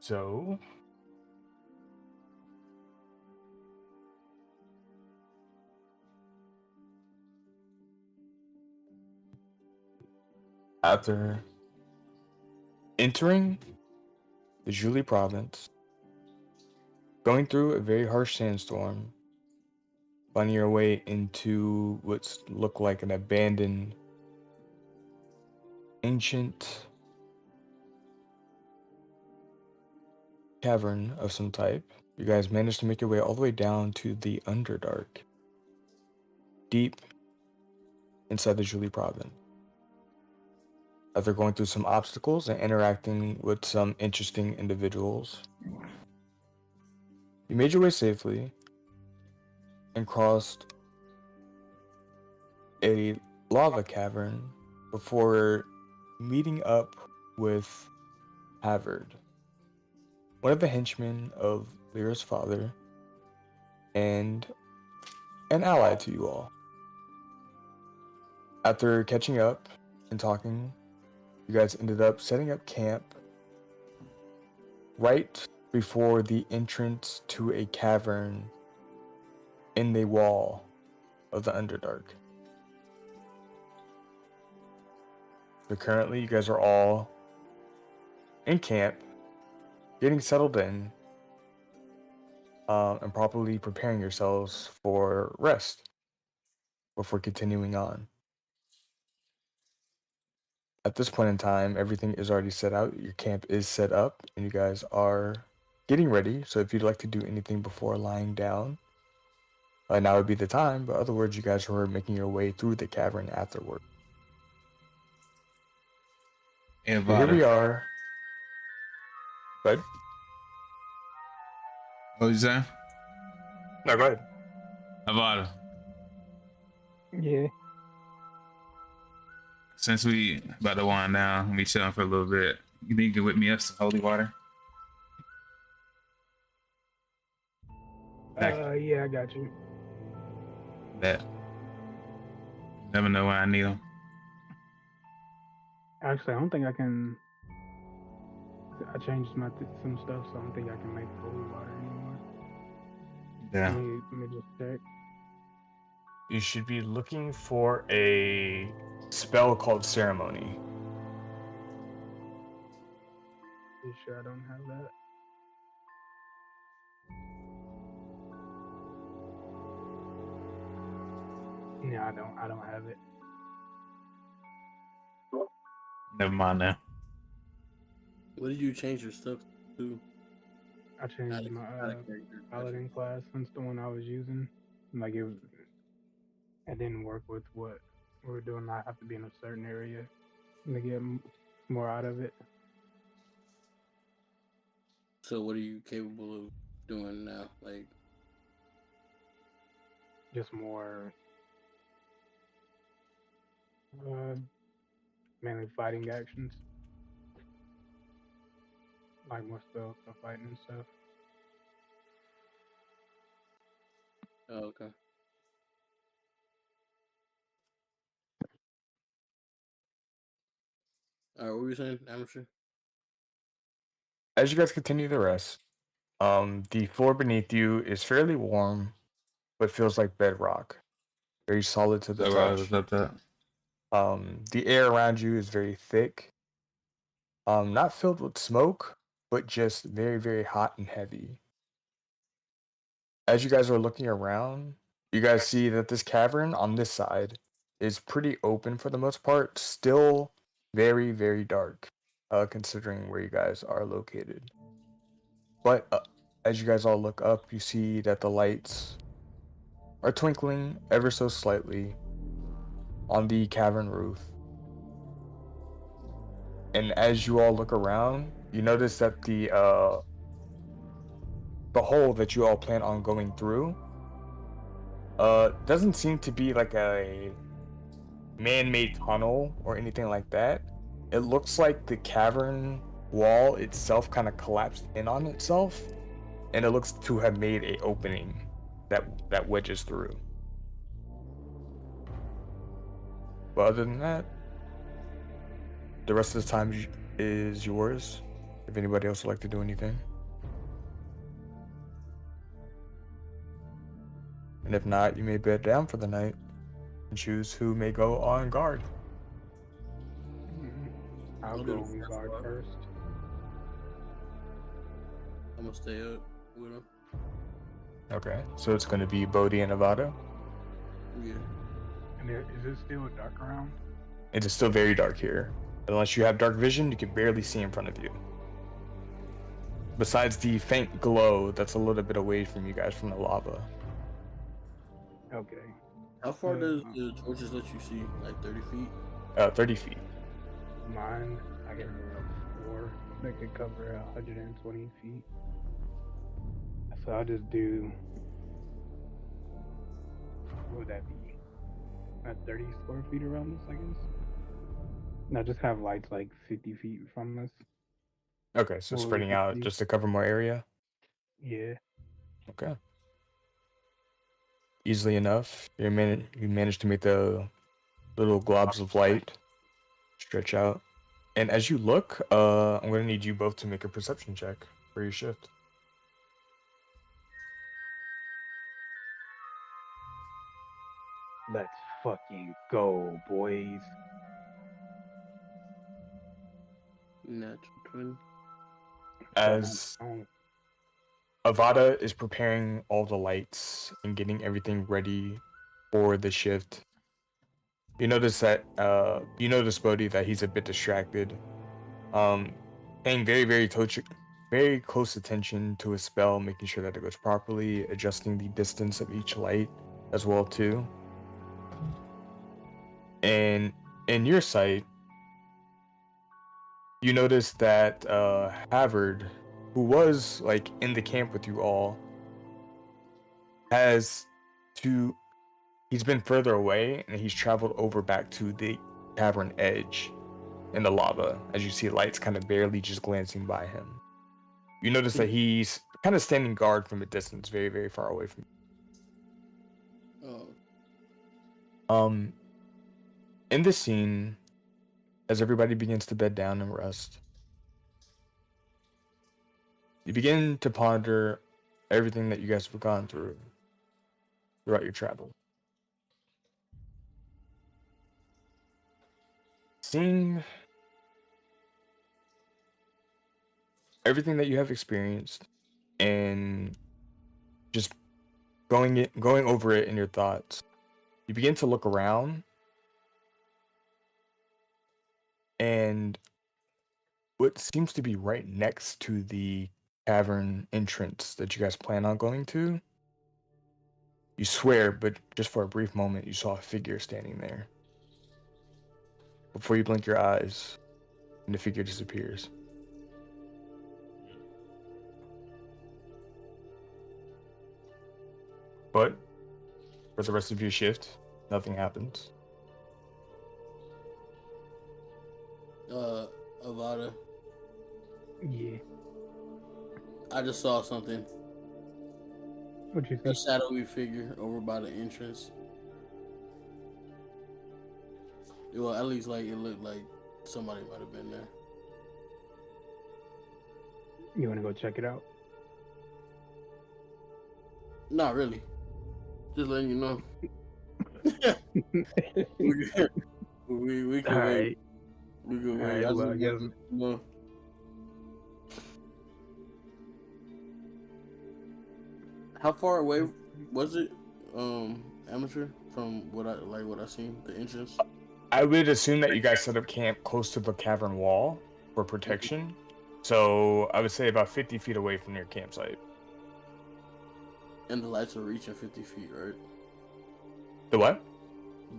So, after entering the Julie province, going through a very harsh sandstorm, finding your way into what's looked like an abandoned, ancient cavern of some type, you guys managed to make your way all the way down to the Underdark, deep inside the Julie province. After going through some obstacles and interacting with some interesting individuals, you made your way safely and crossed a lava cavern before meeting up with Havard, one of the henchmen of Lyra's father, and an ally to you all. After catching up and talking, you guys ended up setting up camp right before the entrance to a cavern in the wall of the Underdark. So currently, you guys are all in camp, getting settled in, and properly preparing yourselves for rest before continuing on. At this point in time, everything is already set out. Your camp is set up, and you guys are getting ready. So if you'd like to do anything before lying down, now would be the time. But other words, you guys were making your way through the cavern afterward. And So here we are. Good. What you saying? No, go ahead. Avada. Yeah. Since we about to wind down, we chilling for a little bit. You think you can whip me up some holy water? Yeah, I got you. That. Never know when I need them. Actually, I don't think I can. I changed some stuff, so I don't think I can make holy water anymore. Yeah. Let me just check. You should be looking for a spell called Ceremony. You sure I don't have that? No, I don't. I don't have it. Never mind now. What did you change your stuff to? I changed my paladin class since the one I was using. Like it didn't work with what we were doing. I have to be in a certain area to get more out of it. So what are you capable of doing now? Like Just more, mainly fighting actions, like more spells for fighting and stuff. oh, okay. All right, what were you saying, Amateur? As you guys continue the rest, the floor beneath you is fairly warm, but feels like bedrock, very solid to the touch. The air around you is very thick, not filled with smoke, but just very, very hot and heavy. As you guys are looking around, you guys see that this cavern on this side is pretty open for the most part, still very, very dark, considering where you guys are located. But as you guys all look up, you see that the lights are twinkling ever so slightly on the cavern roof. And as you all look around, you notice that the hole that you all plan on going through doesn't seem to be like a man-made tunnel or anything like that. It looks like the cavern wall itself kind of collapsed in on itself, and it looks to have made a opening that wedges through. But other than that, the rest of the time is yours. if anybody else would like to do anything. And if not, you may bed down for the night and choose who may go on guard. I'll I'll go do the on first guard one. first. I'm gonna stay up with him. Okay, so it's going to be Bodhi and Avada. Yeah. And is it still dark around? It is still very dark here. Unless you have dark vision, you can barely see in front of you. Besides the faint glow that's a little bit away from you guys from the lava. Okay. How far does the torches let you see? Like 30 feet? 30 feet. Mine, I get a 4 that could cover 120 feet. So I'll just do. What would that be? 30 square feet around this, I guess. Now just have lights like 50 feet from us. Okay, so Well, spreading out 50. just to cover more area. Yeah. Okay. Easily enough. You managed to make the little globs of light stretch out. And as you look, I'm gonna need you both to make a perception check for your shift. Let's fucking go, boys. Natural 20. As Avada is preparing all the lights and getting everything ready for the shift, you notice Bodhi that he's a bit distracted. Paying very close attention to his spell, making sure that it goes properly, adjusting the distance of each light as well too. And in your sight, you notice that Havard, who was like in the camp with you all, he's been further away and he's traveled over back to the cavern edge in the lava, as you see lights kind of barely just glancing by him. You notice that he's kind of standing guard from a distance, very, very far away from Oh. you. In this scene, as everybody begins to bed down and rest, you begin to ponder everything that you guys have gone through throughout your travel. Seeing everything that you have experienced and just going over it in your thoughts, you begin to look around, and what seems to be right next to the cavern entrance that you guys plan on going to, you swear, but just for a brief moment, you saw a figure standing there. Before you blink your eyes, and the figure disappears. But for the rest of your shift, nothing happens. Avada, Yeah. I just saw something. What you A see? shadowy figure over by the entrance. Well, at least like it looked like somebody might have been there. You want to go check it out? Not really. Just letting you know. we can All wait. right. We can All wait. right. I Well, I just guess. want you to know. How far away was it, amateur, from what I seen, the entrance? I would assume that you guys set up camp close to the cavern wall for protection. So I would say about 50 feet away from your campsite. And the lights are reaching 50 feet, right? The what?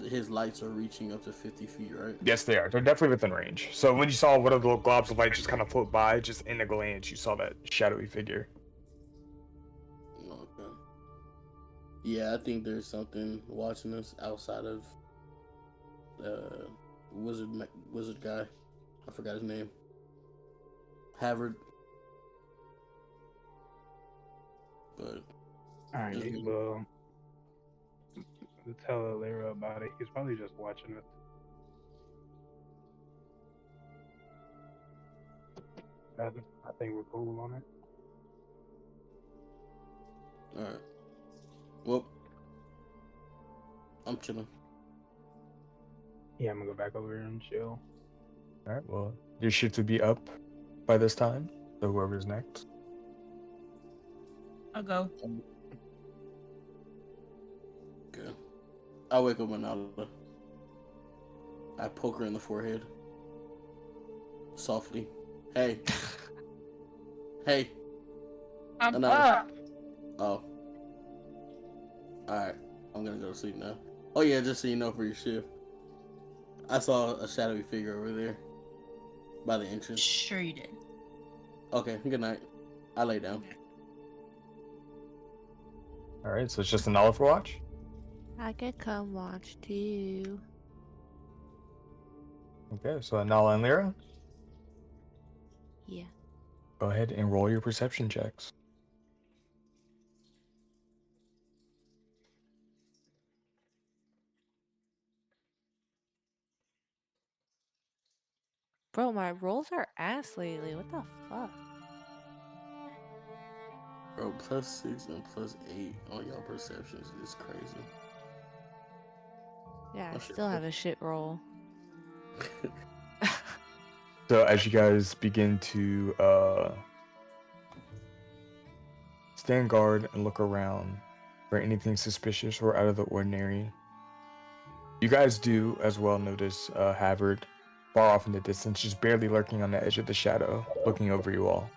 His lights are reaching up to 50 feet, right? Yes, they are. They're definitely within range. So when you saw one of the little globs of light just kind of float by, just in a glance, you saw that shadowy figure. Okay. Yeah, I think there's something watching us outside of wizard guy. I forgot his name. Havard. But All right. Well, let's tell Alera about it. He's probably just watching us. I think we're cool on it. All right. Well, I'm chilling. Yeah, I'm gonna go back over here and chill. All right. Well, your shift would be up by this time. So whoever's next. I'll go. Okay. I wake up with Nala. I poke her in the forehead. Softly. Hey. Hey. I'm Another. up. Oh. Alright. I'm gonna go to sleep now. Oh yeah, just so you know for your shift. I saw a shadowy figure over there. By the entrance. Sure you did. Okay, good night. I lay down. All right. So it's just an olive watch. I could come watch too. Okay. So Nala and Lyra, Yeah. go ahead and roll your perception checks. Bro, my rolls are ass lately. What the fuck? Bro, +6 and +8 on your perceptions is crazy. Yeah, I Oh, shit. still have a shit roll. So as you guys begin to stand guard and look around for anything suspicious or out of the ordinary, you guys do as well notice Havard far off in the distance, just barely lurking on the edge of the shadow, looking over you all.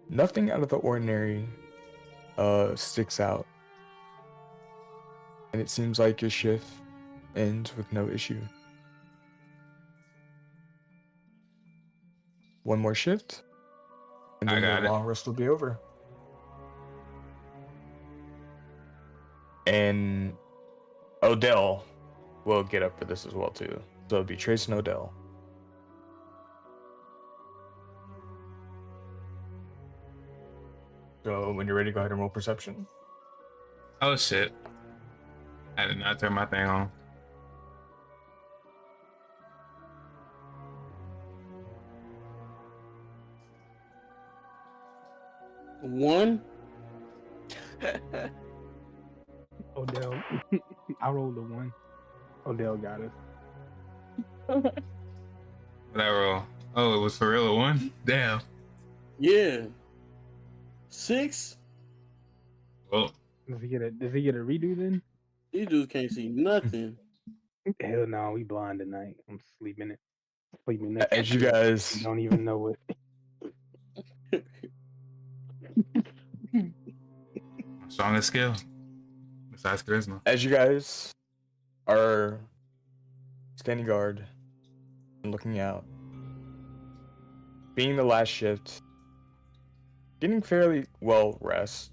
Nothing out of the ordinary sticks out, and it seems like your shift ends with no issue. One more shift, and I then your got it. long rest will be over. And Odell will get up for this as well too. So it'll be Trace and Odell. So when you're ready, go ahead and roll perception. Oh shit. I did not turn my thing on. One. Odell, I rolled a 1. Odell got us. What I roll? Oh, it was for real a 1? Damn. Yeah. 6. Well, Does he get a redo then? These dudes can't see nothing. Hell no, we blind tonight. I'm sleeping next As to you you. guys, You don't even know it. strongest skill. Besides charisma. as you guys are standing guard and looking out, being the last shift, getting fairly well rest,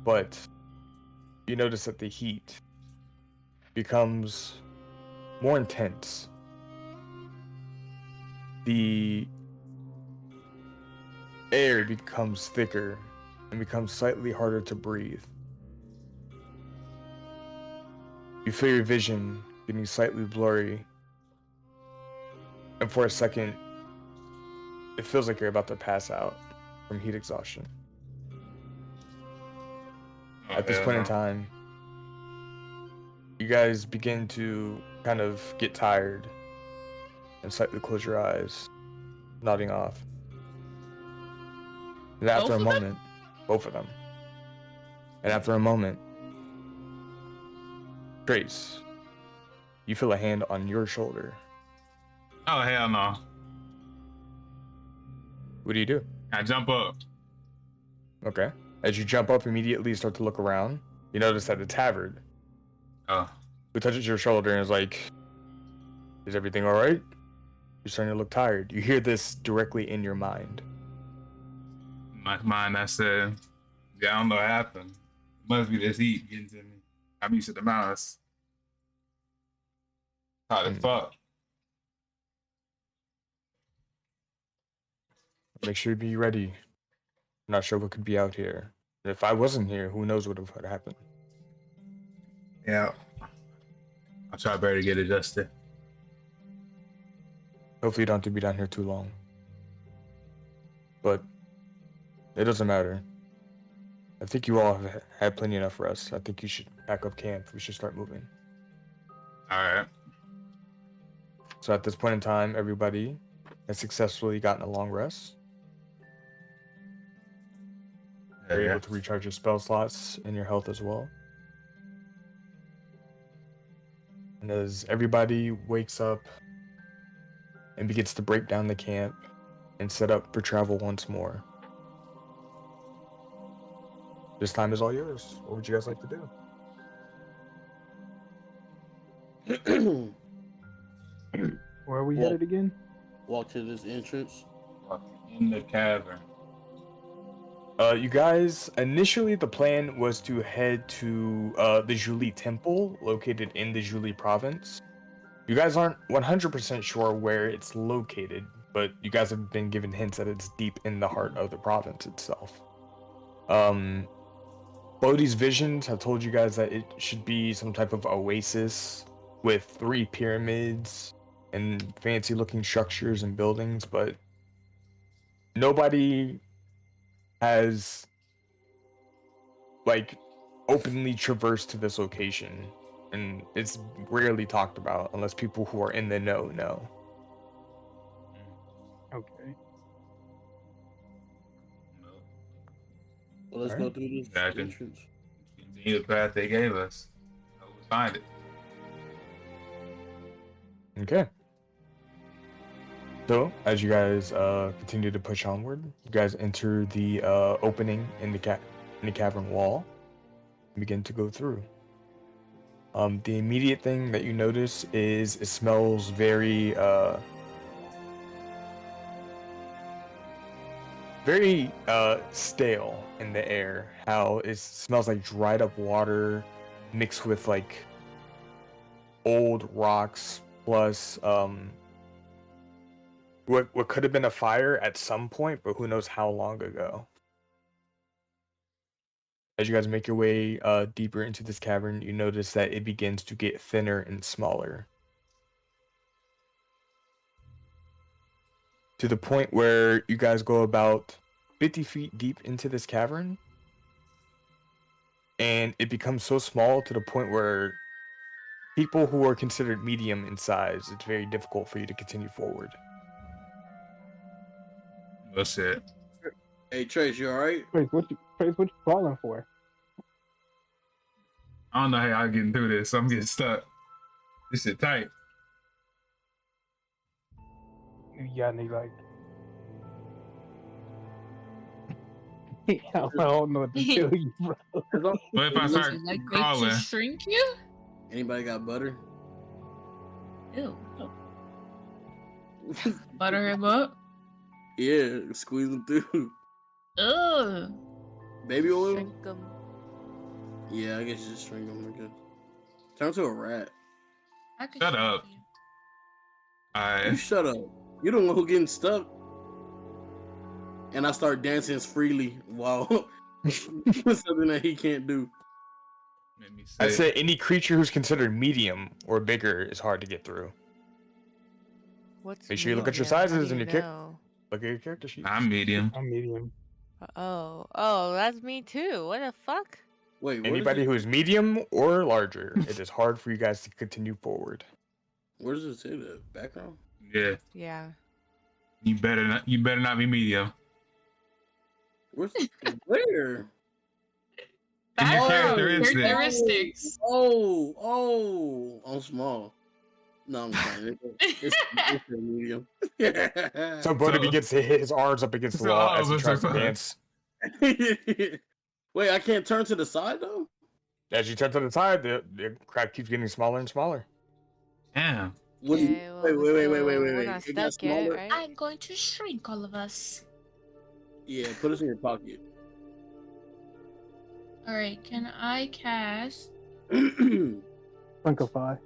but you notice that the heat becomes more intense. The air becomes thicker and becomes slightly harder to breathe. You feel your vision getting slightly blurry, and for a second, it feels like you're about to pass out from heat exhaustion. Oh, At this hell point in no. time, you guys begin to kind of get tired and slightly close your eyes, nodding off. And after a Both of them? moment, both of them. And after a moment, Trace, you feel a hand on your shoulder. Oh hell no. What do you do? I jump up. Okay. As you jump up, immediately start to look around, you notice that the tavern Oh. who touches your shoulder and is like, "Is everything all right?" You're starting to look tired. You hear this directly in your mind. My mind, I said, yeah, I don't know what happened. Must be this heat getting to me. I'm used to the mouse. How the fuck? Make sure you be ready. I'm not sure what could be out here. And if I wasn't here, who knows what would have happened. Yeah. I'll try better to get adjusted. Hopefully you don't have to be down here too long. But it doesn't matter. I think you all have had plenty enough rest. I think you should pack up camp. We should start moving. All right. So at this point in time, everybody has successfully gotten a long rest. You're Yeah. able to recharge your spell slots and your health as well. And as everybody wakes up and begins to break down the camp and set up for travel once more, this time is all yours. What would you guys like to do? Where are we Well- headed again? Walk to this entrance. In the cavern. You guys, initially the plan was to head to the Julie Temple, located in the Julie province. You guys aren't 100% sure where it's located, but you guys have been given hints that it's deep in the heart of the province itself. Bodhi's visions have told you guys that it should be some type of oasis with 3 pyramids and fancy looking structures and buildings, but nobody has like openly traversed to this location, and it's rarely talked about unless people who are in the know. Okay. Well, let's go through this Gotcha. entrance. Continue the path they gave us. We'll find it. Okay. So as you guys continue to push onward, you guys enter the opening in the cavern wall and begin to go through. The immediate thing that you notice is it smells very stale in the air. How it smells like dried up water mixed with like old rocks plus what could have been a fire at some point, but who knows how long ago. As you guys make your way deeper into this cavern, you notice that it begins to get thinner and smaller, to the point where you guys go about 50 feet deep into this cavern, and it becomes so small to the point where people who are considered medium in size, it's very difficult for you to continue forward. That's it. Hey, Trace, you alright? Trace, what you falling for? I don't know how I'm getting through this. I'm getting stuck. This shit tight. You got any like? I don't know what to tell you, bro. What if I Would start you like me crawling? to shrink you? Anybody got butter? Ew. Butter him up? Yeah, squeeze them through. Ugh. Baby oil? Shrink 'em. Yeah, I guess you just shrink them. I guess. Turn to a rat. I could Shut shrink up. you. You Alright. shut up. You don't know who getting stuck. And I start dancing freely while something that he can't do. Made me I sick. say any creature who's considered medium or bigger is hard to get through. What's Make sure you look at your medium? How sizes do and you your know? Look at your character sheet. I'm medium. I'm medium. Oh, that's me too. What the fuck? Wait, what Anybody is who is medium or larger, it is hard for you guys to continue forward. where does it say that? Background? Yeah. Yeah. You better not be medium. Where's where? In your Background characteristics. characteristics. Oh, I'm small. No, I'm fine. It's a medium. So Bodhi begins to hit his arms up against the So wall all as he of us tries are to fine. dance. Wait, I can't turn to the side though? As you turn to the side, the crowd keeps getting smaller and smaller. Damn. What do you- Okay, well, wait. We're not It got stuck yet, smaller? right? I'm going to shrink all of us. Yeah, put us in your pocket. Alright, can I cast Punkify.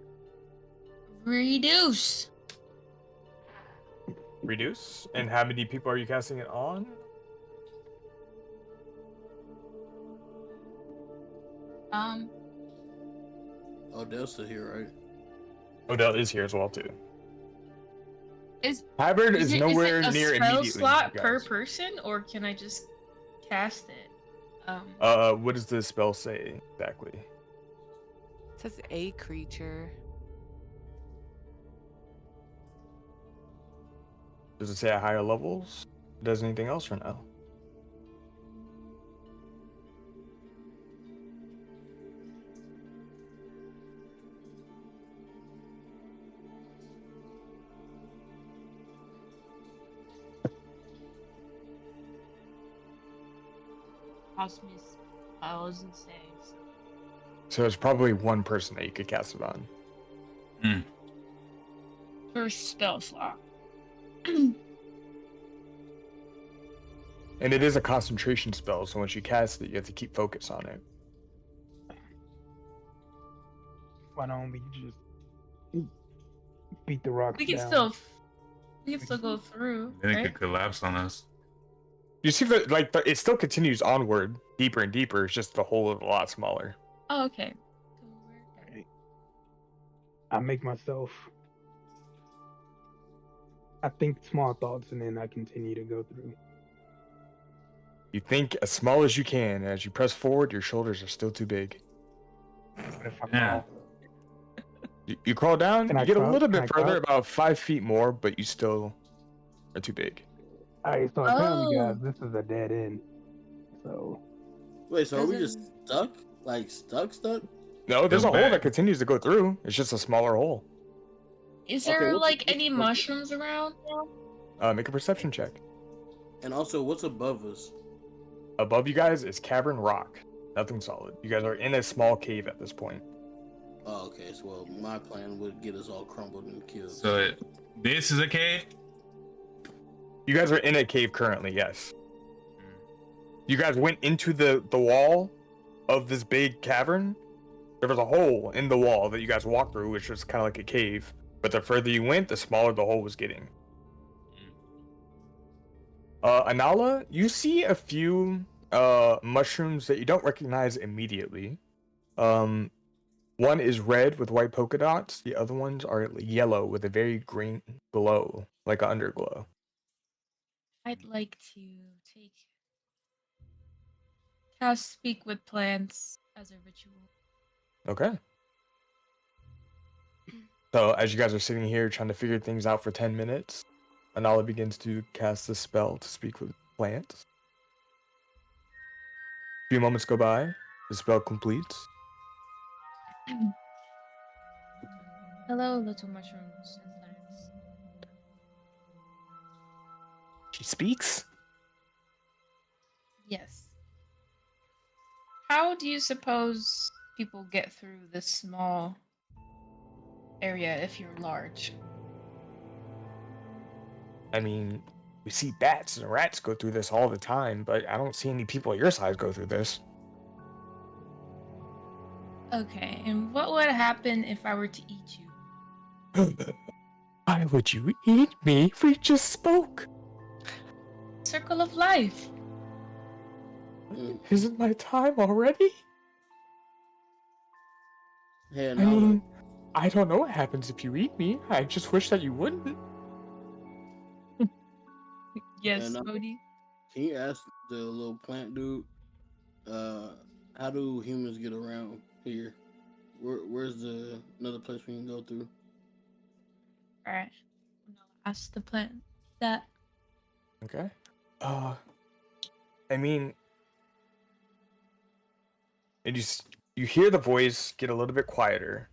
Reduce? Reduce? And how many people are you casting it on? Odell's still here, right? Odell is here as well too. Cavern is it nowhere a near spell immediately. slot you per guys. person, or can I just cast it? What does the spell say exactly? It says a creature. Does it say at higher levels? Does anything else or no? Cost me spells and saves. So it's probably one person that you could cast it on. First spell slot. And it is a concentration spell, so once you cast it, you have to keep focus on it. Why don't we just beat the rocks We can down? still go through, Then it right? could collapse on us. You see that, like, it still continues onward, deeper and deeper. It's just the hole is a lot smaller. Oh, okay. I make myself. I think small thoughts and then I continue to go through. You think as small as you can, and as you press forward, your shoulders are still too big. What if I Yeah. crawl? You crawl down, Can you I get a crouch? little Can bit I further, crouch? about 5 feet more, but you still are too big. Alright, so apparently, guys, Oh. this is a dead end. So Wait, so are we Doesn't- just stuck? Like stuck? No, there's Go a hole that back. continues to go through. It's just a smaller hole. Is Okay, there what's- like what's any above- mushrooms around? Make a perception check. And also, what's above us? Above you guys is cavern rock. Nothing solid. You guys are in a small cave at this point. Oh, okay. So, well, my plan would get us all crumbled and killed. So this is a cave? You guys are in a cave currently, yes. You guys went into the wall of this big cavern. There was a hole in the wall that you guys walked through, which was kind of like a cave. But the further you went, the smaller the hole was getting. Anala, you see a few mushrooms that you don't recognize immediately. One is red with white polka dots. The other ones are yellow with a very green glow, like an underglow. I'd like to cast Speak with Plants as a ritual. Okay. So as you guys are sitting here trying to figure things out for 10 minutes, Anala begins to cast the spell to speak with plants. A few moments go by, the spell completes. Hello, little mushrooms and plants. She speaks. Yes. How do you suppose people get through this small area if you're large? I mean, we see bats and rats go through this all the time, but I don't see any people your size go through this. Okay, and what would happen if I were to eat you? Why would you eat me? We just spoke. Circle of life. Isn't my time already? Hey, I now, mean, I don't know what happens if you eat me. I just wish that you wouldn't. Yes, no. Odie. can you ask the little plant dude, how do humans get around here? Where's the another place we can go through? Alright. Ask the plant that. Okay. I mean, and you hear the voice get a little bit quieter.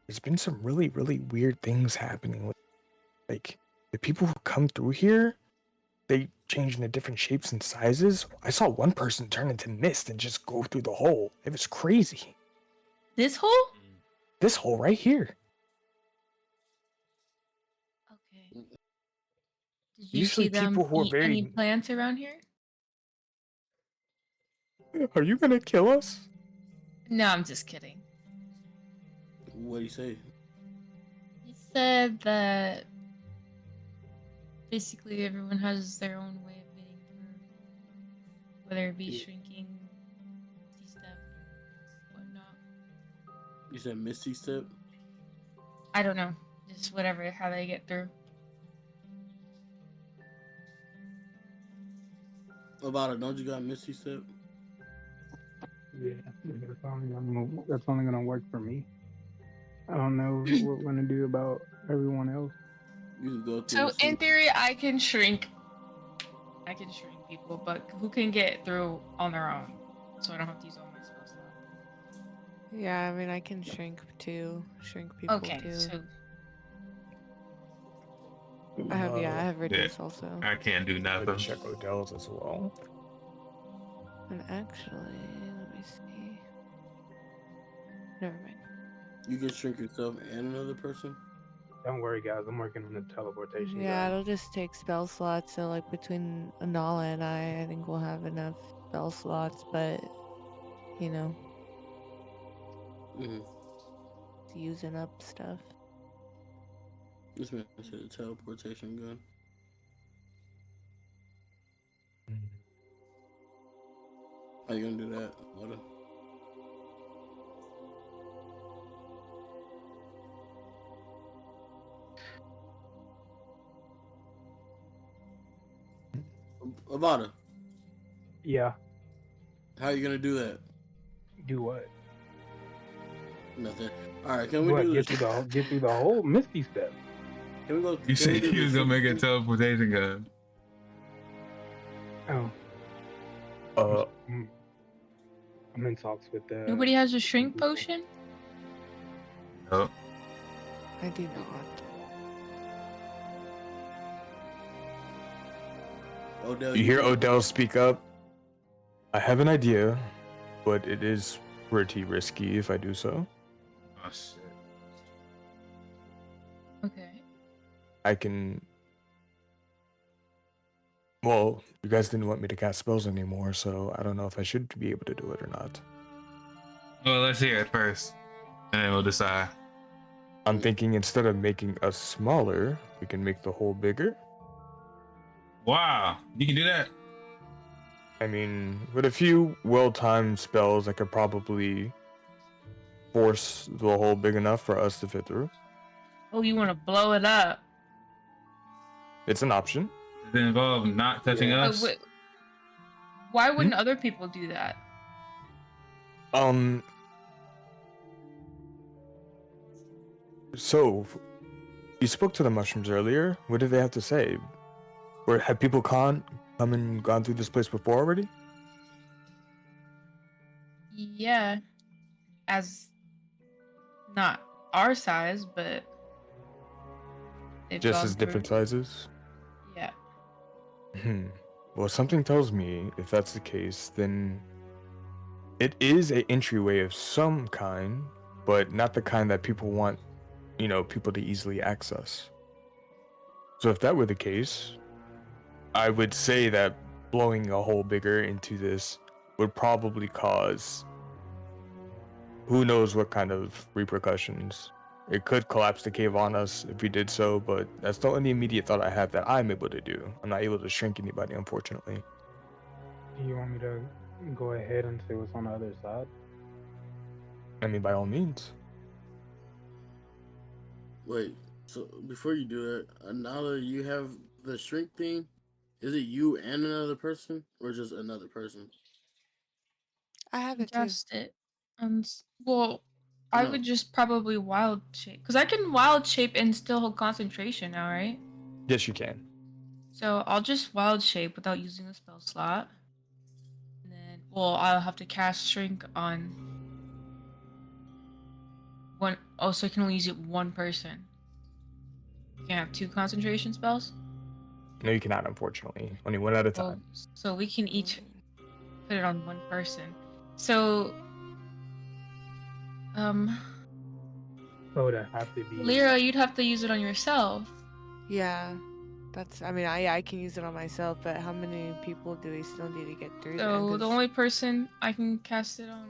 There's been some really, really weird things happening with, like, the people who come through here, they change into different shapes and sizes. I saw one person turn into mist and just go through the hole. It was crazy. This hole? This hole right here. Okay. Did you Usually see them people who are eat any very- plants around here? Are you gonna kill us? No, I'm just kidding. What do you say? He said that basically everyone has their own way of getting through, whether it be Yeah. shrinking, step, whatnot. You said Misty Step? I don't know, just whatever, how they get through. Avada, don't you got Misty Step? Yeah, that's only gonna work for me. I don't know what we're gonna do about everyone else. You can go through So and see. in theory, I can shrink people, but who can get through on their own? So I don't have to use all my spell slots. Yeah, I mean, I can shrink people Okay, too. so I have Yeah. reduce also. I can't do I nothing. can check Odell's as well. And actually, let me see. Never mind. You can shrink yourself and another person. Don't worry, guys. I'm working on the teleportation. Yeah, zone. it'll just take spell slots. So like between Anala and I think we'll have enough spell slots. But you know, Mm-hmm. using up stuff. This man said a teleportation gun. How you gonna do that, Avada? Avada, Yeah. how you gonna do that? Do what? Nothing. All right, can we What? do Get this? through the whole Misty Step. Can we go? You can we said do you was this? gonna make a teleportation gun. Oh. Uh, I'm in talks with the. nobody has a shrink potion? Oh, I do not. Odell, you hear can- Odell speak up? I have an idea, but it is pretty risky if I do so. oh shit. Okay. I can. Well, you guys didn't want me to cast spells anymore, so I don't know if I should be able to do it or not. Well, let's hear it first, and then we'll decide. I'm thinking instead of making us smaller, we can make the hole bigger. Wow, you can do that. I mean, with a few well-timed spells, I could probably force the hole big enough for us to fit through. Oh, you want to blow it up? It's an option. Does it involve not touching Yeah. us? Why wouldn't other people do that? So you spoke to the mushrooms earlier. What did they have to say? Or have people come and gone through this place before already? Yeah, as not our size, but they've Just gone as different through- sizes? Yeah. Well, something tells me if that's the case, then it is a entryway of some kind, but not the kind that people want, people to easily access. So if that were the case, I would say that blowing a hole bigger into this would probably cause who knows what kind of repercussions. It could collapse the cave on us if we did so, but that's the only immediate thought I have that I'm able to do. I'm not able to shrink anybody, unfortunately. Do you want me to go ahead and say what's on the other side? I mean, by all means. Wait. So before you do that, now that you have the shrink thing, is it you and another person, or just another person? I have it too. Adjust it. Well, I No. would just probably wild shape because I can wild shape and still hold concentration now, right? Yes, you can. So I'll just wild shape without using a spell slot. And then, well, I'll have to cast shrink on one. Oh, so I can only use it one person. You can't have two concentration spells. No, you cannot, unfortunately. Only one at a Well, time. so we can each put it on one person. So, So would it have to be? Lyra, you'd have to use it on yourself. Yeah, that's. I mean, I can use it on myself, but how many people do we still need to get through? then? So 'Cause- the only person I can cast it on,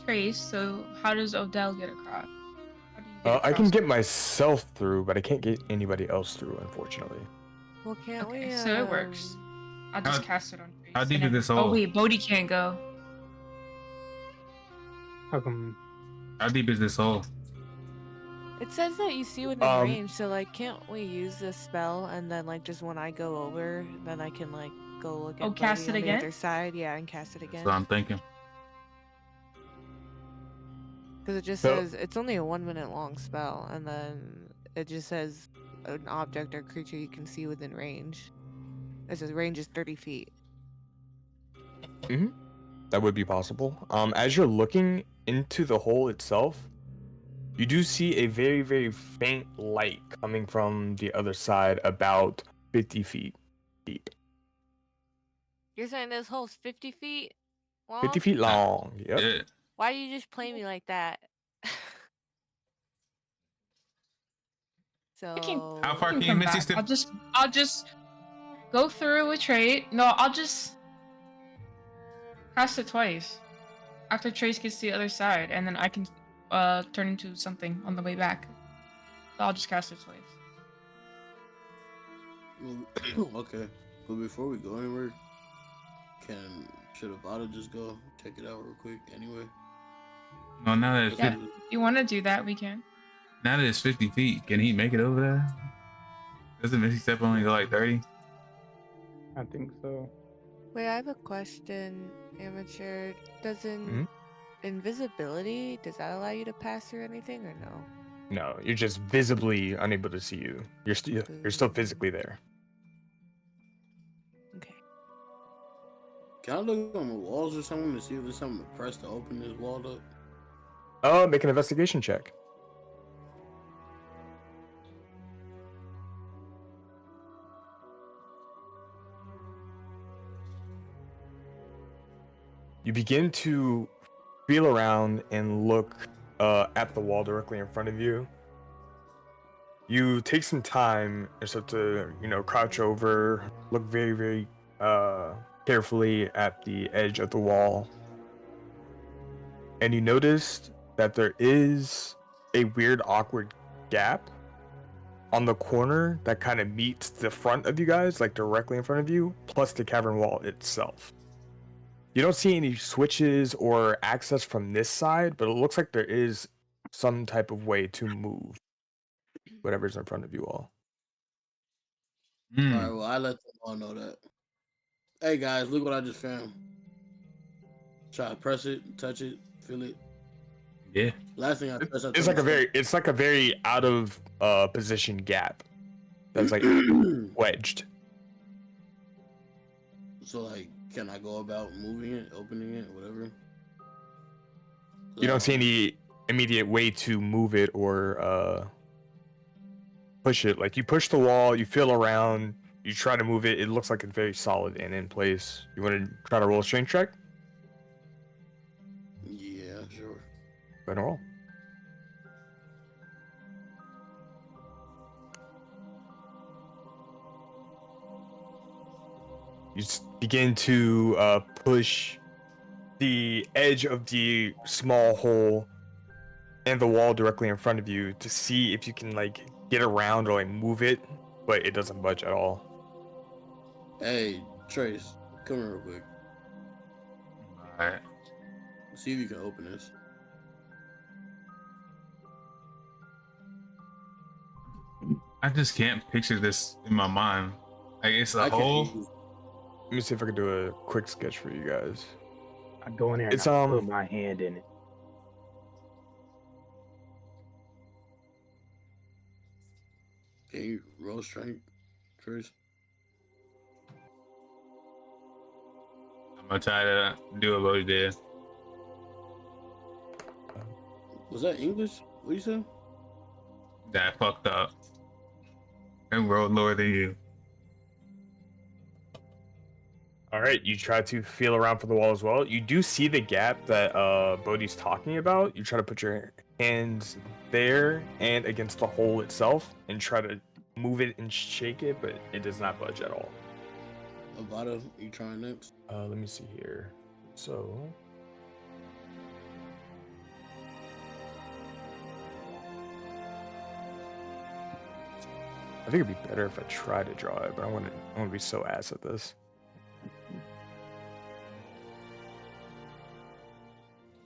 Trace. So how does Odell get across? How do you get I can across? get myself through, but I can't get anybody else through, unfortunately. Well, can't Okay, we? so it works. I'll just How- cast it on Trace. how deep and is then- this Oh hole? wait, Bodhi can't go. How come? How deep is this hole? It says that you see within range, so like, can't we use this spell and then like just when I go over, then I can like go look Oh, at cast Buddy it on again? the other side. Yeah, and cast it That's again. what I'm thinking. Because it just So- says it's only a 1 minute long spell, and then it just says an object or creature you can see within range. It says range is 30 feet. That would be possible. As you're looking into the hole itself, you do see a very, very faint light coming from the other side, about 50 feet deep. You're saying this hole's 50 feet long? 50 feet long. Yep. Yeah. Why do you just play me like that? So How far I can you come Misty back. step? I'll just go through with Trey. No, I'll just cast it twice. After Trace gets to the other side, and then I can turn into something on the way back. So I'll just cast it twice. Okay, but before we go anywhere, should Avada just go check it out real quick? Anyway, No, now that it's Yeah. 50, If you want to do that, we can. now that it's 50 feet, can he make it over there? Doesn't Misty Step only go like 30? I think so. wait, I have a question, Amateur. Doesn't Mhm. invisibility, does that allow you to pass through anything or no? No, you're just visibly unable to see you. You're still physically there. Okay. can I look on the walls or something to see if there's something to press to open this wall up? Make an investigation check. You begin to feel around and look at the wall directly in front of you. You take some time and start to, crouch over, look very, very carefully at the edge of the wall. And you notice that there is a weird, awkward gap on the corner that kind of meets the front of you guys, like directly in front of you, plus the cavern wall itself. You don't see any switches or access from this side, but it looks like there is some type of way to move whatever's in front of you all. Hmm. All right, well I let them all know that. Hey guys, look what I just found. Try to press it, touch it, feel it. Yeah. Last thing I pressed, It's like a very out of position gap that's like wedged. So like, can I go about moving it, opening it, whatever? You don't see any immediate way to move it or push it. Like you push the wall, you feel around, you try to move it. It looks like it's very solid and in place. You want to try to roll a strength check? Yeah, sure. Go ahead and roll. You begin to push the edge of the small hole and the wall directly in front of you to see if you can like get around or like move it, but it doesn't budge at all. Hey, Trace, come here real quick. Alright. See if you can open this. I just can't picture this in my mind. Like it's a I can't hole. either. Let me see if I can do a quick sketch for you guys. I go in there and It's, I put my hand in it. Can you roll strength, Trace? I'm gonna try to do what Bodhi did. Was that English? What you said? That fucked up. And rolled lower than you. All right, you try to feel around for the wall as well. You do see the gap that Bodhi's talking about. You try to put your hands there and against the hole itself and try to move it and shake it, but it does not budge at all. Avada, you trying next? Let me see here. So I think it'd be better if I try to draw it, but I want to be so ass at this.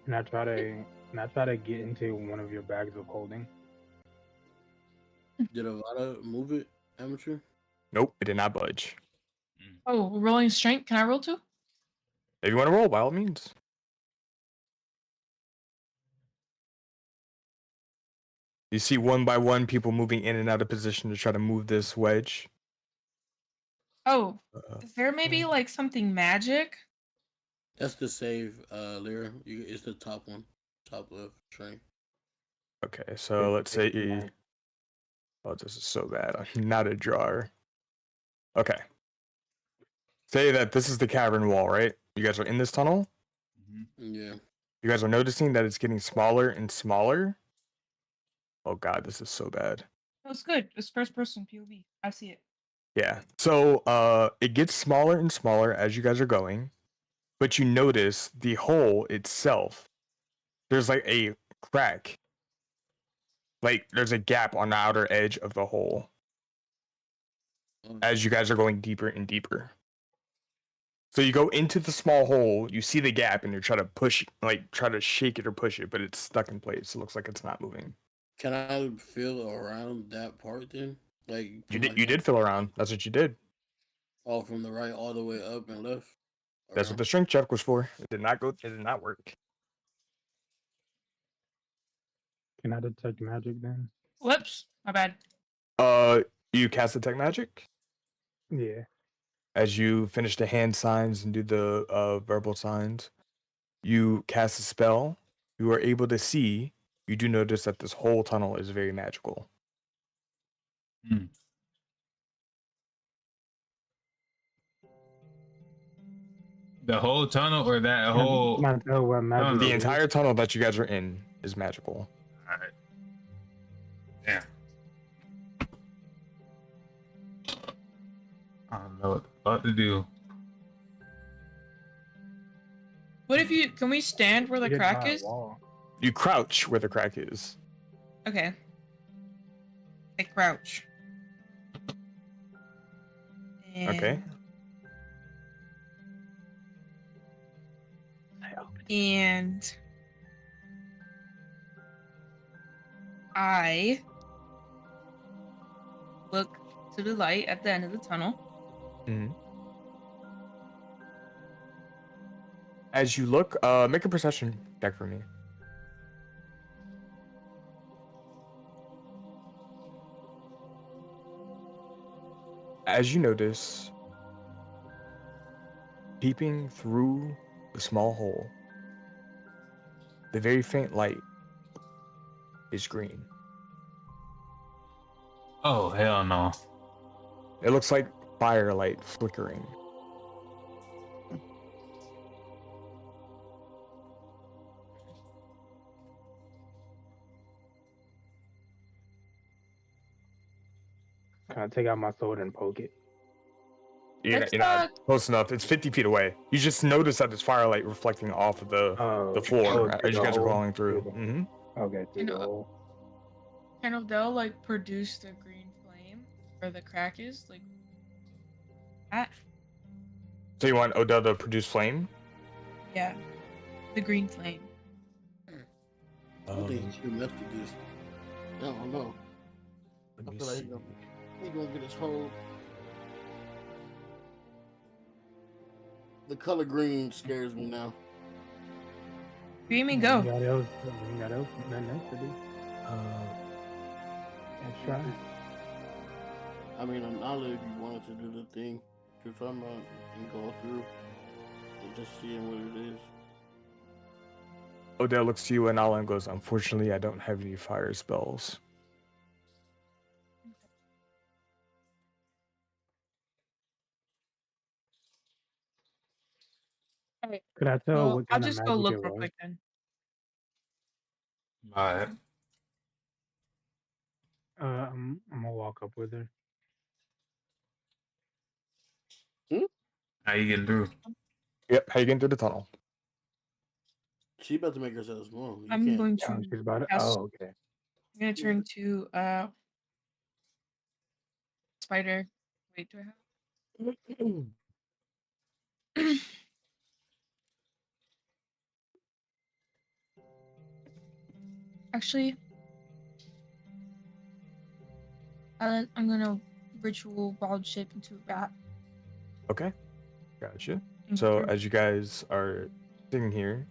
And I try to get into one of your bags of holding. Did Avada move it, amateur? Nope, it did not budge. Oh, rolling strength. Can I roll too? If you want to roll, by all means. You see one by one people moving in and out of position to try to move this wedge. Oh, Uh, is there maybe like something magic? That's the save, Lyra. It's the top one, top left train. okay, so let's say oh, this is so bad. I'm not a drawer. Okay. Say that this is the cavern wall, right? You guys are in this tunnel. Yeah. You guys are noticing that it's getting smaller and smaller. Oh god, this is so bad. Oh, it's good. It's first person POV. I see it. Yeah. So it gets smaller and smaller as you guys are going, but you notice the hole itself. There's like a crack. Like there's a gap on the outer edge of the hole as you guys are going deeper and deeper. So you go into the small hole, you see the gap, and you try to push, like try to shake it or push it, but it's stuck in place. It looks like it's not moving. Can I feel around that part then? Like You from did. my You did feel around. That's what you did. all from the right all the way up and left. That's what Around? the strength check was for. It did not go. It did not work. Can I detect magic then? Whoops, my bad. You cast detect magic Yeah. as you finish the hand signs and do the verbal signs. You cast a spell. You are able to see. You do notice that this whole tunnel is very magical. The whole tunnel or that Can whole? I tell what magic The it is? entire tunnel that you guys are in is magical. All right. Damn. I don't know what to do. What if you? Can we stand where the Get crack by a is? wall. You crouch where the crack is. Okay. I crouch. Okay. And I look to the light at the end of the tunnel. Mm-hmm. As you look, make a perception check for me. As you notice, peeping through the small hole, the very faint light is green. Oh hell no! It looks like firelight flickering. Can I take out my sword and poke it? Let's You're not close enough. It's 50 feet away. You just notice that there's firelight reflecting off of the floor through as you the guys are hole? crawling through. Through Mm-hmm. Okay, through You the know- hole. Can Odell like produce the green flame where the crack is? Like that? So you want Odell to produce flame? Yeah. The green flame. I don't think he should mess with this. I don't know. Let I me feel like see. he's gonna get his whole. The color green scares me now. You made me We go. ain't got else, nothing else to do. Let's try. I mean, Anala, if you wanted to do the thing you're talking about and go through and just seeing what it is. Odell looks to you and Alan goes, unfortunately, I don't have any fire spells. Alright. Could I tell Well, what I'll kind of just go magic look it real was? quick then. All right. I'm gonna walk up with her. How you getting through? Yep, how you getting through the tunnel? She about to make herself small. You I'm can't. going Oh, to she's about it. cast, Oh, okay. I'm gonna turn to spider. Wait, do I have actually I'm gonna ritual bald shape into a bat. Okay, gotcha. Thank So you. as you guys are sitting here,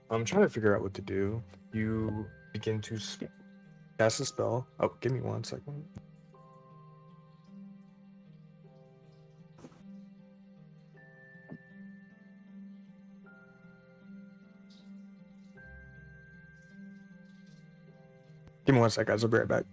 I'm trying to figure out what to do. You begin to cast a spell. Oh, give me 1 second. Give me 1 sec, guys. I'll be right back.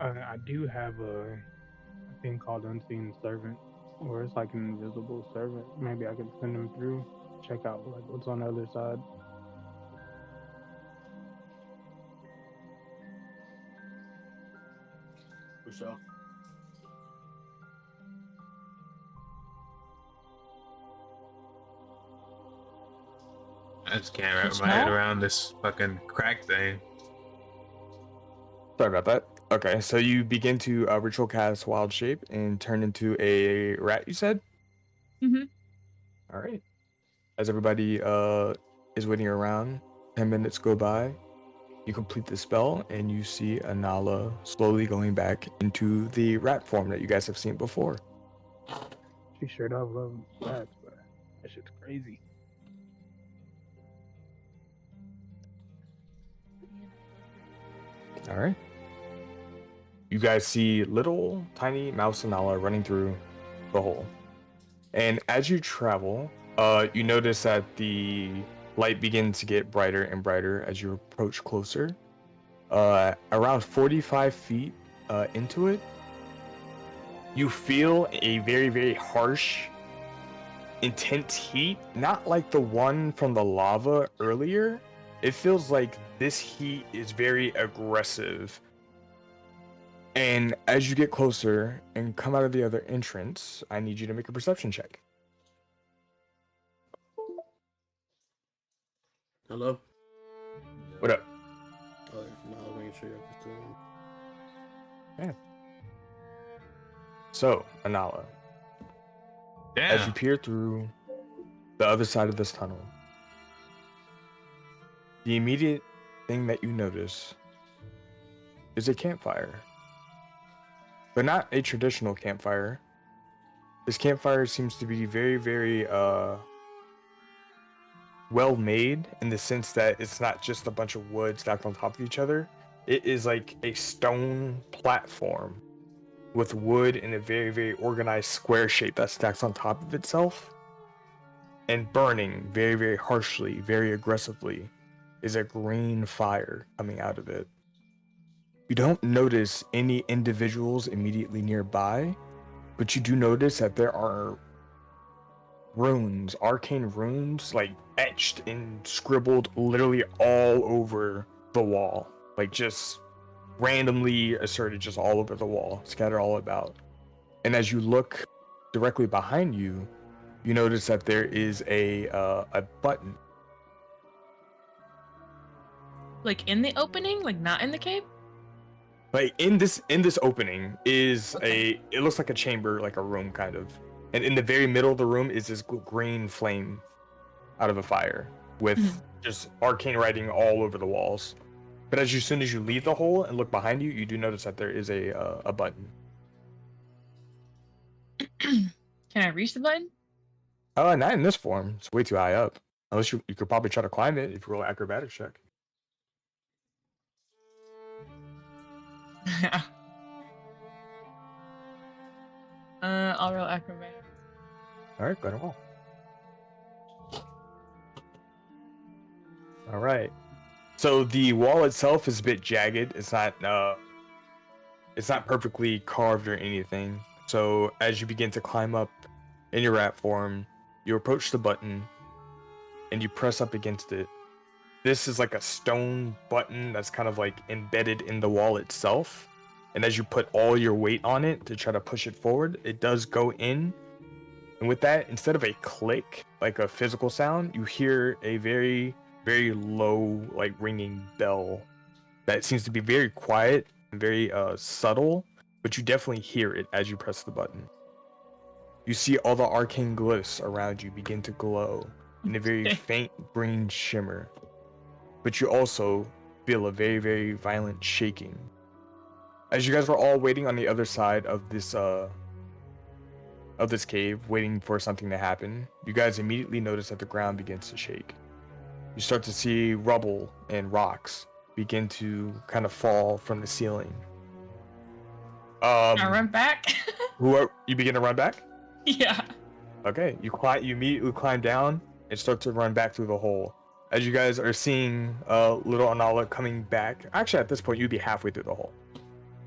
I do have a thing called Unseen Servant, where it's like an invisible servant. Maybe I could send him through, check out like what's on the other side. For sure. I just can't wrap It's my head small? around this fucking crack thing. Sorry about that. Okay, so you begin to ritual cast Wild Shape and turn into a rat, you said? Mm-hmm. All right. As everybody is waiting around, 10 minutes go by. You complete the spell and you see Anala slowly going back into the rat form that you guys have seen before. She sure does love rats, but that shit's crazy. All right. You guys see little tiny mouse Anala running through the hole. And as you travel, you notice that the light begins to get brighter and brighter as you approach closer. Around 45 feet into it, you feel a very, very harsh, intense heat, not like the one from the lava earlier. It feels like this heat is very aggressive. And as you get closer and come out of the other entrance, I need you to make a perception check. Hello? What up? Oh, no, I was making sure y'all could still. Yeah. So, Anala, as you Damn. peer through the other side of this tunnel, the immediate thing that you notice is a campfire. But not a traditional campfire. This campfire seems to be very, very well made in the sense that it's not just a bunch of wood stacked on top of each other. It is like a stone platform with wood in a very, very organized square shape that stacks on top of itself. And burning very, very harshly, very aggressively, is a green fire coming out of it. You don't notice any individuals immediately nearby, but you do notice that there are runes, arcane runes, like etched and scribbled literally all over the wall. Like just randomly asserted just all over the wall, scattered all about. And as you look directly behind you, you notice that there is a button. Like in the opening, like not in the cave. Like in this opening is Okay. it looks like a chamber, like a room kind of. And in the very middle of the room is this green flame out of a fire with Mhm. just arcane writing all over the walls. But as soon as you leave the hole and look behind you, you do notice that there is a button. Can I reach the button? Not in this form. It's way too high up. Unless you could probably try to climb it if you roll an acrobatics check. I'll roll acrobatics. All right, go ahead and roll. All right. So the wall itself is a bit jagged. It's not perfectly carved or anything. So as you begin to climb up in your rat form, you approach the button and you press up against it. This is like a stone button that's kind of like embedded in the wall itself. And as you put all your weight on it to try to push it forward, it does go in. And with that, instead of a click, like a physical sound, you hear a very, very low, like ringing bell that seems to be very quiet and very subtle, but you definitely hear it as you press the button. you see all the arcane glyphs around you begin to glow in a very faint green shimmer. But you also feel a very, very violent shaking. As you guys were all waiting on the other side of this cave, waiting for something to happen, you guys immediately notice that the ground begins to shake. You start to see rubble and rocks begin to kind of fall from the ceiling. I run back. You begin to run back? Yeah. Okay, you immediately climb down and start to run back through the hole. As you guys are seeing little Anala coming back. Actually, at this point, you'd be halfway through the hole.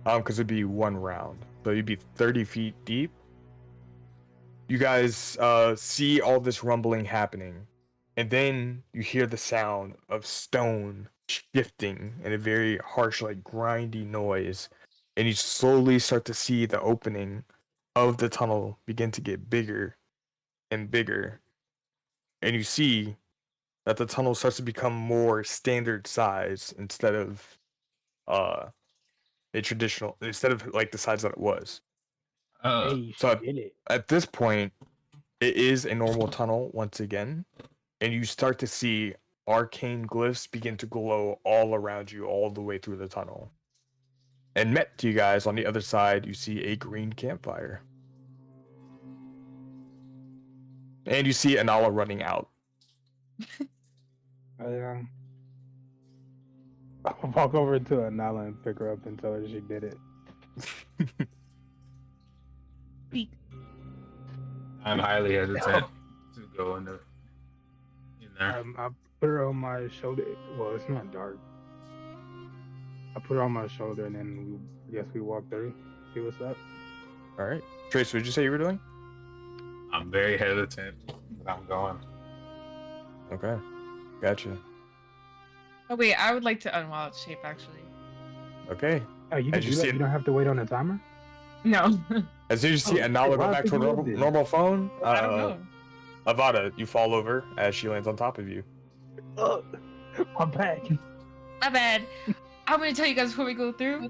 Because it'd be one round. So you'd be 30 feet deep. You guys see all this rumbling happening. And then you hear the sound of stone shifting in a very harsh, like grindy noise. And you slowly start to see the opening of the tunnel begin to get bigger and bigger. And you see that the tunnel starts to become more standard size instead of like the size that it was. Hey, So she did it. at this point, it is a normal tunnel once again, and you start to see arcane glyphs begin to glow all around you, all the way through the tunnel. And met to you guys on the other side, you see a green campfire, and you see Anala running out. I'll walk over to Anala and pick her up and tell her she did it. I'm highly hesitant to go in there. I put her on my shoulder. Well, it's not dark. I put her on my shoulder and then we walk through. See what's up. All right, Trace, what did you say you were doing? I'm very hesitant, but I'm going. Okay, gotcha. Oh wait, I would like to unwild shape actually. Okay. Oh, you can As do you that? see You it- don't have to wait on a timer? No. As soon as you see Oh, Anala why go I back to think her you loved it. normal phone, I don't know. Avada, you fall over as she lands on top of you. Oh, I'm back. My bad. I'm gonna tell you guys before we go through.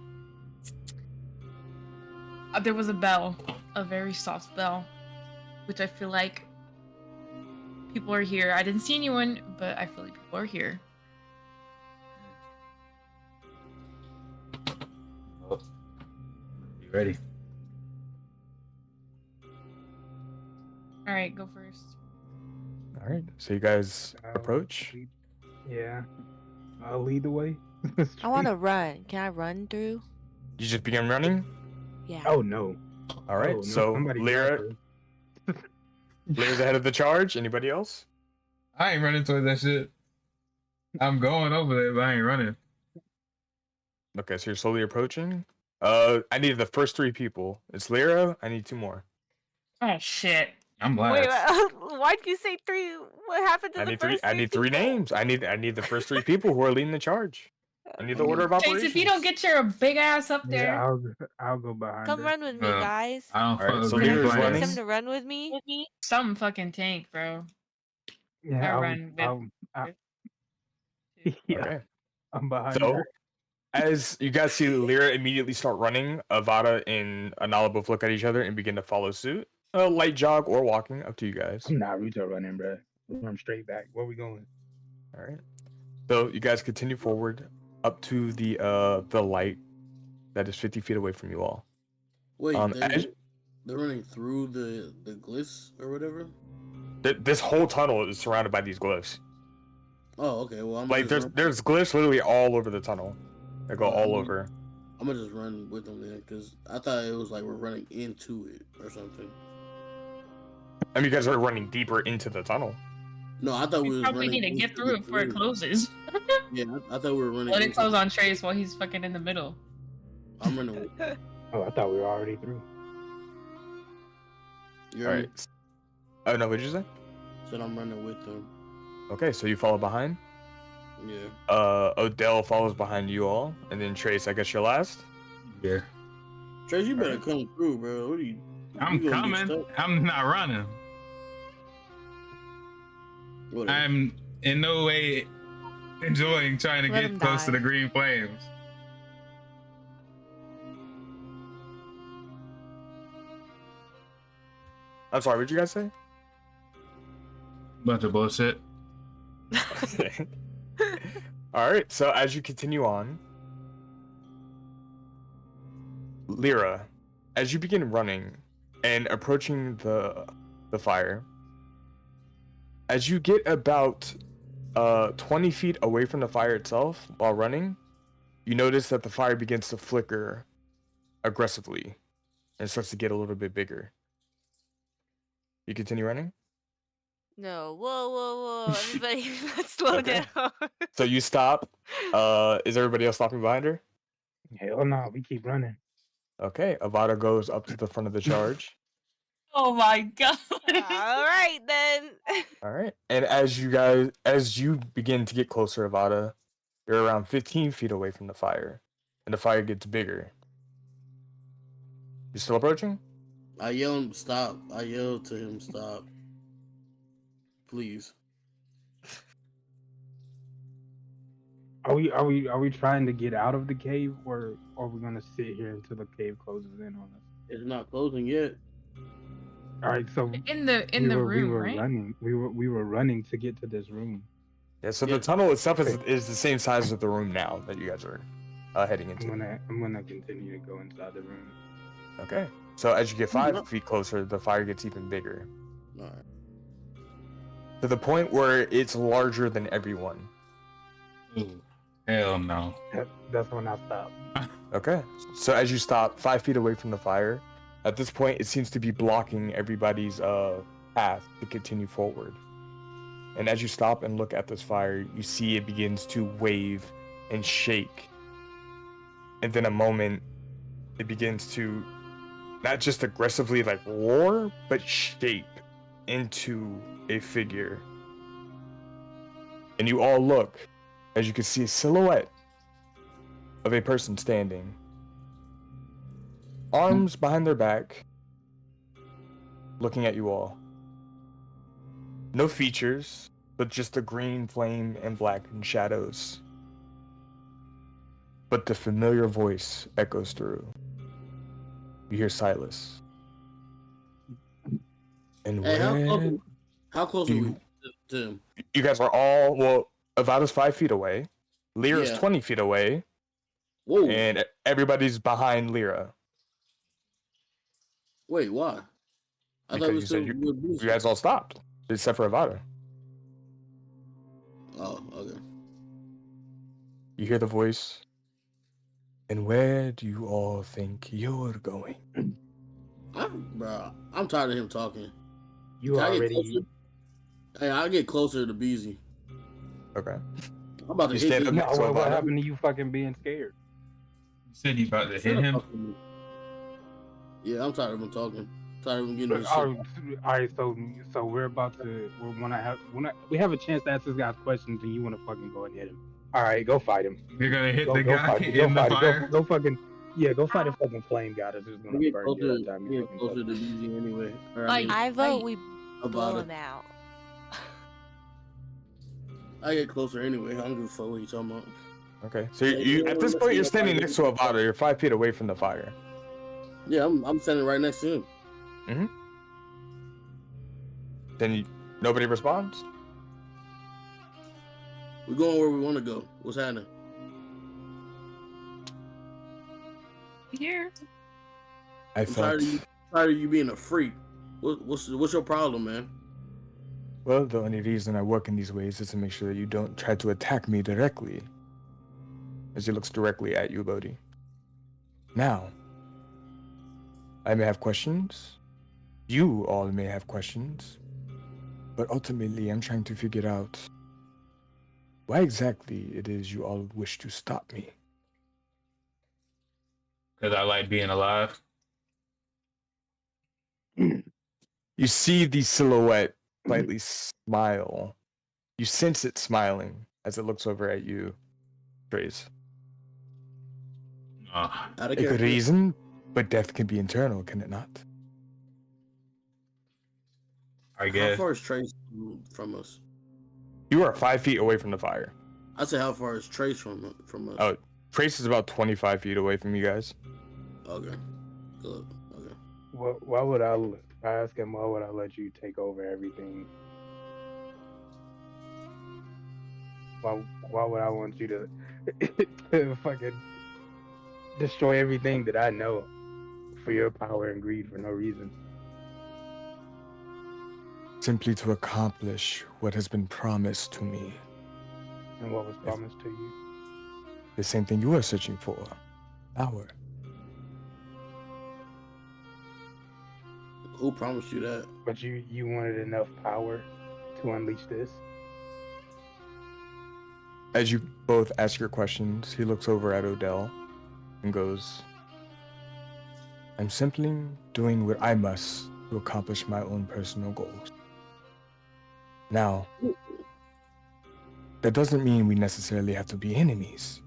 There was a bell, a very soft bell, which I feel like people are here. I didn't see anyone, but I feel like people are here. Well, you ready? All right, go first. All right, so you guys approach. Yeah. I'll lead the way. I want to run. Can I run through? You just begin running. Yeah. Oh no. All right, Oh, no, so somebody Lyra, grab her. Lyra's ahead of the charge. Anybody else? I ain't running towards that shit. I'm going over there, but I ain't running. Okay, so you're slowly approaching. I need the first 3 people. It's Lyra. I need 2 more. Oh shit. I'm Wait, last. why'd you say 3? What happened to I the need first 3. I need 3 people? names. I need the first 3 people who are leading the charge. I need the order of operations. Chase, if you don't get your big ass up there. Yeah, I'll go behind Come her. run with me, Uh, guys. I don't All right, fuck so with Lyra's green Can I running. get flames. some to run with me? Some fucking tank, bro. Yeah, run with- yeah, Okay. I'm behind So, her. as you guys see Lyra immediately start running, Avada and Anala both look at each other and begin to follow suit. A light jog or walking, up to you guys. I'm Naruto running, bro. I'm straight back. Where we going? All right. So you guys continue forward up to the light that is 50 feet away from you all. Wait, as- they're running through the glyphs or whatever? this whole tunnel is surrounded by these glyphs. Oh, okay. Well, Like there's glyphs literally all over the tunnel. They go all over. I'm gonna just run with them then, because I thought it was like we're running into it or something. I mean, you guys are running deeper into the tunnel. No, I thought we We was probably running need to get into through the it before it glyph. closes. Yeah, I thought we were running. Let it into close on Trace while he's fucking in the middle. I'm running. With, Oh, I thought we were already through. you All heard me? right. Oh no, what did you say? Said I'm running with them. Okay, so you follow behind. Yeah. Odell follows behind you all, and then Trace, I guess you're last. Yeah. Trace, you better Alright. come through, bro. What are you? I'm you gonna get coming. stuck? I'm not running. Whatever. I'm in no way enjoying trying to Let get him close to die. the green flames. I'm sorry, what did you guys say? Bunch of bullshit. All right, so as you continue on, Lyra, as you begin running and approaching the fire, as you get about 20 feet away from the fire itself while running, you notice that the fire begins to flicker aggressively and starts to get a little bit bigger. You continue running? No, whoa, everybody, let's slow Okay. down. So you stop. Is everybody else stopping behind her? Hell no, we keep running. Okay, Avada goes up to the front of the charge. Oh my god. All right then. All right. And as you begin to get closer, Avada, you're around 15 feet away from the fire, and the fire gets bigger. You still approaching? I yelled stop. I yelled to him stop. Please. Are we trying to get out of the cave, or are we gonna sit here until the cave closes in on us? It's not closing yet. All right, so In the room, right? running. We were running to get to this room. Yeah. So Yeah. the tunnel itself is the same size as the room now that you guys are heading I'm into. gonna continue to go inside the room. Okay. So as you get Yeah. 5 feet closer, the fire gets even bigger, All right. to the point where it's larger than everyone. Ooh, hell no. That's when I stop. Okay. So as you stop 5 feet away from the fire, at this point it seems to be blocking everybody's path to continue forward. And as you stop and look at this fire, you see it begins to wave and shake. And then a moment, it begins to not just aggressively like roar, but shape into a figure. And you all look, as you can see a silhouette of a person standing. Arms behind their back, looking at you all. No features, but just the green flame and blackened shadows. But the familiar voice echoes through. You hear Silas. And Hey, where how close do are we you- to him? you guys are all, well, Avada's 5 feet away. Lyra's Yeah. 20 feet away. Whoa. And everybody's behind Lyra. Wait, why? I Because we you said were you guys all stopped, except for Avada. Oh, okay. You hear the voice. And where do you all think you're going? I'm tired of him talking. You Can I get already. closer? Hey, I'll get closer to Beezy. Okay. I'm about to You hit stand him. up No, So what Avada- happened to you fucking being scared? You said you about to Shut hit up, him? fucking- Yeah, I'm tired of him talking. Tired of him getting his All shit. right, so we're about to. We have a chance to ask this guy questions, and you want to fucking go and hit him. All right, go fight him. You're gonna hit Go, the go guy fight him. Go in the fight him. fire? Go fucking. Yeah, go fight a fucking flame god that's just gonna We get burn closer, you every time we you get fucking closer touch to him. Beezy anyway. Or, Like- I vote I- we about blow it. him out. I get closer anyway. I don't give a fuck what you talking about. Okay. So you at this point you're standing next to Avada. You're 5 feet away from the fire. Yeah, I'm standing right next to him. Then nobody responds. We're going where we want to go. What's happening? Here. I I'm thought. tired of you being a freak. What's your problem, man? Well, the only reason I work in these ways is to make sure that you don't try to attack me directly. As he looks directly at you, Bodhi. Now, I may have questions. You all may have questions. But ultimately, I'm trying to figure out why exactly it is you all wish to stop me. Because I like being alive. You see the silhouette slightly smile. You sense it smiling as it looks over at you, Trace. Oh, Out of A good character. reason, but death can be internal, can it not? I How guess. far is Trace from us? You are 5 feet away from the fire. I said, how far is Trace from us? Oh. Trace is about 25 feet away from you guys. Okay. Good. Okay. Why would I ask him? Why would I let you take over everything? Why would I want you to, to fucking destroy everything that I know for your power and greed for no reason? Simply to accomplish what has been promised to me. And what was promised to you? The same thing you are searching for. Power. Who promised you that? But you wanted enough power to unleash this. As you both ask your questions, he looks over at Odell and goes, I'm simply doing what I must to accomplish my own personal goals. Now, that doesn't mean we necessarily have to be enemies.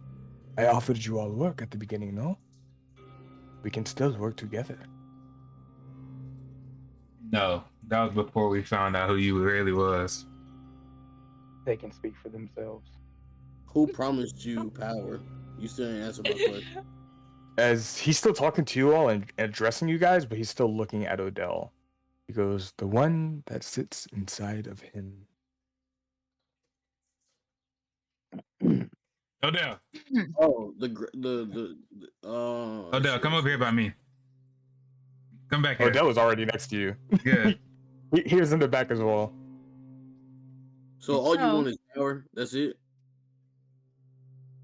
I offered you all work at the beginning, no? We can still work together. No, that was before we found out who you really was. They can speak for themselves. Who promised you power? You still didn't answer my question. As he's still talking to you all and addressing you guys, but he's still looking at Odell. He goes, the one that sits inside of him. Odell, Oh, Odell, come over here by me. Come back here. Odell is already next to you. Yeah. He was in the back as well. So all you So- want is power? That's it?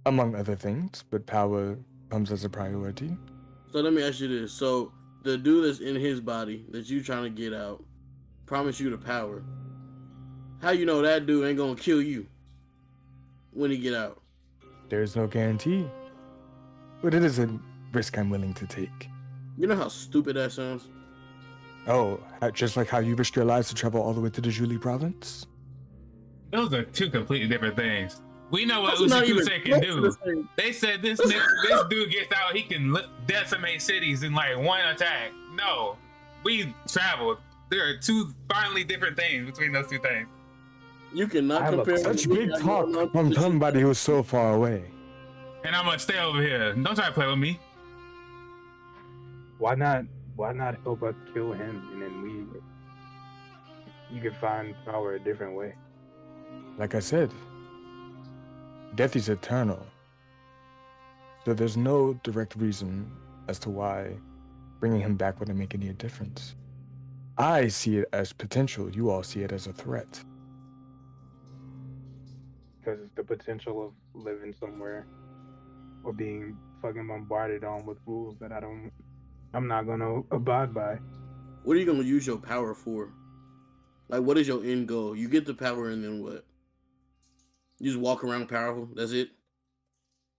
Among other things, but power comes as a priority. So let me ask you this. So the dude that's in his body that you trying to get out promised you the power. How you know that dude ain't gonna kill you when he get out? There's no guarantee, but it is a risk I'm willing to take. You know how stupid that sounds? Oh, just like how you risked your lives to travel all the way to the Julie province? Those are two completely different things. We know what That's not even Usikuse can close to the do. same. They said this dude gets out, he can decimate cities in like one attack. No, we traveled. There are two finally different things between those two things. You I cannot have a compare. Such what big you got talk going on from to shit. somebody who's so far away. And I'm gonna stay over here. Don't try to play with me. Why not help us kill him and then you can find power a different way? Like I said, death is eternal. So there's no direct reason as to why bringing him back wouldn't make any difference. I see it as potential. You all see it as a threat. Because it's the potential of living somewhere or being fucking bombarded on with rules that I'm not gonna abide by. What are you gonna use your power for? Like, what is your end goal? You get the power and then what? You just walk around powerful. That's it.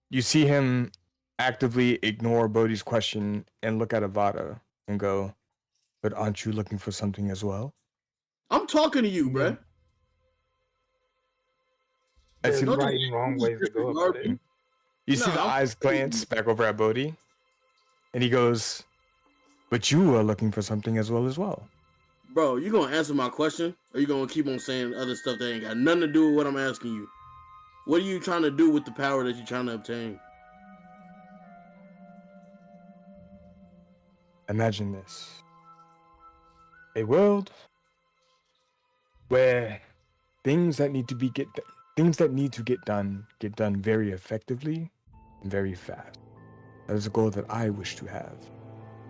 You see him actively ignore Bodhi's question and look at Avada and go, but aren't you looking for something as well? I'm talking to you, Yeah. bruh. As There's he, Don't right and wrong ways to go about it. you see No, the I'm- eyes glance back over at Bodhi, and he goes, but you are looking for something as well. Bro, you gonna answer my question, or you gonna keep on saying other stuff that ain't got nothing to do with what I'm asking you? What are you trying to do with the power that you're trying to obtain? Imagine this. A world where things that need to get done very effectively and very fast. That is a goal that I wish to have.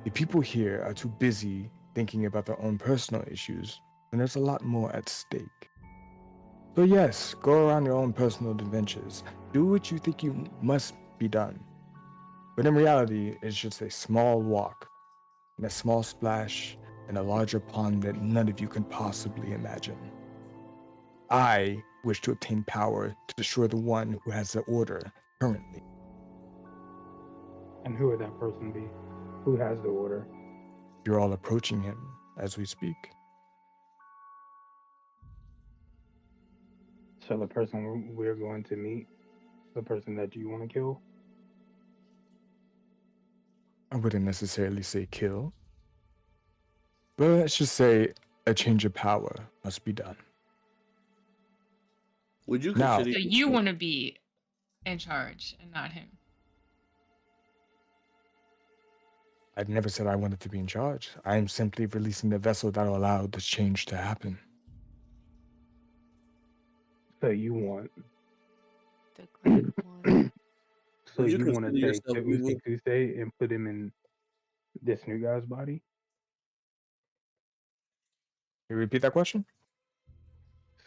The people here are too busy thinking about their own personal issues, and there's a lot more at stake. So yes, go around your own personal adventures. Do what you think you must be done. But in reality, it's just a small walk and a small splash in a larger pond that none of you can possibly imagine. I wish to obtain power to destroy the one who has the order currently. And who would that person be? Who has the order? You're all approaching him as we speak. So the person we're going to meet, the person that you want to kill? I wouldn't necessarily say kill, but let's just say a change of power must be done. Would you Now- consider So you want to be in charge and not him. I never said I wanted to be in charge. I am simply releasing the vessel that will allow this change to happen. So you want The great one. so Would you you want to consider take yourself the evil? Usikuse and put him in this new guy's body? Can you repeat that question?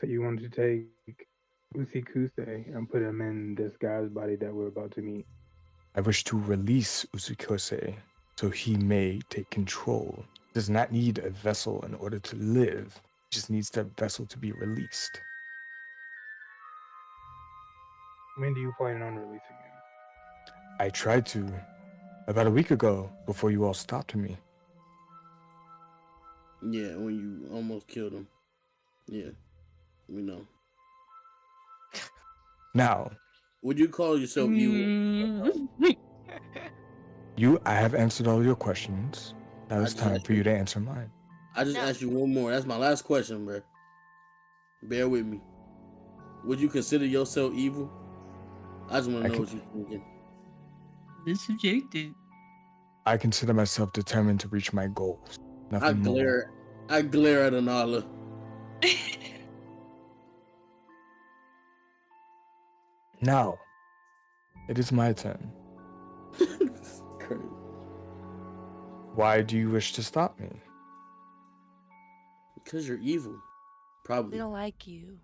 So you want to take Usikuse and put him in this guy's body that we're about to meet? I wish to release Usikose so he may take control. Does not need a vessel in order to live. Just needs the vessel to be released. When do you plan on releasing him? I tried to about a week ago before you all stopped me. Yeah, when you almost killed him. Yeah, we know. Now, Would you call yourself evil? I have answered all your questions. Now it's just time asked for you to answer mine. I just No. asked you one more. That's my last question, bro. Bear with me. Would you consider yourself evil? I just want I to know can- what you're thinking. It's subjective. I consider myself determined to reach my goals. Nothing more. I glare at Anala. Now, it is my turn. Crazy. Why do you wish to stop me? Because you're evil. We Probably. don't like you.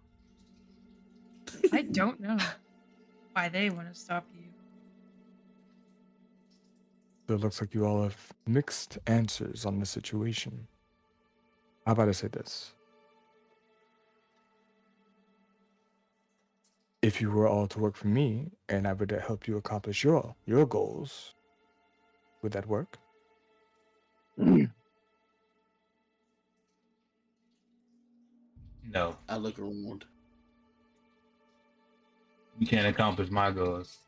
I don't know why they want to stop you. So it looks like you all have mixed answers on the situation. How about I say this? If you were all to work for me and I were to help you accomplish your goals, would that work? No, I look around. you can't accomplish my goals.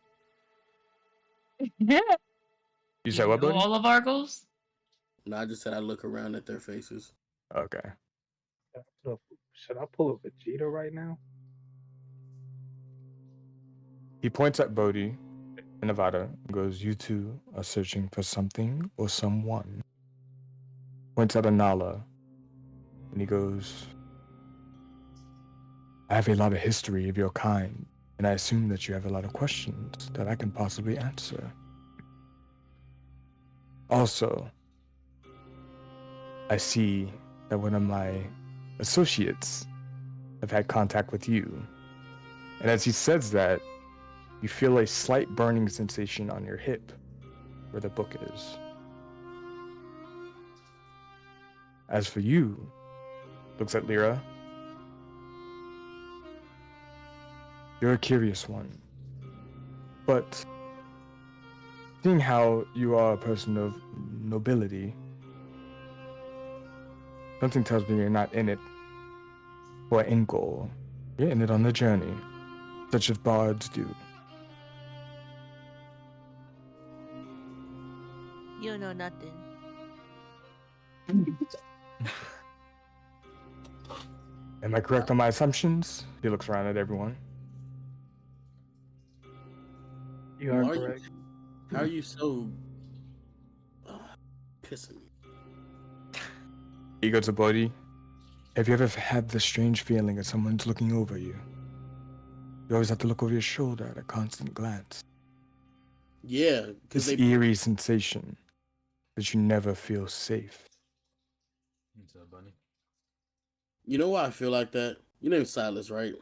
Yeah. You said what, buddy? All of our goals? No, I just said I look around at their faces. Okay. Should I pull up Vegeta right now? He points at Bodhi and Nevada and goes, "You two are searching for something or someone." Points at Anala and he goes, "I have a lot of history of your kind, and I assume that you have a lot of questions that I can possibly answer. Also, I see that one of my associates have had contact with you." And as he says that, you feel a slight burning sensation on your hip where the book is. As for you, looks at Lyra. You're a curious one. But seeing how you are a person of nobility, something tells me you're not in it for an end goal. You're in it on the journey, such as bards do. You don't know nothing. Am I correct on my assumptions? He looks around at everyone. You are Why are you- correct. How are you so pissing me? He goes to Bodhi. Have you ever had the strange feeling that someone's looking over you? You always have to look over your shoulder at a constant glance. Yeah, because This they eerie sensation that you never feel safe. What's up, buddy? You know why I feel like that? Your name's Silas, right?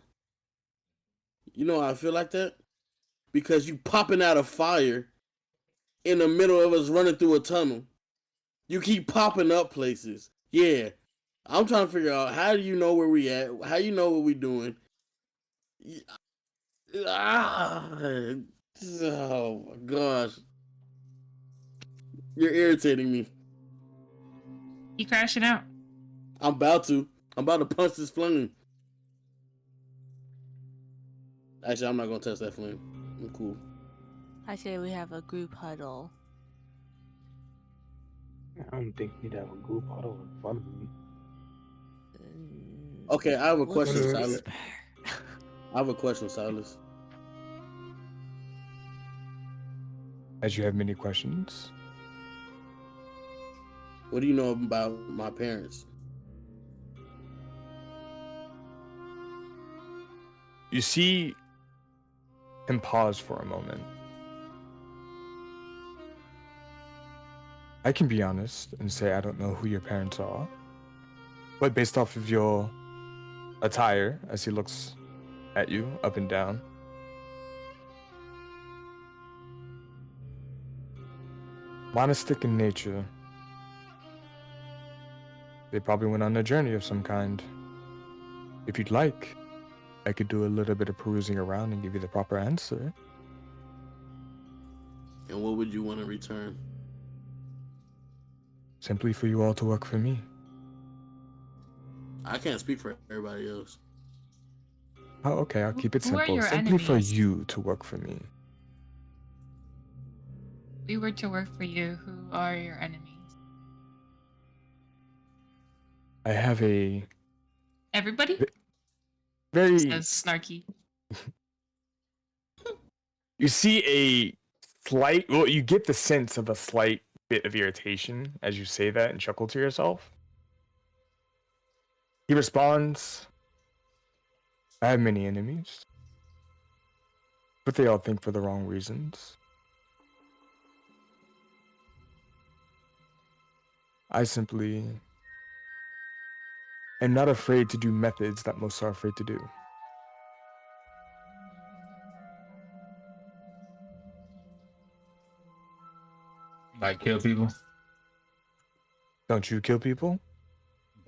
You know why I feel like that? Because you popping out of fire in the middle of us running through a tunnel. You keep popping up places. Yeah. I'm trying to figure out, how do you know where we at? How you know what we doing? Oh my gosh. You're irritating me. You crashing out. I'm about to punch this flame. Actually, I'm not gonna touch that flame. I'm cool. I say we have a group huddle. I don't think you'd have a group huddle in front of me. Okay, I have a Let's question, Mhm. Silas. whisper. I have a question, Silas. As you have many questions, What do you know about my parents? You see him pause for a moment. I can be honest and say I don't know who your parents are, but based off of your attire, as he looks at you up and down, monastic in nature, they probably went on a journey of some kind. If you'd like, I could do a little bit of perusing around and give you the proper answer. And what would you want to return? Simply for you all to work for me. I can't speak for everybody else. Oh, okay, I'll keep it Who are simple. your Simply for enemies? you to work for me. If we were to work for you, who are your enemies? I have a Everybody? very... Says snarky. You see a slight... Well, you get the sense of a slight bit of irritation as you say that and chuckle to yourself. He responds, I have many enemies, but they all think for the wrong reasons. I simply am not afraid to do methods that most are afraid to do. Like kill people, Don't you kill people?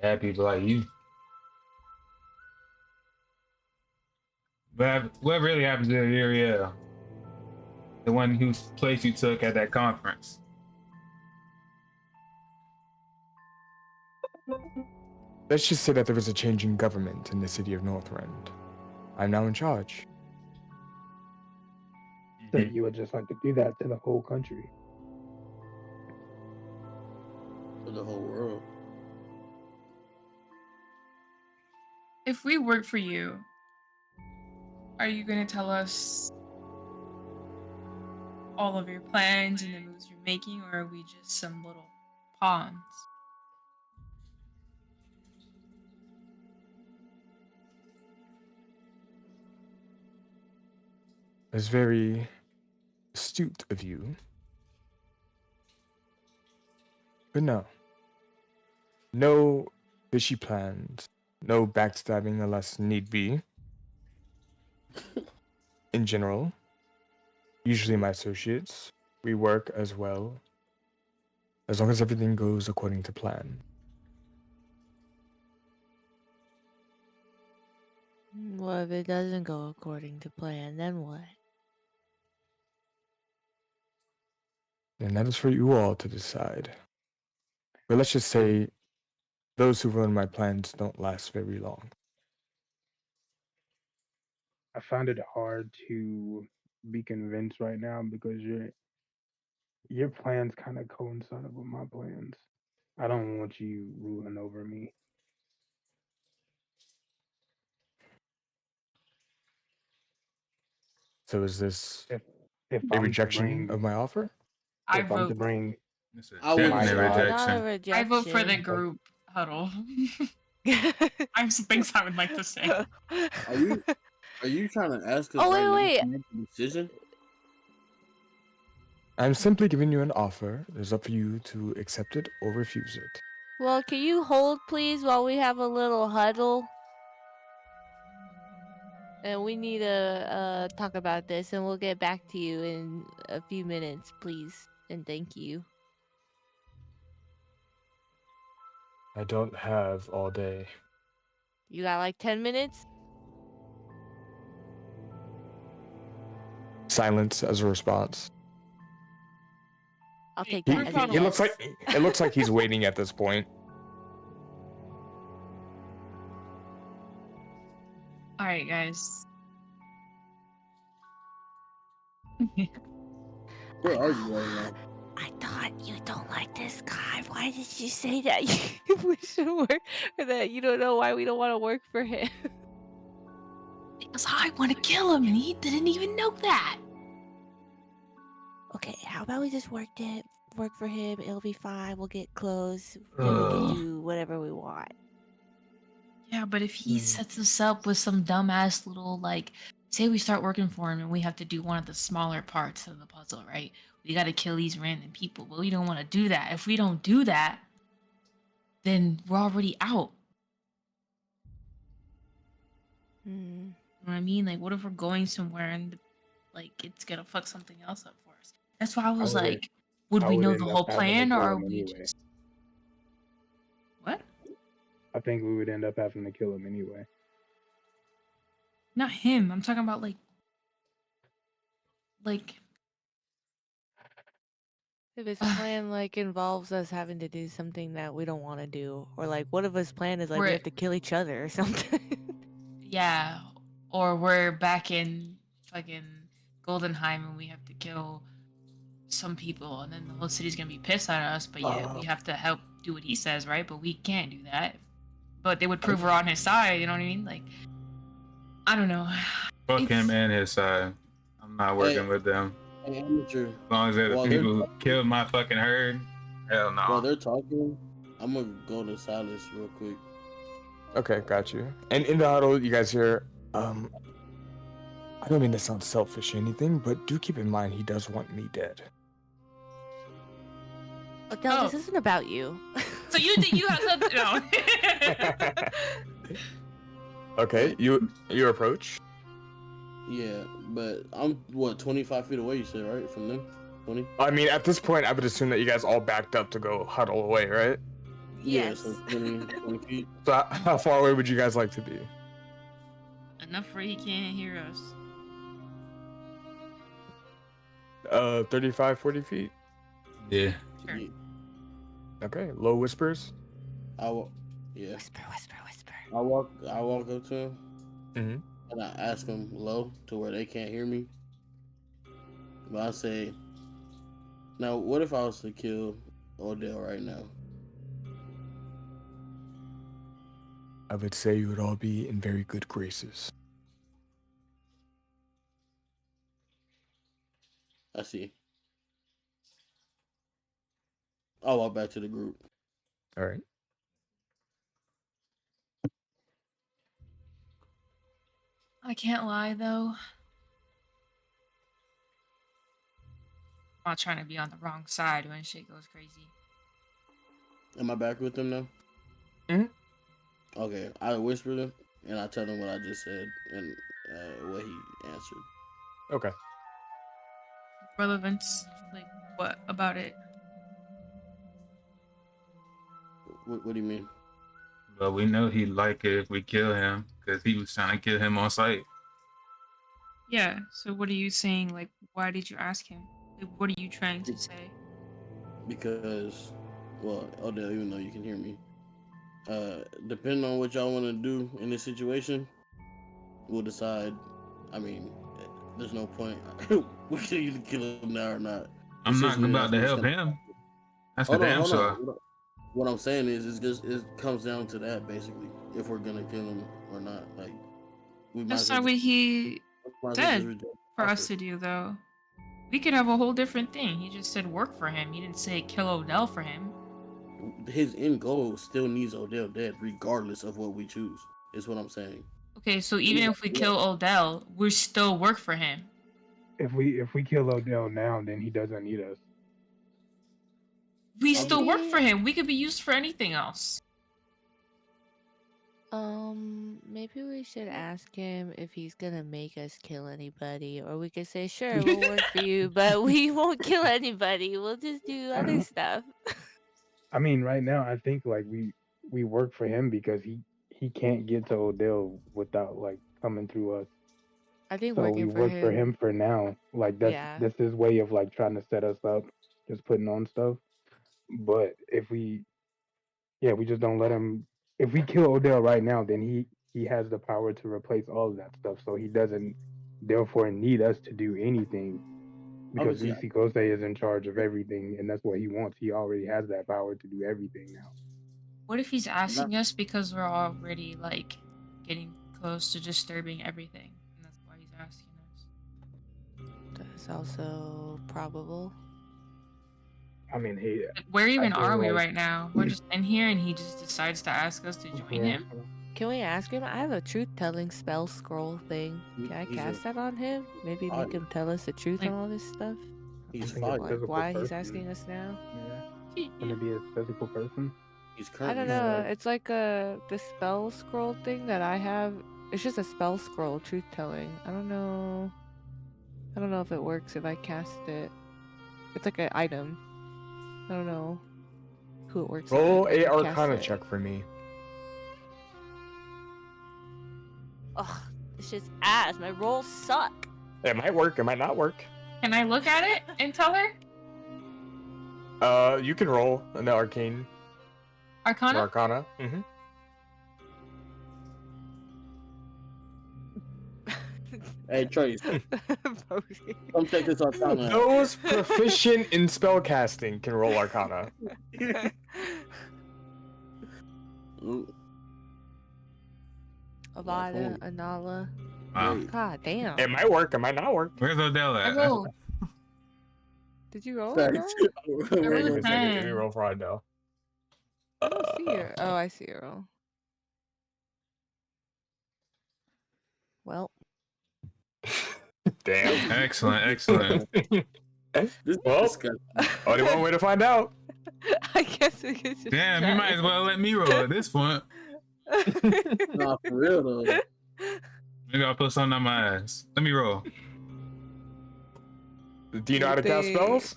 bad people like you. But what really happens to Uriel? The one whose place you took at that conference. Let's just say that there was a change in government in the city of Northrend. I'm now in charge. So you would just like to do that to the whole country. For the whole world. If we work for you, are you going to tell us all of your plans and the moves you're making, or are we just some little pawns? It's very astute of you. But no. No fishy plans. No backstabbing unless need be. In general, usually my associates, we work as well, as long as everything goes according to plan. Well, if it doesn't go according to plan, then what? And that is for you all to decide. But let's just say those who ruin my plans don't last very long. I find it hard to be convinced right now because your plans kind of coincide with my plans. I don't want you ruling over me. So is this If a I'm to rejection bring, of my offer? I if I'm to vote. bring, It's a I wouldn't definite say that. Not a rejection. rejection. I vote for the group huddle. I have some things I would like to say. Are you trying to ask us Oh, right now wait. to make a decision? I'm simply giving you an offer. It's up for you to accept it or refuse it. Well, can you hold, please, while we have a little huddle? And we need to talk about this, and we'll get back to you in a few minutes, please. And thank you. I don't have all day. You got like 10 minutes? Silence as a response. I'll take He, that as a he looks yes. like it looks like he's waiting at this point. All right, guys. Where are you right now? I thought you don't like this guy. Why did you say that we should work, or that you don't know why we don't want to work for him? Because I want to kill him, and he didn't even know that. Okay, how about we just worked it work for him. It'll be fine. We'll get close. Then we can do whatever we want. Yeah, but if he Hmm. sets us up with some dumbass little like, say we start working for him and we have to do one of the smaller parts of the puzzle, right? We got to kill these random people, but we don't want to do that. If we don't do that, then we're already out. Hmm. You know what I mean? Like, what if we're going somewhere and like it's gonna fuck something else up for us? That's why I was would- like, would I we would know end the up whole having to plan, kill or are him we anyway. just what? I think we would end up having to kill him anyway. Not him. I'm talking about like If his plan like involves us having to do something that we don't want to do, or like what if his plan is like we We're- have to kill each other or something? yeah, or we're back in fucking Goldenheim and we have to kill some people, and then the whole city's gonna be pissed at us. But yeah, we have to help do what he says, right? But we can't do that. But they would prove we're on his side. You know what I mean? Like, I don't know. Fuck him It's- and his side. I'm not working Hey. with them. Hey, amateur. As long as they're the While they're people who talking- killed my fucking herd, hell no. While they're talking, I'm gonna go to Silas real quick. Okay, got you. And in the huddle, you guys hear, I don't mean to sound selfish or anything, but do keep in mind he does want me dead. Odell, Oh. this isn't about you. So you think you have something? No. Okay, you approach. Yeah, but I'm what 25 feet away. You said right from them, 20. I mean, at this point, I would assume that you guys all backed up to go huddle away, right? Yeah, so 20 feet. So how far away would you guys like to be? Enough where he can't hear us. 35, 40 feet. Yeah. Sure. Yeah, Okay, low whispers. yeah. Whisper, whisper, whisper. I walk up to him Mm-hmm. and I ask him low to where they can't hear me. But I say, now what if I was to kill Odell right now? I would say you would all be in very good graces. I see. I'll walk back to the group. All right. I can't lie though. I'm not trying to be on the wrong side when shit goes crazy. Am I back with them now? Mhm. Okay, I whisper them and I tell them what I just said and what he answered. Okay. Relevance, like what about it? What do you mean? But we know he'd like it if we kill him, because he was trying to kill him on sight. Yeah. So what are you saying? Like, why did you ask him? Like, what are you trying to say? Because, well, Odell, even though you can hear me, depending on what y'all want to do in this situation, we'll decide. I mean, there's no point. We can either kill him now or not. I'm not Decision about to is help gonna- him. That's for Hold on, damn hold sure. on. What I'm saying is, it comes down to that basically. If we're gonna kill him or not, like we might. That's as not well what he just- might as well said just reject for the us offer. to do, though. We could have a whole different thing. He just said work for him. He didn't say kill Odell for him. His end goal still needs Odell dead, regardless of what we choose. Is what I'm saying. Okay, so even if we kill Odell, we still work for him. If we kill Odell now, then he doesn't need us. We still work Okay. for him. We could be used for anything else. Maybe we should ask him if he's gonna make us kill anybody, or we could say, sure, we'll work for you, but we won't kill anybody. We'll just do other stuff. I mean, right now, I think like we work for him because he can't get to Odell without like coming through us. I think So we working work for him for now. Like that's Yeah. his way of like trying to set us up, just putting on stuff. But if we just don't let him. If we kill Odell right now, then he has the power to replace all of that stuff. So he doesn't therefore need us to do anything because Obviously, Vici Kose is in charge of everything, and that's what he wants. He already has that power to do everything now. What if he's asking us because we're already like getting close to disturbing everything, and that's why he's asking us? That's also probable. I mean, he. Where even feel are we like- right now? We're just in here, and he just decides to ask us to join Yeah. him. Can we ask him? I have a truth-telling spell scroll thing. Can I He's a cast that on him? Maybe fire. make him tell us the truth Like- on all this stuff. He's I think fire. it's Like physical why he's person. asking us now? Yeah. Gonna be a physical person. He's I currently don't know. fire. It's like the spell scroll thing that I have. It's just a spell scroll, truth telling. I don't know. I don't know if it works if I cast it. It's like an item. I don't know who it works. Roll on a if I cast Arcana it. check for me. Ugh, this shit's ass. My rolls suck. It might work. It might not work. Can I look at it and tell her? You can roll an Arcane or Arcana? Arcana. Hey Trace, come check this out. Those proficient in spell casting can roll Arcana. Avada, Anala. Wow. God damn. It might work. It might not work. Where's Odell I at? rolled. Did you roll? Facts. Anala? rolled Wait a a second. Let me 10. roll for Idel. I don't see her. Oh, I see her roll. Well, Damn. Excellent, excellent. This Well, disgusting. only one way to find out. I guess we could just. Damn, you might as well let me roll at this point. Nah, for real though. Maybe I'll put something on my ass. Let me roll. Do you know how to cast They- spells?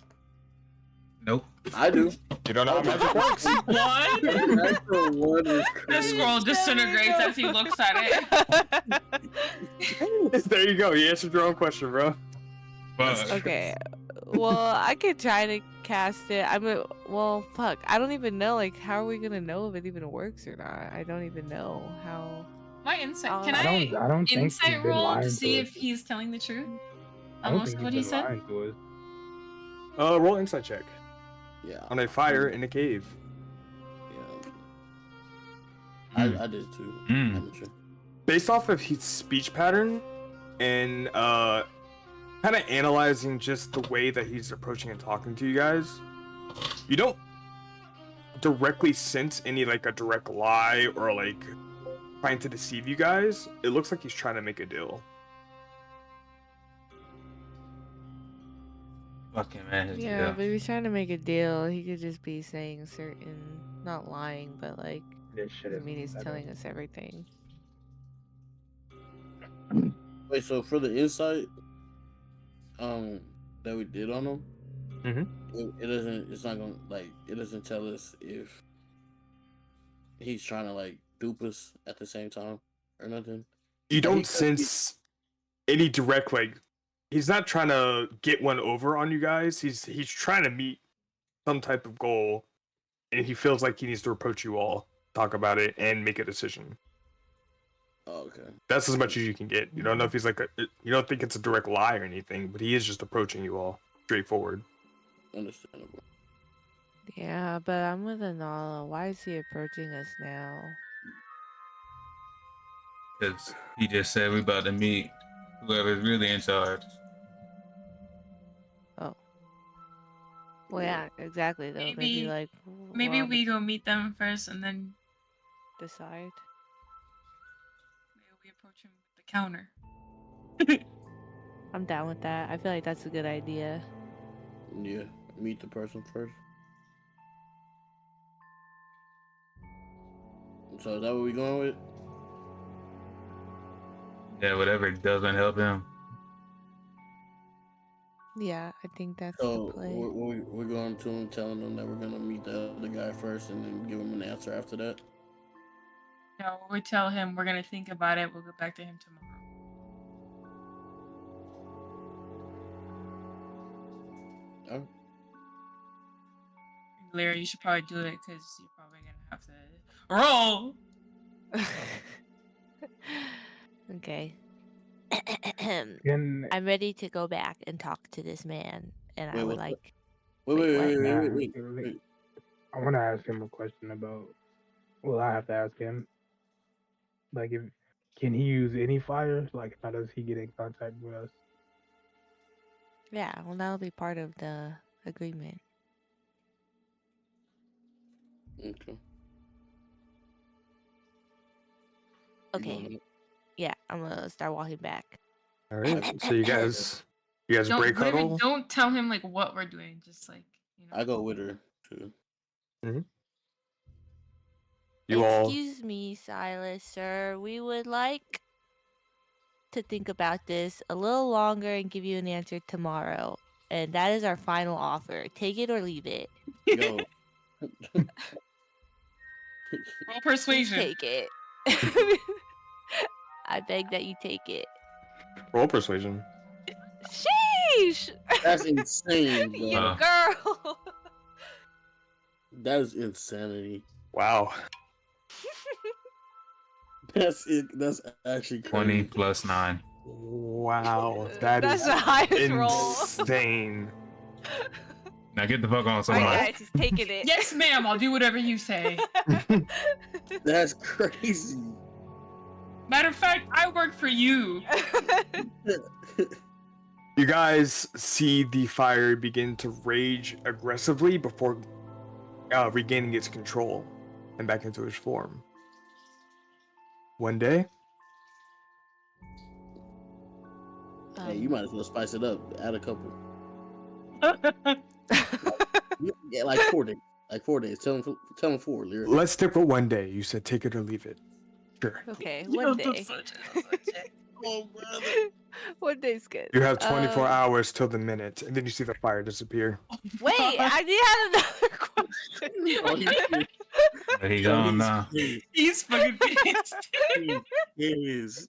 Nope. I do. You don't know how magic works? What? Natural one is The crazy. scroll disintegrates as he looks at it. There you go. You answered your own question, bro. But Okay. Well, I could try to cast it. Well, fuck. I don't even know. Like, how are we gonna know if it even works or not? I don't even know how. My insight. Oh, Can I I, don't think he's insight been roll lying to see us. if he's telling the truth? I don't Almost think what he's he been said. lying to us. Roll insight check Yeah. on a fire in a cave. Yeah. Hmm. I did too. Hmm. Amateur. Based off of his speech pattern and kind of analyzing just the way that he's approaching and talking to you guys, you don't directly sense any like a direct lie or like trying to deceive you guys. It looks like he's trying to make a deal. fucking man. Yeah, but if he's trying to make a deal, he could just be saying certain, not lying, but like, This shit I is mean, he's better. telling us everything. Wait, so for the insight, that we did on him, it doesn't. It's not gonna like. It doesn't tell us if he's trying to like dupe us at the same time or nothing. You he don't could sense any direct like he's not trying to get one over on you guys. He's trying to meet some type of goal, and he feels like he needs to approach you all, talk about it, and make a decision. Oh, okay. That's as much as you can get. You don't know if he's like you don't think it's a direct lie or anything, but he is just approaching you all straightforward. Understandable. Yeah, but I'm with Anala. Why is he approaching us now? Because he just said we about to meet whoever's really in charge. Well, yeah, exactly. Though maybe Maybe- like Maybe we'll we go meet them first, and then decide. maybe we approach him with the counter. I'm down with that. I feel like that's a good idea. Yeah. Meet the person first. So is that what we going with? Yeah, whatever doesn't help him. Yeah, I think that's So the play. we're going to him, telling him that we're gonna meet the other guy first, and then give him an answer after that. No, we tell him we're gonna think about it. We'll get back to him tomorrow. Oh, Larry, you should probably do it because you're probably gonna have to roll. Okay. Can I'm ready to go back and talk to this man, and Wait, I would what's like. wait. Nah, I want to ask him a question about. Well, I have to ask him. Like, can he use any fire? Like, how does he get in contact with us? Yeah, well, that'll be part of the agreement. Okay. Okay. Yeah, I'm gonna start walking back. All right. So you guys break huddle. Don't tell him like what we're doing. Just like I go with her too. You all. Excuse me, Silas, sir. We would like to think about this a little longer and give you an answer tomorrow. And that is our final offer. Take it or leave it. Yo, roll Please persuasion. take it. I beg that you take it. Roll persuasion. Sheesh! that's insane, bro. You girl. That is insanity. Wow. That's it. That's actually 20 crazy. plus 9. Wow. That That's is the highest roll. insane. Now get the fuck on Alright, somebody. guys, he's taking it. Yes, ma'am. I'll do whatever you say. That's crazy. Matter of fact, I work for you. You guys see the fire begin to rage aggressively before regaining its control and back into its form. One day, Hey, you might as well spice it up. Add a couple. Yeah, like 4 days. Like 4 days. Tell him 4. Lyric. let's stick with one day. You said take it or leave it. Sure. Okay, one day. Oh, brother. One day's good. You have 24 hours till the minute, and then you see the fire disappear. Wait, I did have another question. Oh, he's There he gone now. He's fucking pissed. Yes.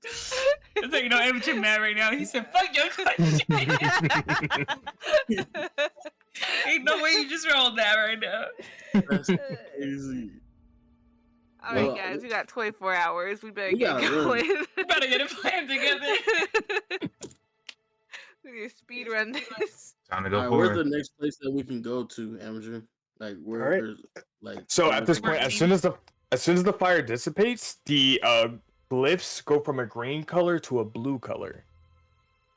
It's like, amateur mad right now. He said, fuck your question. Ain't no way you just rolled that right now. That's crazy. All right, Well, guys, we got 24 hours. We better we get gotta run. going. We better get a plan together. We need to speed run this. Time to go Alright, where's forward. the next place that we can go to, Amateur? Like where? Alright. Where's, like. So at this point, Green. as soon as the fire dissipates, the glyphs go from a green color to a blue color,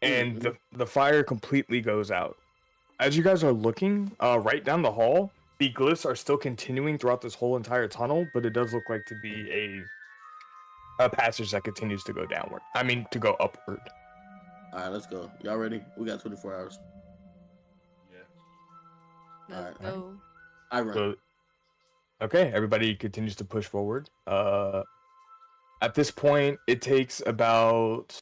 and the fire completely goes out. As you guys are looking right down the hall, the glyphs are still continuing throughout this whole entire tunnel, but it does look like to be a passage that continues to go downward. I mean, to go upward. All right, let's go. Y'all ready? We got 24 hours. Let's Alright. go. I run. So, okay, everybody continues to push forward. At this point, it takes about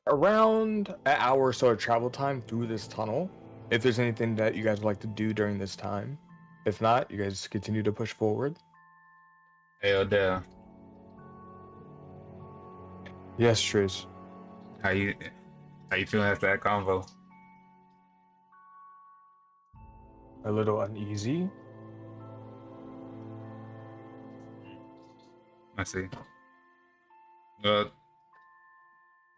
around an hour or so of travel time through this tunnel. If there's anything that you guys would like to do during this time, if not, you guys continue to push forward. Hey, Odell. Yes, Triz. How you feeling after that convo? A little uneasy. I see. Well,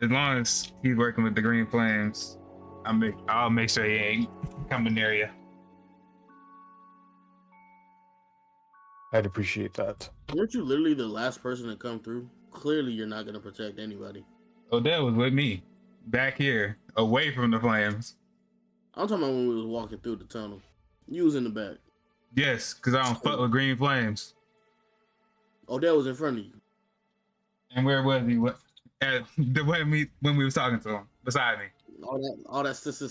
as long as he's working with the Green Flames, I'll make sure he ain't coming near you. I'd appreciate that. Weren't you literally the last person to come through? Clearly, you're not gonna protect anybody. Odell was with me, back here, away from the flames. I'm talking about when we was walking through the tunnel. You was in the back. Yes, because I don't fuck with Green Flames. Odell was in front of you. And where was he? When we was talking to him, beside me. All that stuff.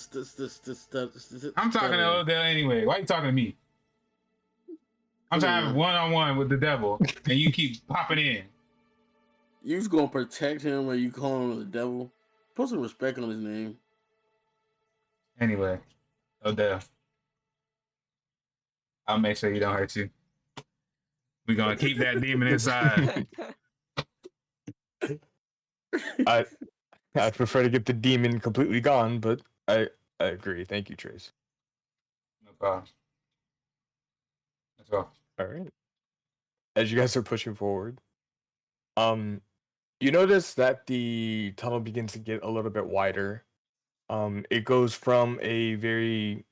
I'm talking to Odell anyway. Why you talking to me? I'm trying to have a one-on-one with the devil, and you keep popping in. You was gonna protect him when you call him the devil. Put some respect on his name. Anyway, Odell, I'll make sure he don't hurt you. We're gonna keep that demon inside. I prefer to get the demon completely gone, but I agree. Thank you, Trace. No problem. Let's go. All right. As you guys are pushing forward, you notice that the tunnel begins to get a little bit wider. It goes from a very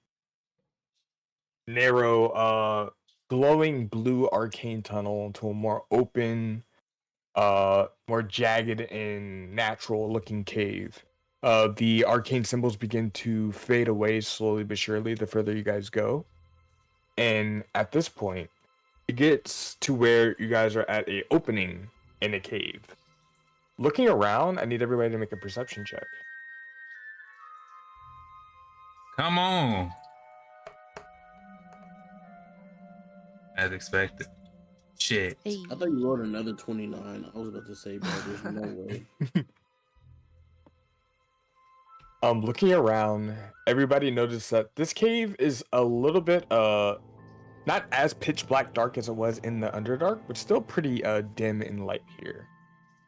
narrow, glowing blue arcane tunnel to a more open, more jagged and natural-looking cave. The arcane symbols begin to fade away slowly but surely the further you guys go. And at this point, it gets to where you guys are at a opening in a cave. Looking around, I need everybody to make a perception check. Come on. As expected. Shit. Hey. I thought you rolled another 29. I was about to say, bro, there's no way. Looking around, everybody noticed that this cave is a little bit not as pitch black dark as it was in the Underdark, but still pretty dim in light here.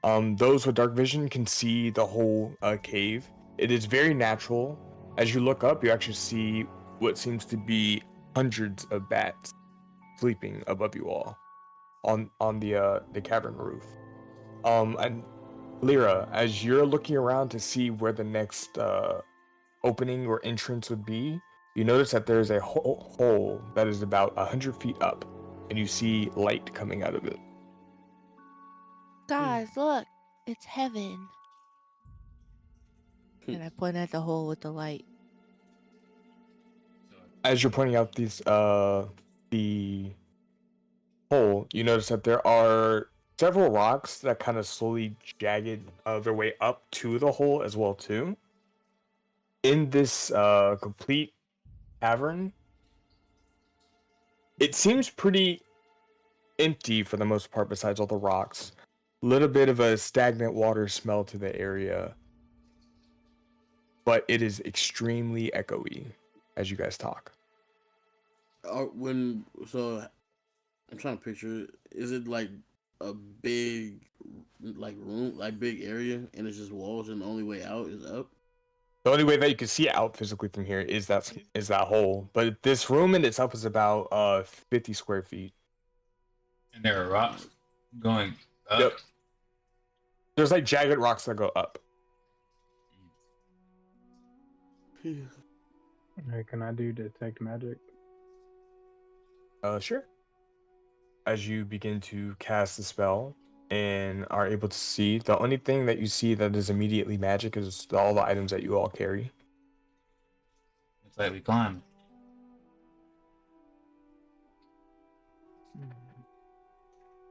Those with dark vision can see the whole cave. It is very natural. As you look up, you actually see what seems to be hundreds of bats sleeping above you all on the cavern roof. And Lyra, as you're looking around to see where the next opening or entrance would be, you notice that there's a hole that is about 100 feet up, and you see light coming out of it. Guys, look, it's heaven. And I point at the hole with the light. As you're pointing out the hole, you notice that there are several rocks that kind of slowly jagged their way up to the hole as well too. In this complete cavern, it seems pretty empty for the most part besides all the rocks. Little bit of a stagnant water smell to the area, but it is extremely echoey as you guys talk. I'm trying to picture it. Is it like a big like room, like big area, and it's just walls, and the only way out is up? The only way that you can see out physically from here is that hole. But this room in itself is about 50 square feet. And there are rocks going up. Yep. There's like jagged rocks that go up. Hey, can I do detect magic? Sure. As you begin to cast the spell and are able to see, the only thing that you see that is immediately magic is all the items that you all carry. It's like we climbed.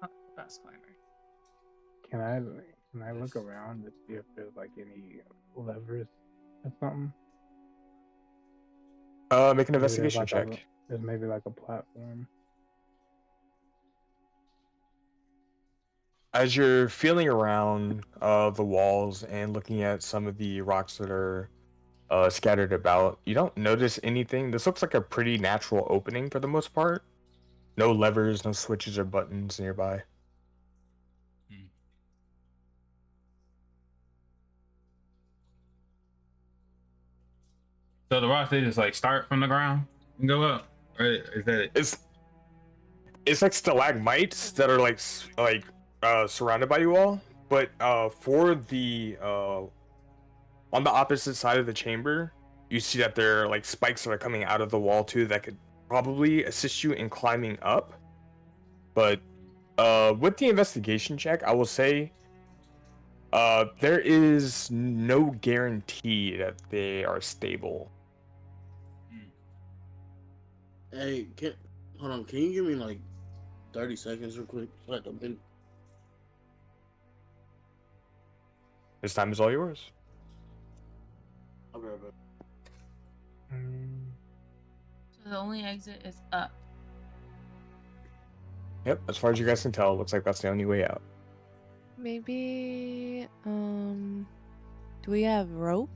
Not the best climber. Can I look around to see if there's like any levers or something? Make an Maybe there's investigation like check. there's maybe like a platform. As you're feeling around the walls and looking at some of the rocks that are scattered about, you don't notice anything. This looks like a pretty natural opening for the most part. No levers, no switches or buttons nearby. So the rocks, they just like start from the ground and go up? Or is that it? It's like stalagmites that are like surrounded by you all, but for the on the opposite side of the chamber, you see that there are like spikes that are coming out of the wall too that could probably assist you in climbing up. But with the investigation check, I will say there is no guarantee that they are stable. Hey, hold on. Can you give me like 30 seconds real quick? Like a minute. This time is all yours. I'll be right back. So the only exit is up. Yep, as far as you guys can tell, it looks like that's the only way out. Maybe, do we have rope?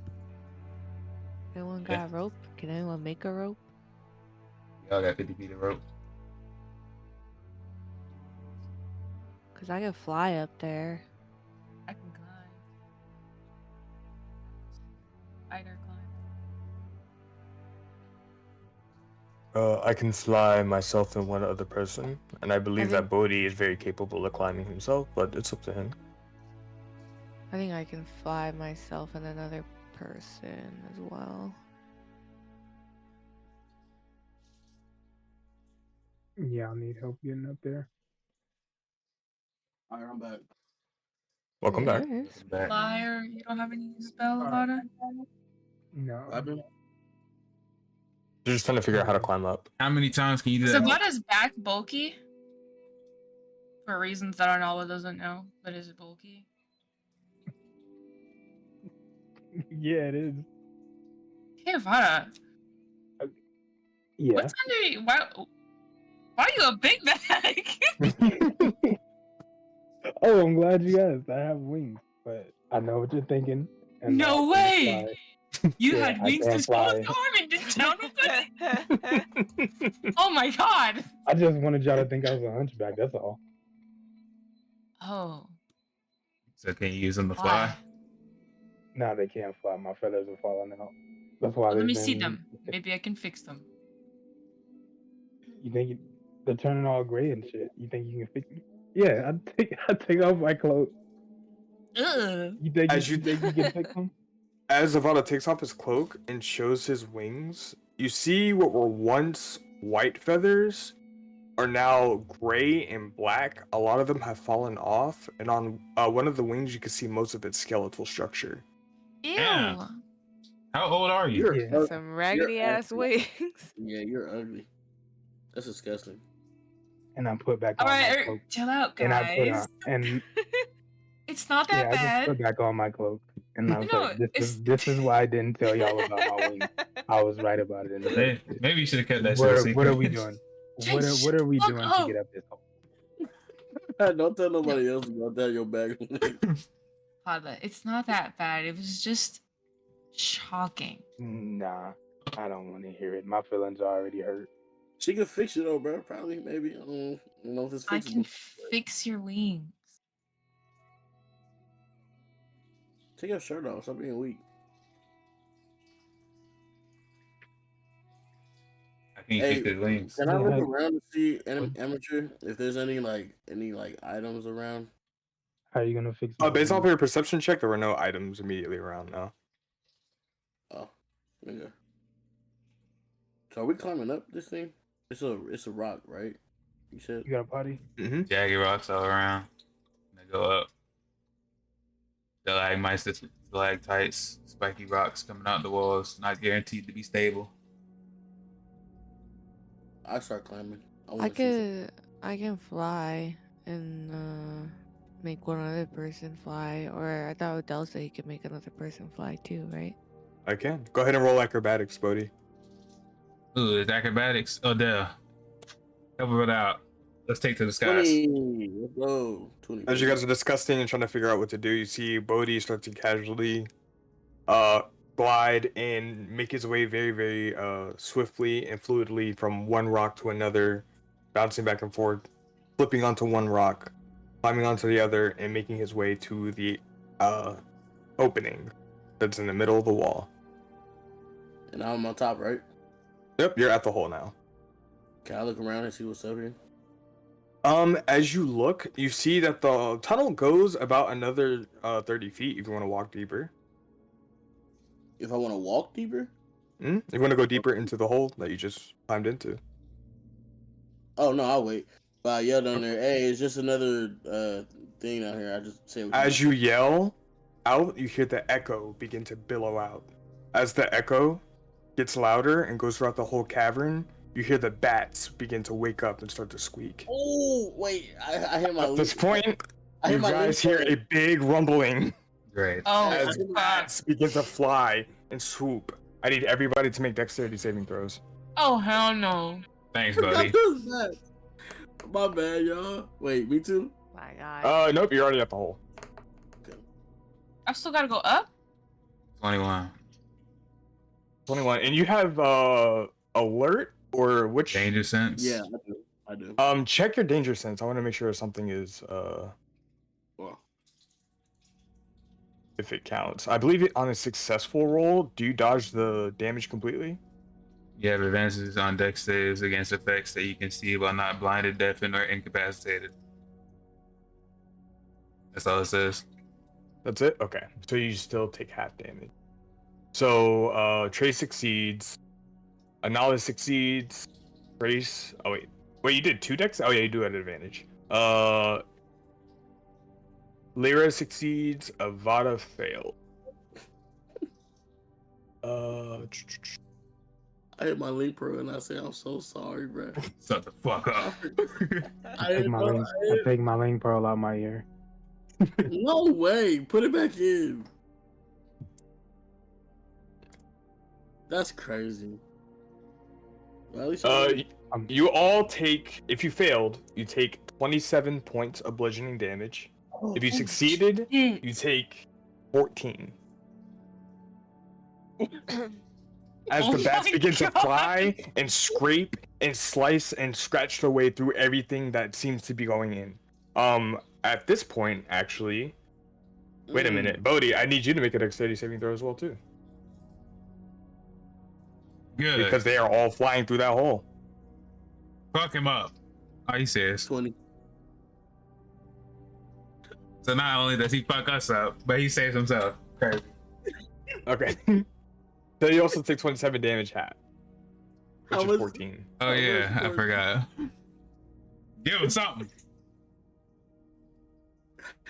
Anyone got Yeah. a rope? Can anyone make a rope? Y'all got 50 feet of rope. Cause I could fly up there. I can climb. Spider climb. I can fly myself and one other person, and I believe that Bodhi is very capable of climbing himself, but it's up to him. I think I can fly myself and another person as well. Yeah, I'll need help getting up there. All right, I'm back. Welcome back. Yes. Back. Liar, you don't have any spell about it? No. What happened? You're just trying to figure out how to climb up. How many times can you do Is that? Avada's back bulky? For reasons that Arnaldo doesn't know, but is it bulky? Yeah, it is. Hey, Vada, Yeah. what's under you? Why are you a big bag? Oh, I'm glad you asked. I have wings, but I know what you're thinking. And No I can't way! fly. You Yeah, had I wings can't this whole fly. time and didn't tell nobody? Oh my god! I just wanted y'all to think I was a hunchback. That's all. Oh, So can you use them to why? fly? Now they can't fly. My feathers are falling out. That's why Well, let they've me see been. them. Maybe I can fix them. You think they're turning all gray and shit? You think you can fix me? Yeah, I take off my clothes. Ugh. You think As you you- think you can fix them? As Zavada takes off his cloak and shows his wings, you see what were once white feathers are now gray and black. A lot of them have fallen off, and on one of the wings, you can see most of its skeletal structure. Ew. Yeah. How old are you? You're Yeah. ugly. Some raggedy ass ugly. wings. Yeah, you're ugly. That's disgusting. And I put back All on my right, cloak. chill out, And I put guys. on and It's not yeah, that I just bad. put back on my cloak. And I was No, like, it's this is why I didn't tell y'all about my wings. I was right about it in the first place. Maybe you should have kept that shit a secret. What are we doing? What are we Fuck doing to up. get up this hole? Don't tell nobody else about that. Your bag. Father, it's not that bad. It was just shocking. Nah, I don't want to hear it. My feelings are already hurt. She can fix it though, bro. Probably, maybe. I don't know if it's I fixable. can fix your wings. Take your shirt off. Stop being weak. I can Hey, fix his wings. Can I look Yeah. around to see What? amateur if there's any items around? How are you gonna fix my Based off wings? of your perception check, there were no items immediately around now. Oh, okay. So are we climbing up this thing? It's a rock, right? You said. You got a potty? Mm-hmm. Jagged rocks all around. They go up. Stalagmites, stalactites, spiky rocks coming out the walls, not guaranteed to be stable. I start climbing. I can fly and make one other person fly. Or I thought Odell said he could make another person fly too, right? I can. Go ahead and roll acrobatics, Bodhi. Ooh, it's acrobatics. Odell. Help it out. Let's take to the skies. 20. Let's go. 20. As you guys are discussing and trying to figure out what to do, you see Bodhi start to casually glide and make his way very, very swiftly and fluidly from one rock to another, bouncing back and forth, flipping onto one rock, climbing onto the other, and making his way to the opening that's in the middle of the wall. And I'm on top, right? Yep, you're at the hole now. Can I look around and see what's up here? As you look, you see that the tunnel goes about another 30 feet if you want to walk deeper. If I want to walk deeper? If you want to go deeper into the hole that you just climbed into. Oh no, I'll wait. But I yelled on there, hey, it's just another thing out here. I just say what As you yell out, you hear the echo begin to billow out. As the echo gets louder and goes throughout the whole cavern, you hear the bats begin to wake up and start to squeak. Oh wait, I hit my At this leaf. point, I you hit my guys leaf hear a button. big rumbling Great. Oh, as fuck. bats begin to fly and swoop. I need everybody to make dexterity saving throws. Oh, hell no. Thanks, buddy. Who's that? My bad, y'all. Wait, me too? My God. Nope, you're already at the hole. I still gotta go up? 21. 21. And you have alert or which Danger sense. Yeah, I do. check your danger sense. I want to make sure something is Well, if it counts. I believe it on a successful roll, do you dodge the damage completely? You have advantages on dex saves against effects that you can see while not blinded, deafened, or incapacitated. That's all it says. That's it? Okay. So you still take half damage. So Trace succeeds. Anala succeeds. Trace. Oh wait. Wait, you did 2 decks? Oh yeah, you do have advantage. Lyra succeeds. Avada failed. I hit my link pro and I say I'm so sorry, bro. Shut the fuck up. I Take didn't my know. link. I take my link pearl out my ear. No way. Put it back in. That's crazy. Well, at least You all take, if you failed, you take 27 points of bludgeoning damage. If you succeeded, Shit. you take 14. As Oh the bats my begin to God. fly and scrape and slice and scratch their way through everything that seems to be going in. At this point, actually, wait a minute, Bodhi, I need you to make a dexterity saving throw as well too, Good. because they are all flying through that hole. Fuck him up. Oh, he says. 20. So not only does he fuck us up, but he saves himself. Crazy. Okay. So you also take 27 damage, hat, which How is much- 14. Oh Oh, yeah, that's I good. forgot. Give him something.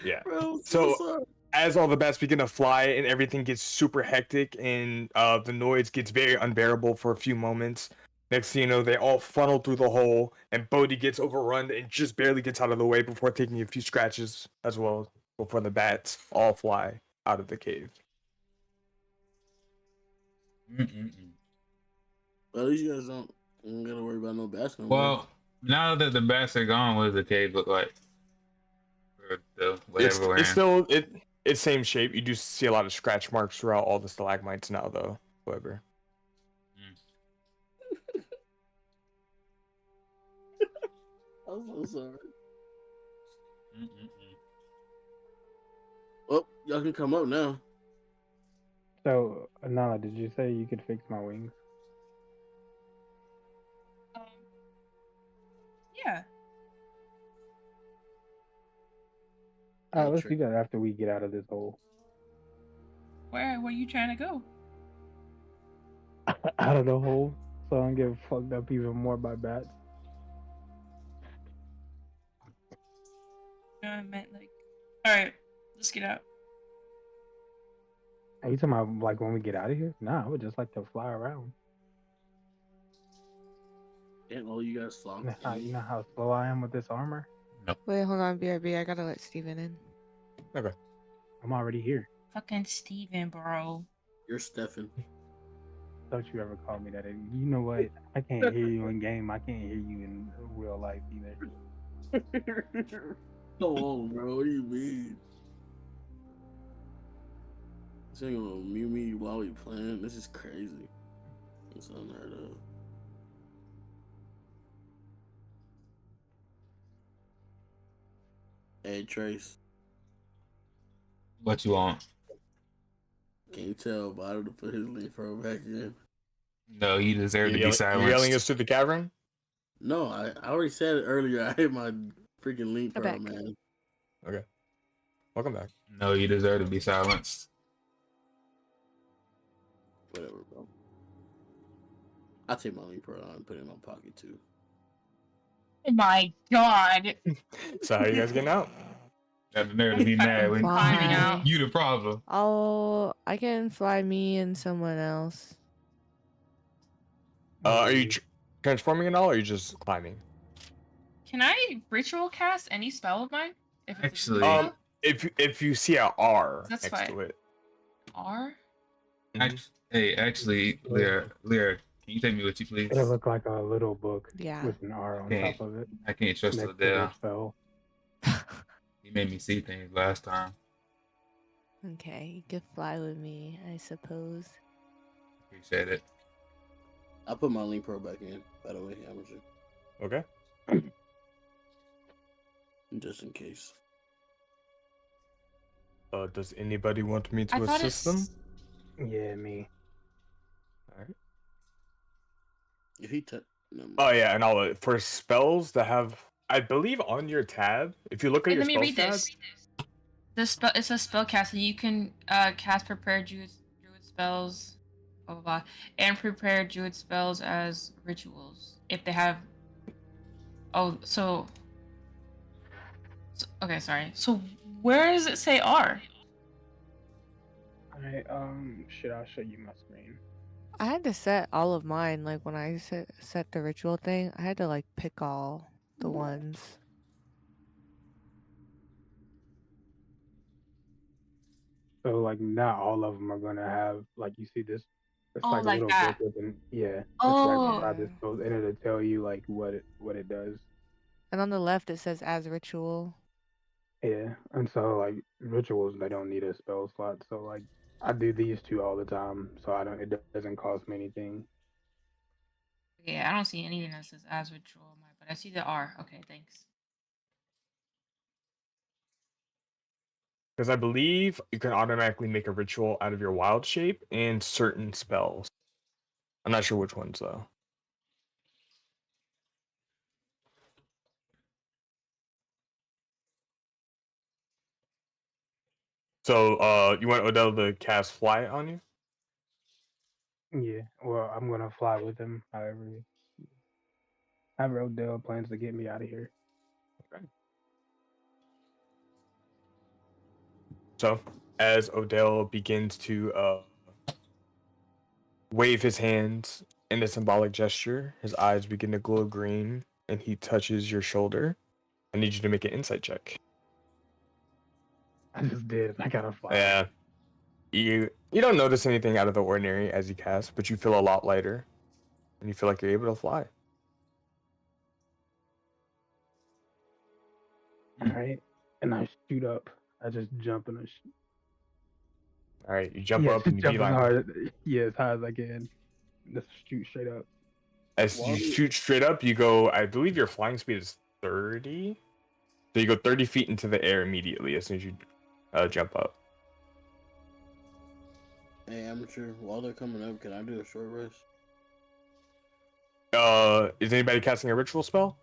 Yeah. Bro, So- sorry. As all the bats begin to fly and everything gets super hectic and the noise gets very unbearable for a few moments, next thing you know, they all funnel through the hole and Bodhi gets overrun and just barely gets out of the way before taking a few scratches as well before the bats all fly out of the cave. Well, at least you guys don't gotta worry about no bats no more. Well, now that the bats are gone, what does the cave look like? Or the whatever we're It's in? still it's same shape. You do see a lot of scratch marks throughout all the stalagmites now though, however. I'm so sorry. Oh, y'all can come up now. So, Nala, did you say you could fix my wings? Yeah. Let's do that after we get out of this hole. Where are you trying to go? Out of the hole, so I don't get fucked up even more by bats. No, I meant like. All right, let's get out. Are you talking about like when we get out of here? Nah, I would just like to fly around. And all you guys saw. You know how slow I am with this armor? Wait, hold on, BRB. I gotta let Steven in. I'm already here. Fucking Steven, bro. You're Stefan. Don't you ever call me that. You know what? I can't hear you in game. I can't hear you in real life either. Come on, bro. What do you mean? This ain't gonna mute me while we playing. This is crazy. It's unheard of. Hey, Trace. What you want? Can you tell Bottle to put his link pro back in? No, you deserve to be You're silenced. yelling us through the cavern? No, I already said it earlier. I hit my freaking link Go pro, back. man. Okay. Welcome back. No, you deserve to be silenced. Whatever, bro. I'll take my link pro out and put it in my pocket, too. Oh my god. So how you guys getting out? Got the nerve to be mad when Climbing out. you the problem. I can fly me and someone else. Are you transforming at all, or are you just climbing? Can I ritual cast any spell of mine? If it's a Actually- spell? If you see a R That's next fine. to it. R? Actually, Lyra, can you take me with you, please? It'll look like a little book Yeah. with an R on Okay. top of it. I can't trust Next to Adele. the spell. He made me see things last time. Okay, you could fly with me, I suppose. Appreciate it. I put my link pro back in, by the way, amateur. Okay. Just in case. Does anybody want me to I thought assist them? Yeah, me. Alright. If he took. No, Oh yeah, and all for spells that have, I believe, on your tab. If you look at Wait, your let me spells read tab, this. The spell, it says spell casting. You can cast prepare druid spells, blah blah blah, and prepare druid spells as rituals if they have. Oh, so okay, sorry. So where does it say R? Alright, shit, I'll show you my screen. I had to set all of mine. Like when I set the ritual thing, I had to like pick all the ones. So like not all of them are gonna have like you see this. It's Oh, like a like little that. booklet, and yeah, it's right Oh, beside this post, and it'll tell you like what it does. And on the left it says as ritual. Yeah, and so like rituals, they don't need a spell slot. So like I do these two all the time, so I don't. It doesn't cost me anything. yeah. I don't see anything that says as ritual on mine, but I see the R. Okay, thanks. Because I believe you can automatically make a ritual out of your wild shape and certain spells. I'm not sure which ones though. So, you want Odell to cast fly on you? Yeah, well, I'm gonna fly with him. However Odell plans to get me out of here. Okay. So, as Odell begins to wave his hands in a symbolic gesture, his eyes begin to glow green, and he touches your shoulder. I need you to make an insight check. I just did. I gotta fly. Yeah. You don't notice anything out of the ordinary as you cast, but you feel a lot lighter, and you feel like you're able to fly. All right, and I shoot up. I just jump and All right, you jump yeah, up and you jump as beeline. hard, yeah, as high as I can. Just shoot straight up. As you shoot straight up, you go. I believe your flying speed is 30. So you go 30 feet into the air immediately as soon as you jump up. Hey, amateur, while they're coming up, can I do a short rest? Is anybody casting a ritual spell?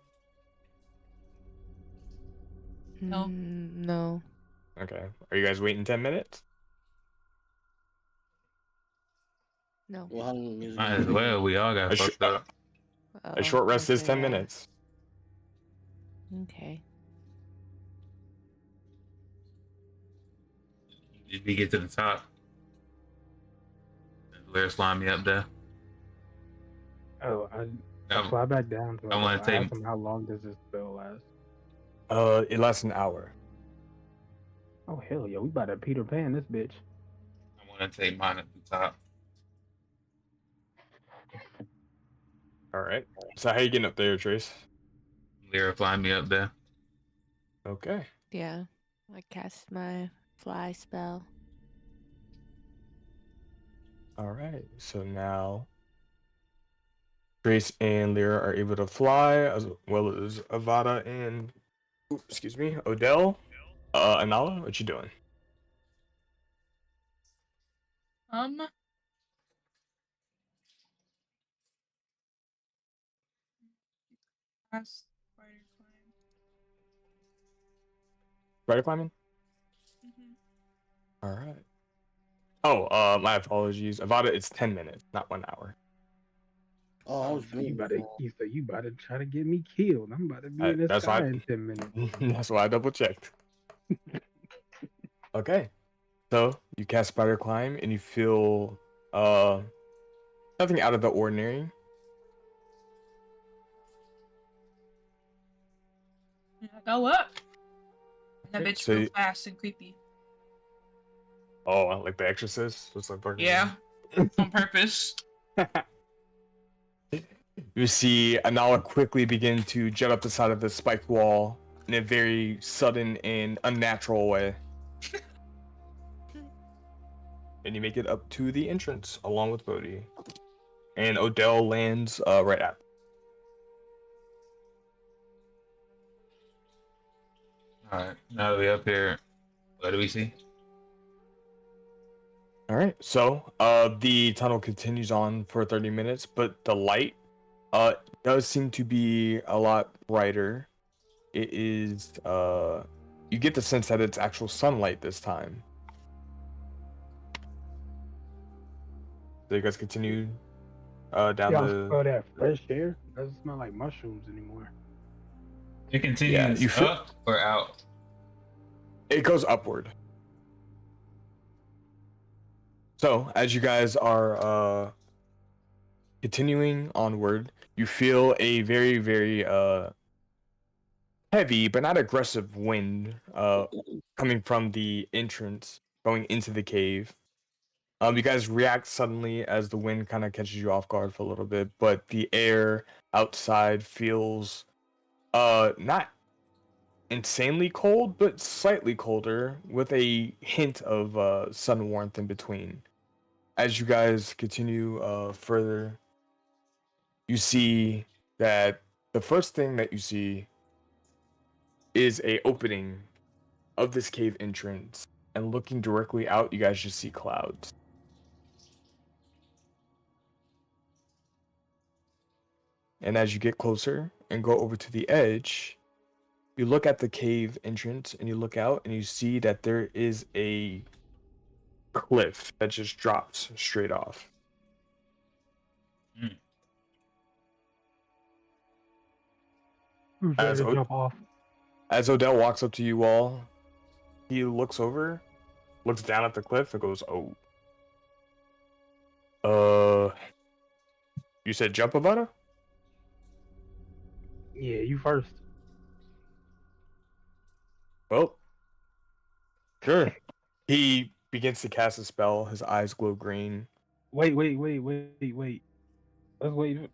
No. No. Okay. Are you guys waiting 10 minutes? No. Well, how long is it? Might as well. We all got A, sh- fucked up. a short rest is 10 yeah. minutes. Okay. Did we get to the top? Where's flying me up there? Oh, I Um, fly back down. To I wanna I take- asked him how long does this spell last? It lasts an hour. Oh hell yeah, we about to Peter Pan this bitch. I want to take mine at the top. All right. So how you getting up there, Trace? Lyra flying me up there. Okay. Yeah. I cast my fly spell. All right. So now Trace and Lyra are able to fly, as well as Avada and, excuse me, Odell. Anala, what you doing? Cast spider climb. Spider climbing? Mm-hmm. All right. Oh, my apologies. Avada, it's 10 minutes, not 1 hour. Oh, I was So you doing about to, you about to try to get me killed. I'm about to be in the That's sky why. in 10 minutes. That's why I double checked. Okay. So you cast spider climb and you feel nothing out of the ordinary. Go up. That Okay, bitch so real you- fast and creepy. Oh, like the Exorcist, just like Burger Yeah. On purpose. You see Anala quickly begin to jet up the side of the spiked wall in a very sudden and unnatural way. And you make it up to the entrance along with Bodhi. And Odell lands right at. Alright, now that we're up here, what do we see? All right, so the tunnel continues on for 30 minutes, but the light does seem to be a lot brighter. It is you get the sense that it's actual sunlight this time. So you guys continue down Y'all the. smell that fresh air? It doesn't smell like mushrooms anymore. It continues you feel- up or out? It goes upward. So as you guys are continuing onward, you feel a very, very heavy but not aggressive wind coming from the entrance going into the cave. You guys react suddenly as the wind kind of catches you off guard for a little bit, but the air outside feels not insanely cold, but slightly colder with a hint of sun warmth in between. As you guys continue further, you see that the first thing that you see is a opening of this cave entrance, and looking directly out, you guys just see clouds. And as you get closer and go over to the edge, you look at the cave entrance and you look out and you see that there is a cliff that just drops straight off. Who's ready As, to o- jump off? as Odell walks up to you all, he looks over, looks down at the cliff, and goes, "Oh, you said jump, Avada? Yeah, you first. Well, sure." He begins to cast a spell. His eyes glow green. Wait. Let's wait.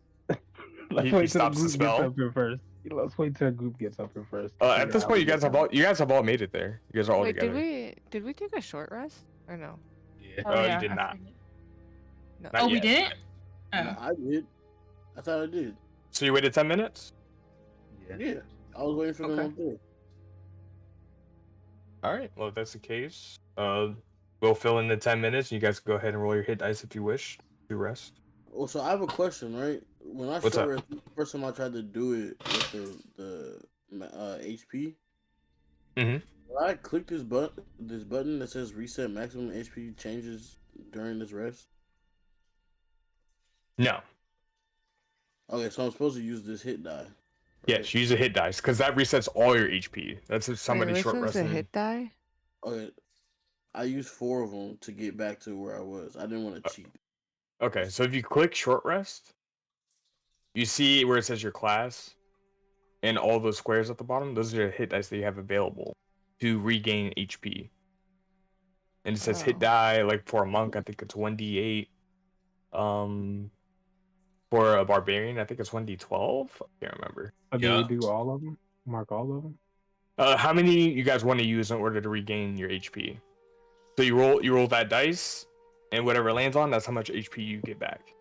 Let's He wait till the stops the group gets spell. up here first. Let's wait till the group gets up here first. At this point, you guys have all made it there. You guys are all Wait, together. did we take a short rest or no? Yeah. Oh, you yeah, did I not. forget. No. Not Oh, we yet. didn't? No, Oh. I did. I thought I did. So you waited 10 minutes? Yeah, I was waiting for them Okay. up there. All right. Well, if that's the case, we'll fill in the 10 minutes. You guys can go ahead and roll your hit dice if you wish to rest. Oh, so I have a question, right? When I What's up? short rest, the first time I tried to do it with the HP, Mhm. when I click this button that says reset maximum HP changes during this rest. No. Okay, so I'm supposed to use this hit die. Right? Yes, use a hit dice because that resets all your HP. That's if somebody Wait, which short one's the resting. hit die? Okay, I used 4 of them to get back to where I was. I didn't want to cheat. Okay, so if you click short rest, you see where it says your class and all those squares at the bottom. Those are the hit dice that you have available to regain HP. And it says hit Oh. die, like for a monk, I think it's 1d8. For a barbarian, I think it's 1d12. I can't remember. So do Yeah. we do all of them? Mark all of them? How many you guys want to use in order to regain your HP? So you roll that dice, and whatever it lands on, that's how much HP you get back.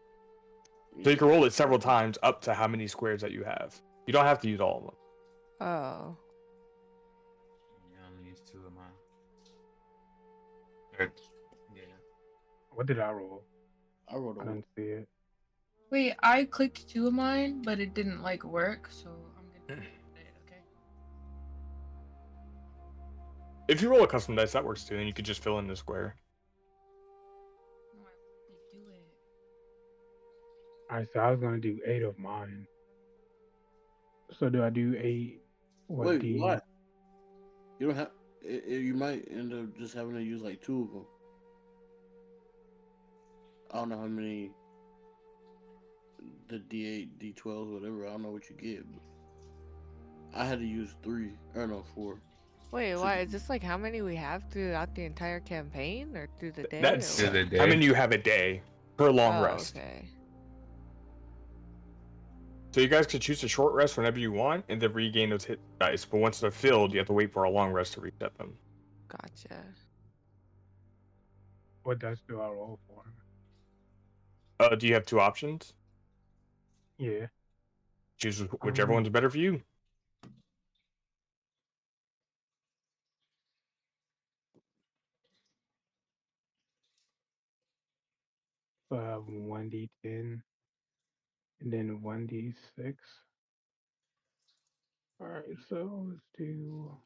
So you can roll it several times up to how many squares that you have. You don't have to use all of them. Oh. Yeah, I only used 2 of mine. Or, yeah. What did I roll? I rolled I a didn't see it. Wait, I clicked 2 of mine, but it didn't like work, so I'm gonna do it, okay? If you roll a custom dice, that works too, and you could just fill in the square. No, I do it. Alright, so I was gonna do 8 of mine. So do I do 8? What Wait, D? what? You don't have. You might end up just having to use like 2 of them. I don't know how many. The D8, D12s, whatever. I don't know what you get. But I had to use 3. Or no, 4. Wait, So why? do- Is this like how many we have throughout the entire campaign or through the day? That's or Through what? the how day. many you have a day per long Oh, rest. okay. So you guys could choose a short rest whenever you want, and then regain those hit dice. But once they're filled, you have to wait for a long rest to reset them. Gotcha. What dice do I roll for? Do you have 2 options? Yeah. Choose whichever one's better for you. So I have 1d10 and then 1d6. Alright, so let's do.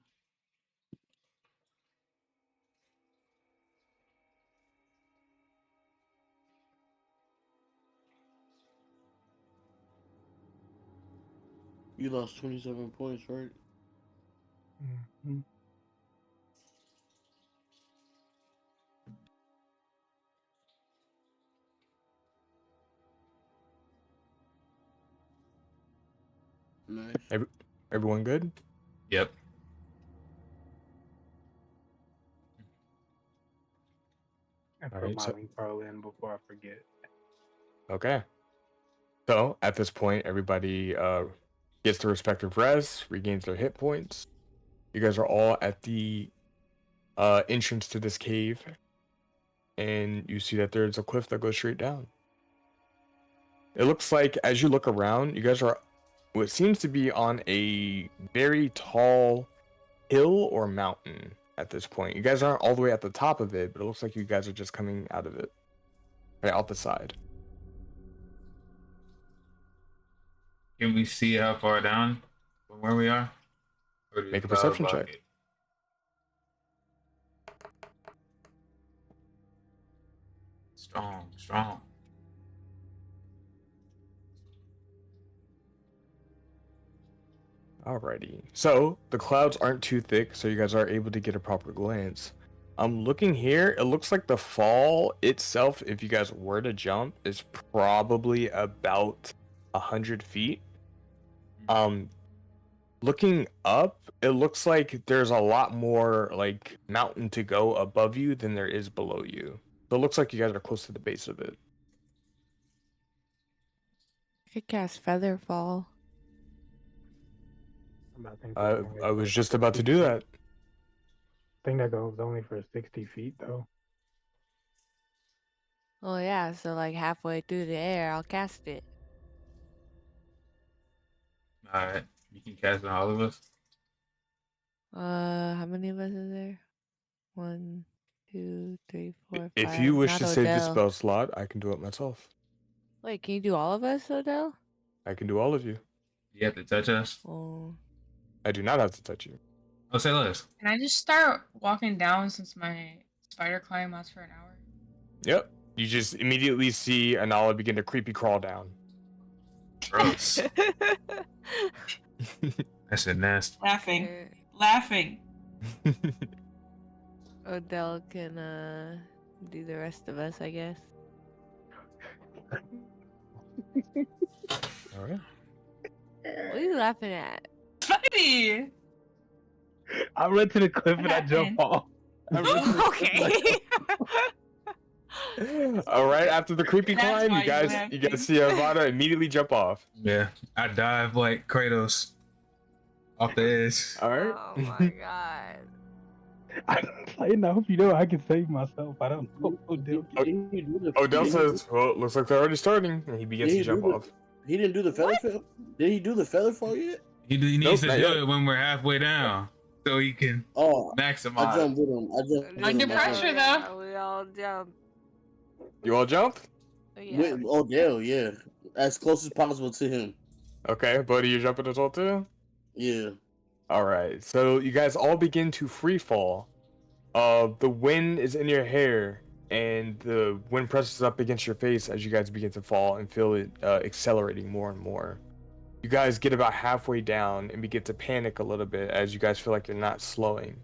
You lost 27 points, right? Mhm. Nice. Everyone good? Yep. And put Alright, my so- link pearl in before I forget. Okay. So at this point, everybody gets their respective res, regains their hit points. You guys are all at the entrance to this cave, and you see that there's a cliff that goes straight down. It looks like as you look around, you guys are what seems to be on a very tall hill or mountain at this point. You guys aren't all the way at the top of it, but it looks like you guys are just coming out of it, right out the side. Can we see how far down from where we are? Or do Make a clouds perception block check. it? Strong, strong. Alrighty. So the clouds aren't too thick, so you guys are able to get a proper glance. I'm looking here. It looks like the fall itself, if you guys were to jump, is probably about 100 feet. Looking up, it looks like there's a lot more like mountain to go above you than there is below you. So it looks like you guys are close to the base of it. I could cast Featherfall. I think that's only I was for just about to 60 do feet. that. I think that goes only for 60 feet though. Oh yeah, so like halfway through the air, I'll cast it. All right, you can cast on all of us. How many of us is there? 1, 2, 3, 4, 5. If you wish Not to save the Odell. spell slot, I can do it myself. Wait, can you do all of us, Odell? I can do all of you. You have to touch us. Oh. I do not have to touch you. Oh, say less. Can I just start walking down since my spider climb lasts for an hour? Yep. You just immediately see Anala begin to creepy crawl down. Gross. That's a nasty. Laughing. Laughing. Odell can do the rest of us, I guess. All right. What are you laughing at? Funny. I run to the cliff and I jump happened? off. I run to the Okay. All right. After the creepy That's climb, why you you're guys laughing. see Avada immediately jump off. Yeah, I dive like Kratos off the edge. All right. Oh my god. I hope you know I can save myself. I don't know. Odell. Didn't he do the- Odell didn't he do- says, "Well, it looks like they're already starting," and he begins to Did he jump do the- off. He didn't do the feather fall? Did he do the feather fall yet? He needs Nope, to not do yet. it when we're halfway down, so he can Oh, I maximize. jumped with him. Under pressure, though. Yeah, we all jump. You all jump? Oh, yeah. With Odell, yeah. As close as possible to him. Okay, buddy, you jumping as well too? Yeah. All right. So you guys all begin to free fall. The wind is in your hair, and the wind presses up against your face as you guys begin to fall and feel it accelerating more and more. You guys get about halfway down and begin to panic a little bit as you guys feel like you're not slowing.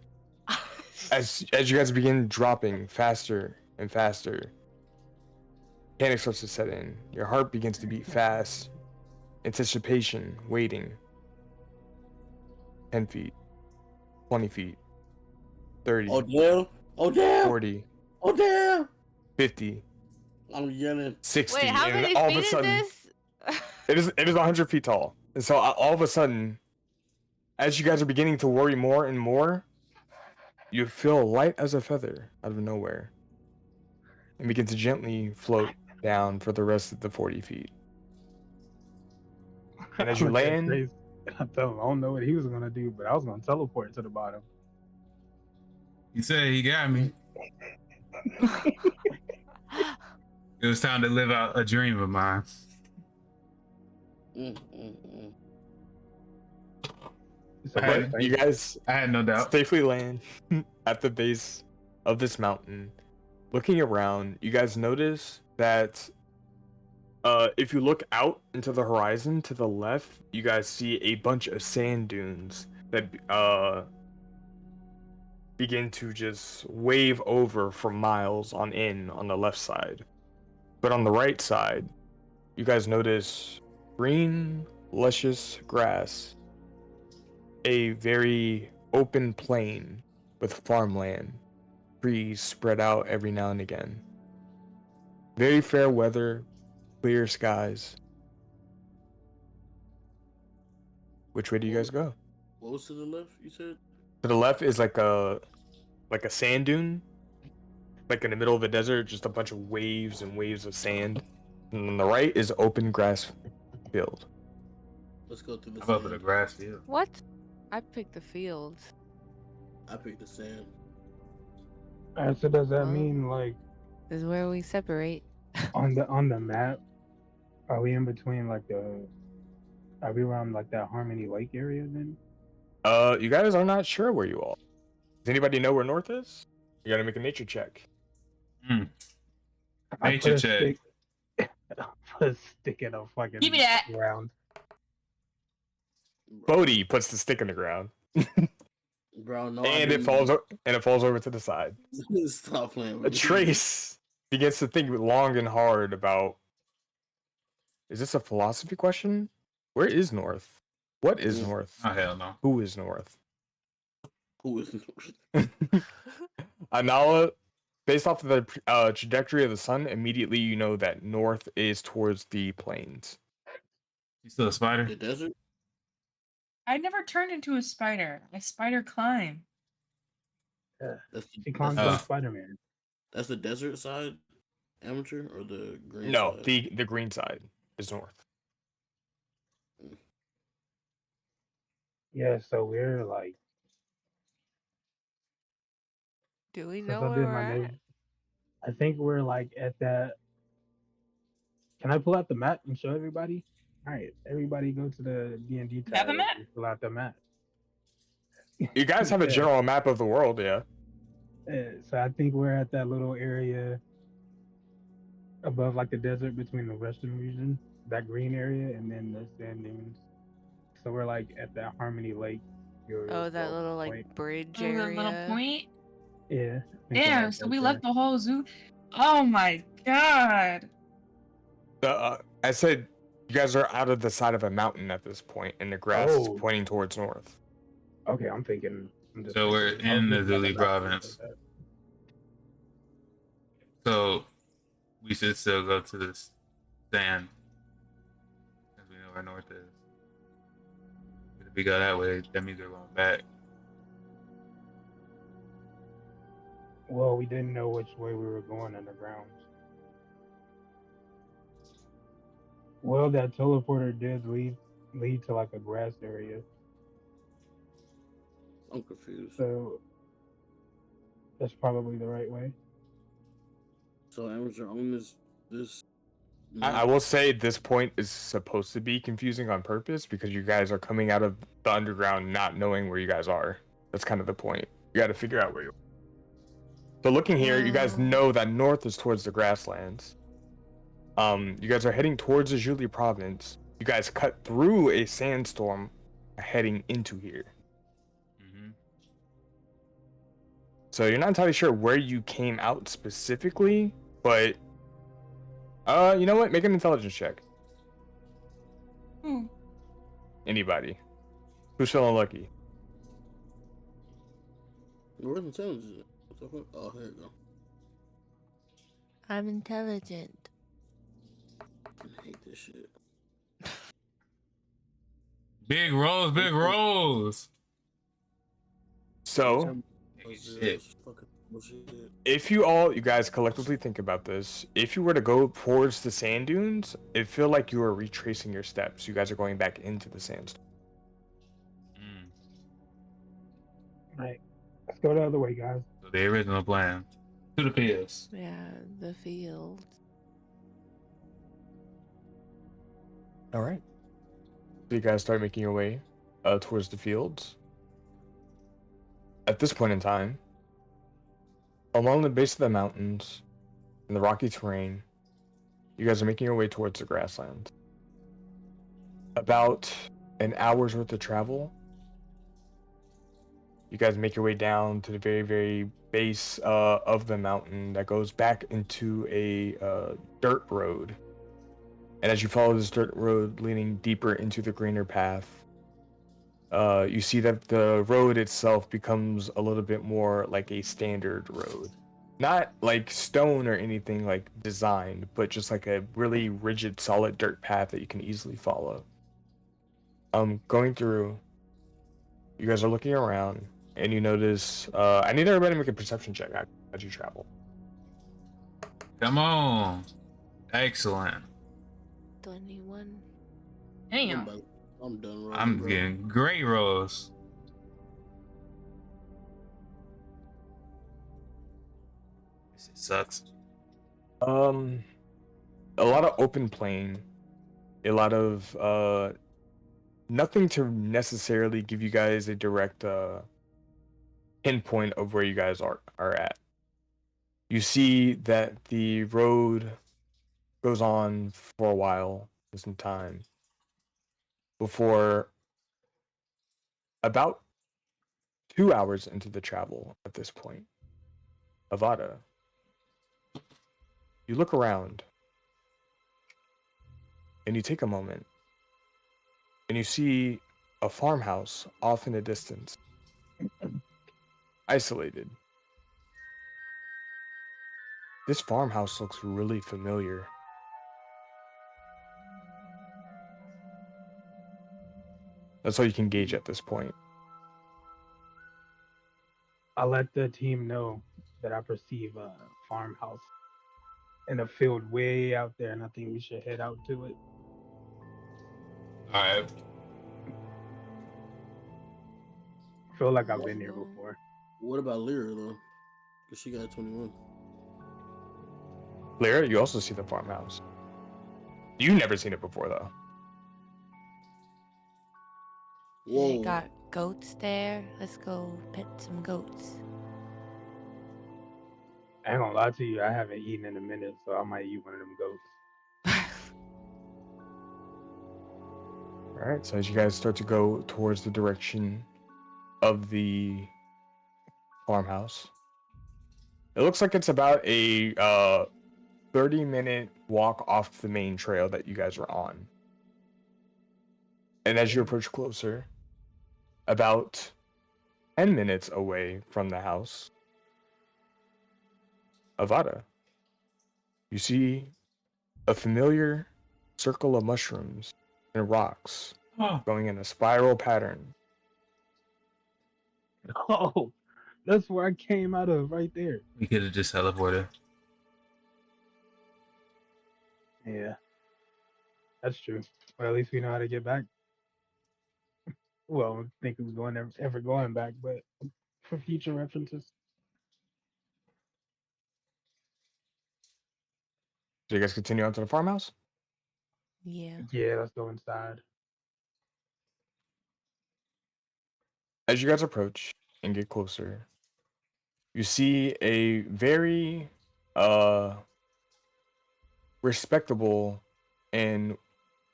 As you guys begin dropping faster and faster, panic starts to set in. Your heart begins to beat fast. Anticipation, waiting. 10 feet, 20 feet, 30, Odell. 40, Odell. 50, I'm yelling. 60, Wait, how and many all feet of a is sudden, this? it is 100 feet tall. And so all of a sudden, as you guys are beginning to worry more and more, you feel light as a feather out of nowhere and begin to gently float down for the rest of the 40 feet. And as you land, I told him I don't know what he was gonna do, but I was gonna teleport to the bottom. He said he got me. It was time to live out a dream of mine. Mm, mm, mm. So, Hey. but you guys I had no doubt. safely land at the base of this mountain. Looking around, you guys notice that if you look out into the horizon to the left, you guys see a bunch of sand dunes that begin to just wave over for miles on the left side. But on the right side, you guys notice green luscious grass, a very open plain with farmland, trees spread out every now and again. Very fair weather, clear skies. Which way do you guys go? What was to the left? You said. To the left is like a sand dune, like in the middle of the desert, just a bunch of waves and waves of sand. And on the right is open grass field. Let's go through the How about for the sand. grass field? What? I picked the fields. I picked the sand. Alright, so does that Well- mean like This is where we separate. on the map? Are we in between like the? Are we around like that Harmony Lake area then? You guys are not sure where you all. Does anybody know where north is? You gotta make a nature check. I Nature put a check. stick- put a stick in a fucking Give me that. ground. Bodhi puts the stick in the ground, Bro, no. and it falls over to the side. Stop playing with me. Trace begins to think long and hard about. Is this a philosophy question? Where is north? What is Mm. north? Oh hell no. Who is north? Who is? Anala, based off of the trajectory of the sun, immediately you know that north is towards the plains. You still a spider? The desert? I never turned into a spider. I spider climb. That's She climbs Uh, like Spider-Man. that's the desert side, amateur, or the green No, side? the green side is north. Yeah, so we're like. Do we Since know I where did we're my at? native, I think we're like at that. Can I pull out the map and show everybody? All right, everybody go to the D&D tab. Have a map? and pull out the map. You guys have a Yeah. general map of the world, yeah. So I think we're at that little area above like the desert between the western region, that green area, and then the sand dunes. So we're like at that Harmony Lake. Oh, that little like point. bridge Oh, area. that little point. Yeah. I think we're, Damn, like, so right we there. left the whole zoo. Oh my god. I said you guys are out of the side of a mountain at this point, and the grass is Oh. pointing towards north. Okay, I'm thinking. So we're in the Zulu province. So we should still go to the sand. Because we know where north is. But if we go that way, that means we're going back. Well, we didn't know which way we were going underground. Well, that teleporter did lead to like a grass area, I'm confused. so that's probably the right way. So amateur on this. I will say this point is supposed to be confusing on purpose because you guys are coming out of the underground not knowing where you guys are. That's kind of the point. You got to figure out where you are. So looking here, you guys know that north is towards the grasslands. You guys are heading towards the Julie province. You guys cut through a sandstorm heading into here. Mm-hmm. So you're not entirely sure where you came out specifically, but you know what? Make an intelligence check. Hmm. Anybody. Who's feeling lucky? Where's intelligence? What the fuck? Oh, here you go. I'm intelligent. I hate this shit. Big rolls, big rolls. So Hey, What's shit. this? Fucking bullshit. if you guys collectively think about this, if you were to go towards the sand dunes, it feel like you are retracing your steps. You guys are going back into the sandstorm. Mm. Right. Let's go the other way, guys. So the original plan. To the fields. Yeah, the fields. All right. So you guys start making your way towards the fields. At this point in time, along the base of the mountains, in the rocky terrain, you guys are making your way towards the grasslands. About an hour's worth of travel. You guys make your way down to the very, very base of the mountain that goes back into a dirt road. And as you follow this dirt road leading deeper into the greener path, you see that the road itself becomes a little bit more like a standard road. Not like stone or anything like designed, but just like a really rigid, solid dirt path that you can easily follow. Going through, you guys are looking around, and you notice. I need everybody to make a perception check as you travel. Come on. Excellent. 21. Damn. I'm done rolling, I'm bro. getting great rolls. This shit sucks. A lot of open plain, a lot of nothing to necessarily give you guys a direct pinpoint of where you guys are at. You see that the road goes on for a while, for some time, before about 2 hours into the travel at this point, Avada, you look around and you take a moment and you see a farmhouse off in the distance, isolated. This farmhouse looks really familiar. That's all you can gauge at this point. I let the team know that I perceive a farmhouse in a field way out there, and I think we should head out to it. Alright. I feel like I've been here before. What about Lyra though? Cause she got 21. Lyra, you also see the farmhouse. You've never seen it before, though. They Whoa. got goats there. Let's go pet some goats. I ain't gonna lie to you, I haven't eaten in a minute, so I might eat one of them goats. All right, so as you guys start to go towards the direction of the farmhouse, it looks like it's about a 30-minute walk off the main trail that you guys are on. And as you approach closer, about 10 minutes away from the house, Avada, you see a familiar circle of mushrooms and rocks Oh. going in a spiral pattern. Oh, that's where I came out of, right there. We could have just teleported. Yeah, that's true. Well, at least we know how to get back. Well, I don't think we was ever going back, but for future references. So you guys continue on to the farmhouse? Yeah. Yeah, let's go inside. As you guys approach and get closer, you see a very respectable and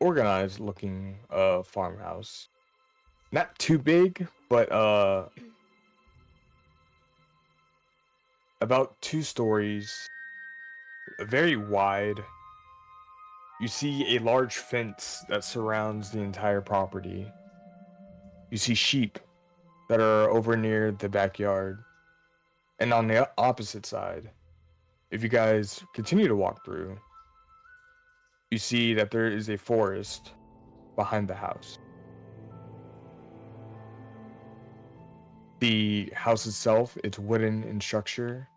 organized looking farmhouse. Not too big, but about 2 stories, very wide. You see a large fence that surrounds the entire property. You see sheep that are over near the backyard. And on the opposite side, if you guys continue to walk through, you see that there is a forest behind the house. The house itself, it's wooden in structure,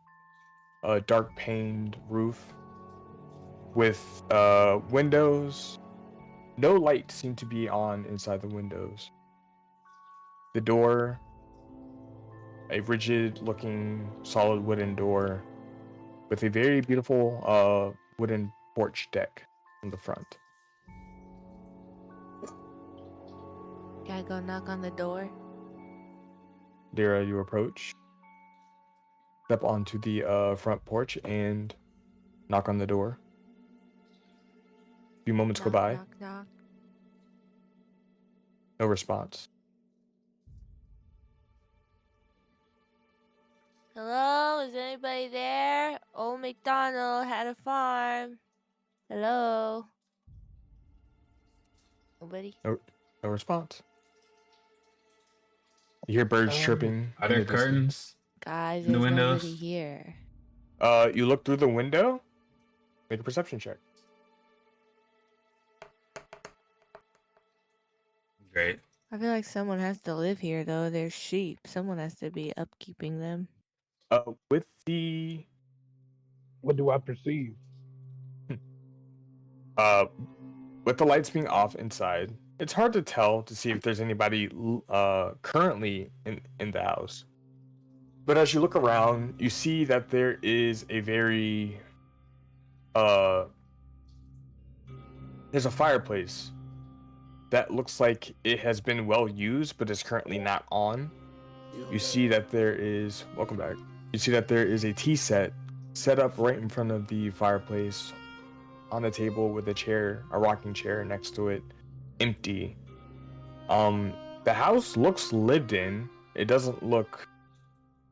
a dark paned roof with windows. No light seemed to be on inside the windows. The door, a rigid looking solid wooden door with a very beautiful wooden porch deck on the front. Gotta go knock on the door. Lyra, you approach, step onto the front porch and knock on the door. A few moments go Knock, by, knock, knock. no response. Hello, is anybody there? Old MacDonald had a farm. Hello. Nobody. No response. You hear birds chirping. Are in there the distance. curtains Guys, in the there's nobody windows? here. You look through the window. Make a perception check. Great. I feel like someone has to live here, though. There's sheep. Someone has to be upkeeping them. With the What do I perceive? with the lights being off inside, it's hard to tell to see if there's anybody currently in the house. But as you look around, you see that there is a very there's a fireplace that looks like it has been well used but is currently not on. You see that there is welcome back. You see that there is a tea set up right in front of the fireplace on a table with a rocking chair next to it, empty. The house looks lived in. It doesn't look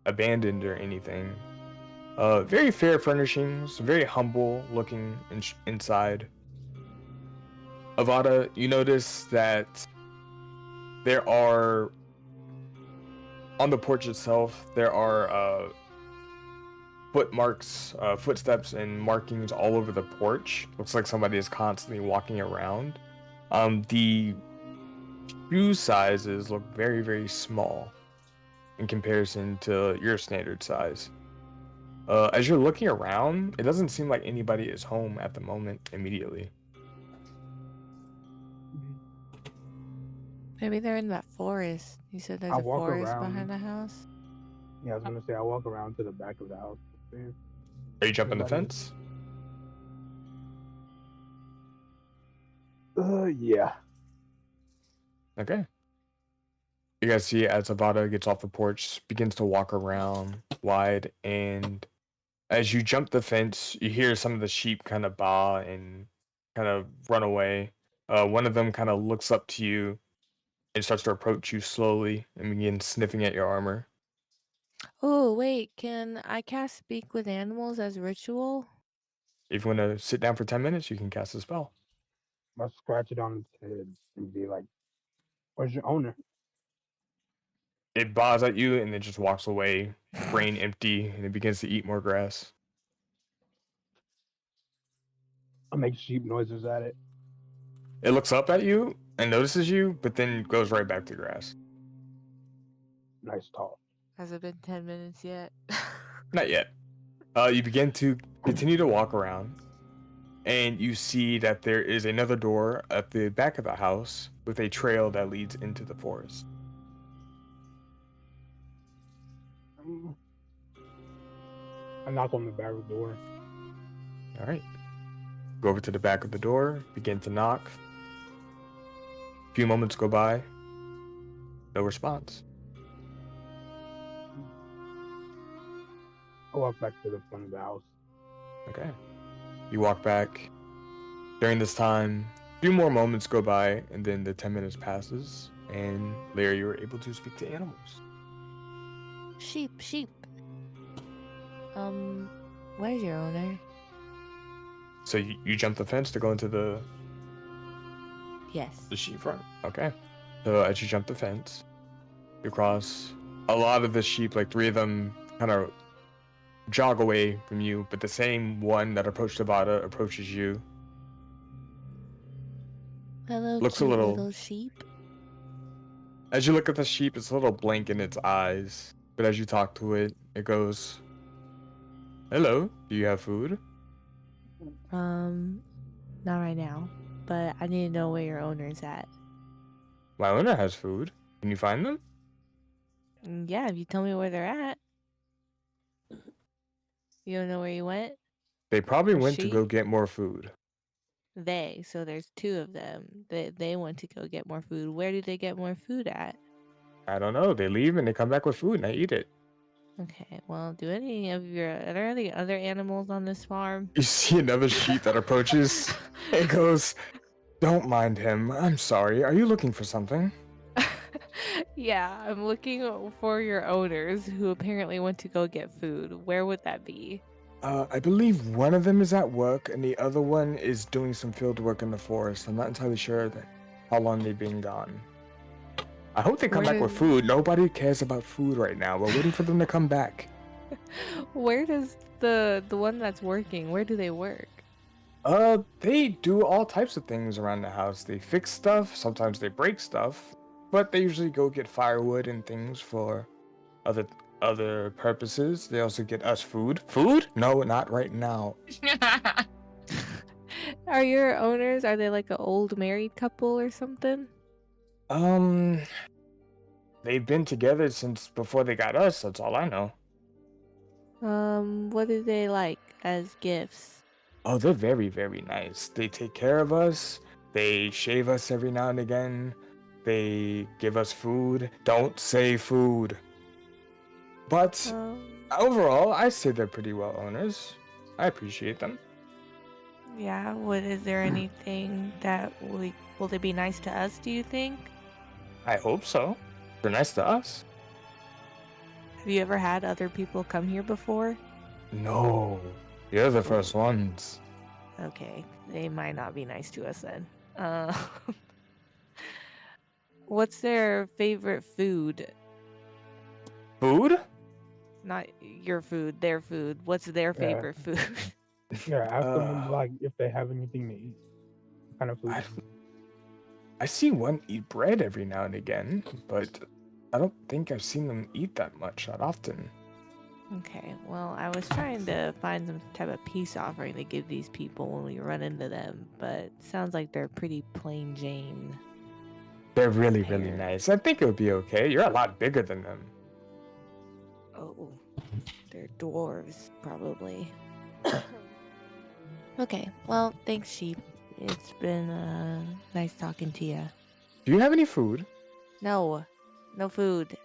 abandoned or anything. Very fair furnishings, very humble looking inside. Avada, you notice that there are on the porch itself, there are footsteps and markings all over the porch. Looks like somebody is constantly walking around. The shoe sizes look very, very small in comparison to your standard size. As you're looking around, it doesn't seem like anybody is home at the moment immediately. Maybe they're in that forest. You said there's I a walk forest around. behind the house? Yeah, I was gonna say I walk around to the back of the house. Are you jumping the Nobody. fence? Yeah. Okay. You guys see as Avada gets off the porch, begins to walk around wide, and as you jump the fence, you hear some of the sheep kind of baa and kind of run away. One of them kind of looks up to you and starts to approach you slowly and begins sniffing at your armor. Oh, wait. Can I cast Speak with Animals as ritual? If you want to sit down for 10 minutes, you can cast a spell. I'll scratch it on its head and be like, "Where's your owner?" It baas at you and then just walks away, brain empty, and it begins to eat more grass. I make sheep noises at it. It looks up at you and notices you, but then goes right back to grass. Nice talk. Has it been 10 minutes yet? Not yet. You begin to continue to walk around, and you see that there is another door at the back of the house with a trail that leads into the forest. I knock on the back of the door. All right. Go over to the back of the door, begin to knock. A few moments go by. No response. I walk back to the front of the house. Okay. You walk back. During this time, a few more moments go by, and then the 10 minutes passes, and Larry, you were able to speak to animals. Sheep. Where's your owner? So you jump the fence to go into the Yes. sheep front. Okay. So as you jump the fence, you cross a lot of the sheep, like 3 of them kind of jog away from you, but the same one that approached Avada approaches you. Hello, Looks a cute little- sheep. As you look at the sheep, it's a little blank in its eyes, but as you talk to it, it goes, "Hello, do you have food?" Not right now, but I need to know where your owner's at. My owner has food. Can you find them? Yeah, if you tell me where they're at. You don't know where you went? They probably Or went to go she? get more food. So there's 2 of them. They went to go get more food. Where do they get more food at? I don't know. They leave and they come back with food and I eat it. Okay, well, are there any other animals on this farm? You see another sheep that approaches. It goes, "Don't mind him. I'm sorry. Are you looking for something?" Yeah, I'm looking for your owners who apparently went to go get food. Where would that be? I believe one of them is at work and the other one is doing some field work in the forest. I'm not entirely sure that how long they've been gone. I hope they come Where back with does- food. Nobody cares about food right now. We're waiting for them to come back. Where does the one that's working? Where do they work? They do all types of things around the house. They fix stuff, sometimes they break stuff, but they usually go get firewood and things for other purposes. They also get us food. Food? No, not right now. Are your owners? Are they like an old married couple or something? They've been together since before they got us. That's all I know. What do they like as gifts? Oh, they're very, very nice. They take care of us. They shave us every now and again. They give us food. Don't say food. But overall, I say they're pretty well owners. I appreciate them. Yeah. What is there anything that will they be nice to us? Do you think? I hope so. They're nice to us. Have you ever had other people come here before? No, you're the first ones. Okay, they might not be nice to us then. What's their favorite food? Food? Not your food, their food. What's their Yeah. favorite food? Yeah, ask them Uh, like if they have anything to eat. What kind of food? I see one eat bread every now and again, but I don't think I've seen them eat that much that often. Okay, well, I was trying to find some type of peace offering to give these people when we run into them, but sounds like they're pretty plain Jane. They're really, really Pear. nice. I think it would be okay. You're a lot bigger than them. Oh, they're dwarves, probably. Okay, well, thanks, sheep. It's been nice talking to you. Do you have any food? No, no food.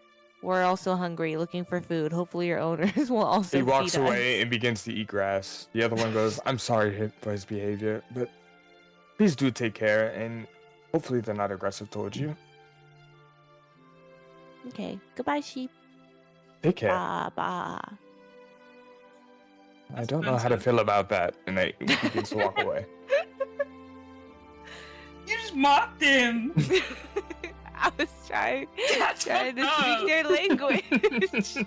We're also hungry, looking for food. Hopefully, your owners will also He walks feed away us. and begins to eat grass. The other one goes, I'm sorry for his behavior, but please do take care, and hopefully they're not aggressive towards you. Okay, goodbye, sheep. Take care. Ba ba. I don't know how to feel about that. And he begins to walk away. You just mocked him. I was trying That's to fucked speak up. their language.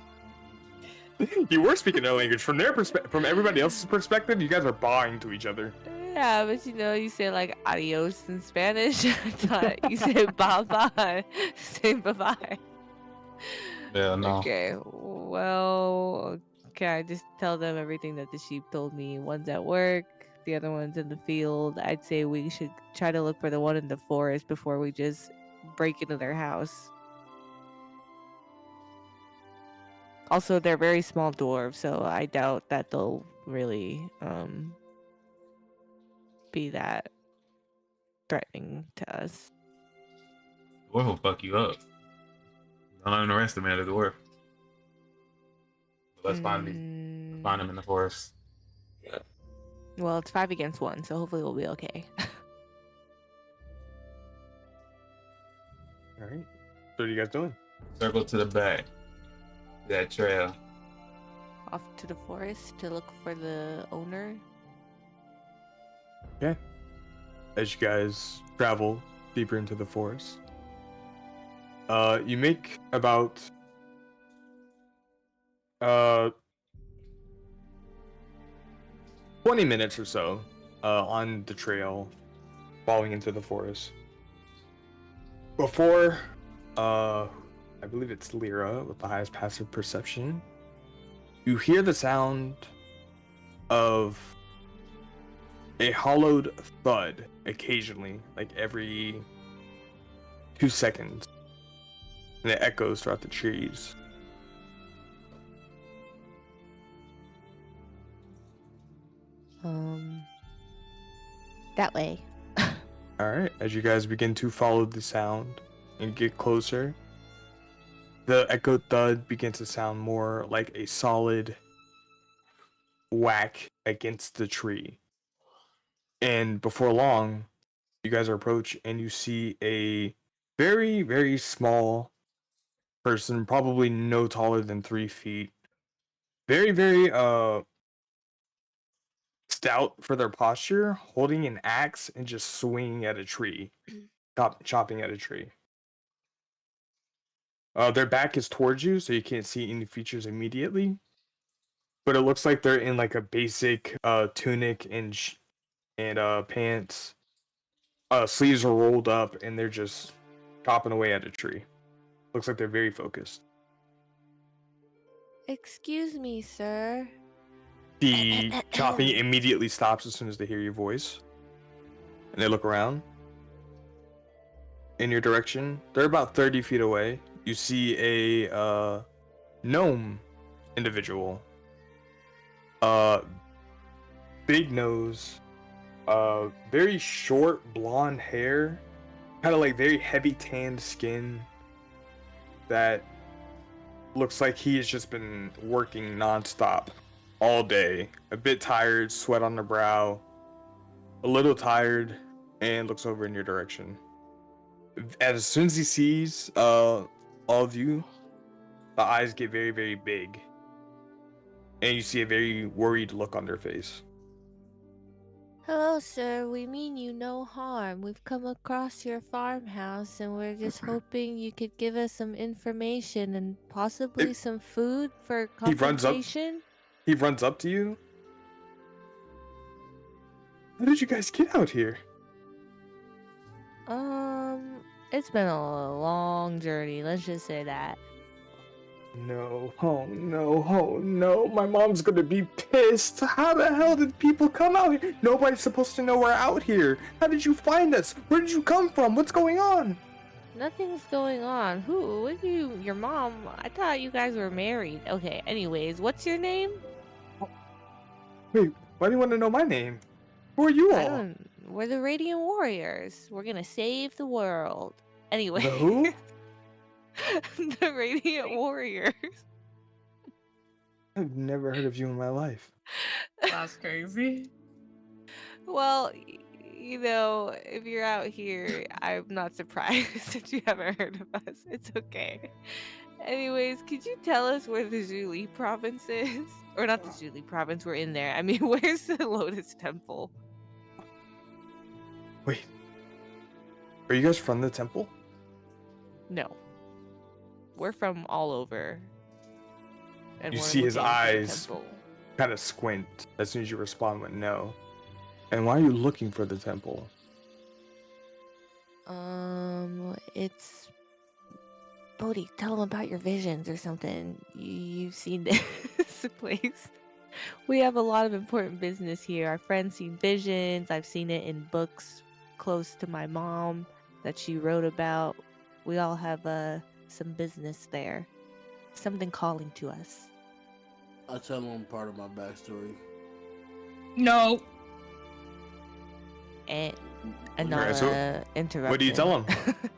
You were speaking their language. From their perspective, from everybody else's perspective, you guys are bawing to each other. Yeah, but you say like adios in Spanish. I thought you said bye bye. Say bye bye. Yeah, no. Okay, well, okay, I just tell them everything that the sheep told me. One's at work, the other one's in the field. I'd say we should try to look for the one in the forest before we just break into their house. Also, they're very small dwarves, so I doubt that they'll really be that threatening to us. Dwarf will fuck you up. Don't underestimate a dwarf. But let's find him in the forest. Well, it's 5 against 1, so hopefully we'll be okay. All right. So what are you guys doing? Circle to the back. That trail. Off to the forest to look for the owner. Okay. As you guys travel deeper into the forest, you make about 20 minutes or so on the trail, falling into the forest. Before, I believe it's Lyra with the highest passive perception, you hear the sound of a hollowed thud occasionally, like every 2 seconds. And it echoes throughout the trees. That way. Alright, as you guys begin to follow the sound and get closer, the echoed thud begins to sound more like a solid whack against the tree. And before long, you guys are approach and you see a very, very small person, probably no taller than 3 feet. Very, very stout for their posture, holding an axe and just swinging at a tree, chopping at a tree. Their back is towards you, so you can't see any features immediately. But it looks like they're in like a basic tunic and pants. Sleeves are rolled up, and they're just chopping away at a tree. Looks like they're very focused. Excuse me, sir. The chopping immediately stops as soon as they hear your voice. And they look around. In your direction. They're about 30 feet away. You see a gnome individual. Big nose. Very short blonde hair. Kind of like very heavy tanned skin. That looks like he has just been working nonstop all day. A bit tired, sweat on the brow. A little tired, and looks over in your direction. As soon as he sees all of you, the eyes get very, very big. And you see a very worried look on their face. Hello, sir. We mean you no harm. We've come across your farmhouse and we're just hoping you could give us some information and possibly some food for He runs up. compensation. He runs up to you. How did you guys get out here? It's been a long journey. Let's just say that. No, oh no, oh no, my mom's gonna be pissed. How the hell did people come out here? Nobody's supposed to know we're out here. How did you find us? Where did you come from? What's going on? Nothing's going on. Who? What you? Your mom? I thought you guys were married. Okay. Anyways, what's your name? Wait, why do you want to know my name? Who are you I all? don't. We're the Radiant Warriors. We're gonna save the world. Anyway. The who? The Radiant Warriors. I've never heard of you in my life. That's crazy. Well, you know, if you're out here, I'm not surprised that you haven't heard of us. It's okay. Anyways, could you tell us where the Zuli province is? Or not the Zuli province, we're in there. I mean, where's the Lotus Temple? Wait, are you guys from the temple? No. We're from all over. And You we're see his looking for the eyes temple. kind of squint as soon as you respond with no. And why are you looking for the temple? It's Bodhi, tell them about your visions or something. You've seen this place. We have a lot of important business here. Our friends seen visions. I've seen it in books close to my mom that she wrote about. We all have some business there. Something calling to us. I tell them part of my backstory. No. And Okay, another so interruption. what do you tell him?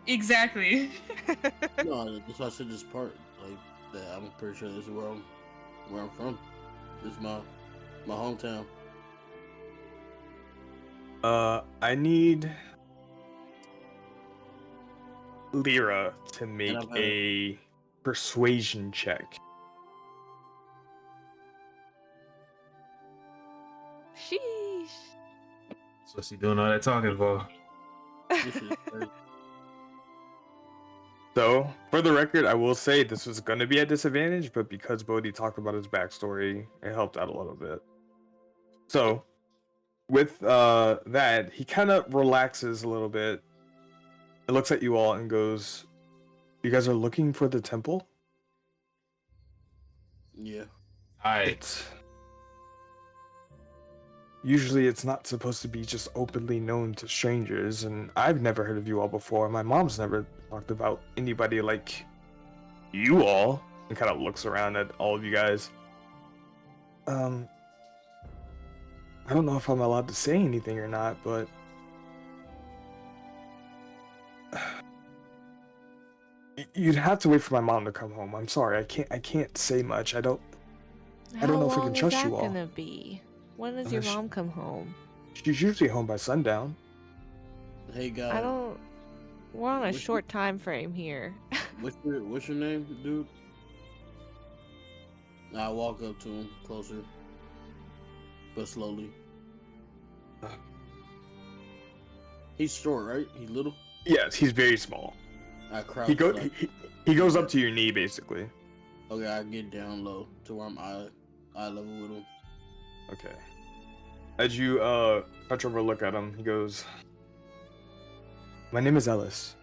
Exactly. No, that's why I said this part. Like that, I'm pretty sure this is where I'm from. This is my hometown. I need Lyra to make I've heard- a persuasion check. Sheesh. So what's he doing all that talking for? This is crazy. So, for the record, I will say this was going to be a disadvantage, but because Bodhi talked about his backstory, it helped out a little bit. So, with that, he kind of relaxes a little bit. It looks at you all and goes, "You guys are looking for the temple?" Yeah. It's usually it's not supposed to be just openly known to strangers, and I've never heard of you all before. My mom's never talked about anybody like you all. And kind of looks around at all of you guys. I don't know if I'm allowed to say anything or not, but you'd have to wait for my mom to come home. I'm sorry, I can't say much. I don't know if I can trust you all. How long is that gonna be? When does your mom come home? She's usually home by sundown. Hey guys. I don't. We're on a What's short time frame here. What's your name, dude? I walk up to him closer, but slowly. He's short, right? He's little. Yes, he's very small. I crouch. He go like, he goes up to your knee basically. okay, I get down low to where I'm eye level with him. Okay. As you touch over, look at him, he goes, "My name is Ellis."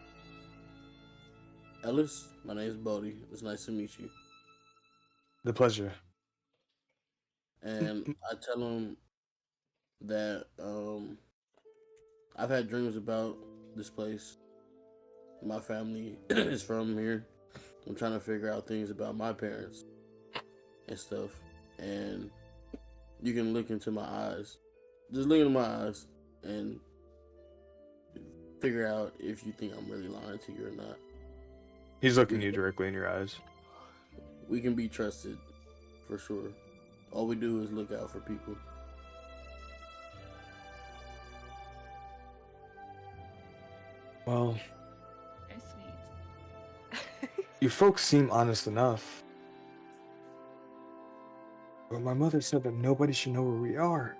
Ellis, my name is Bodie. It's nice to meet you. The pleasure. And I tell him that I've had dreams about this place. My family is from here. I'm trying to figure out things about my parents and stuff. And you can look into my eyes. Just look into my eyes and figure out if you think I'm really lying to you or not. He's looking you directly in your eyes. We can be trusted, for sure. All we do is look out for people. Well, Very sweet. you folks seem honest enough. But my mother said that nobody should know where we are.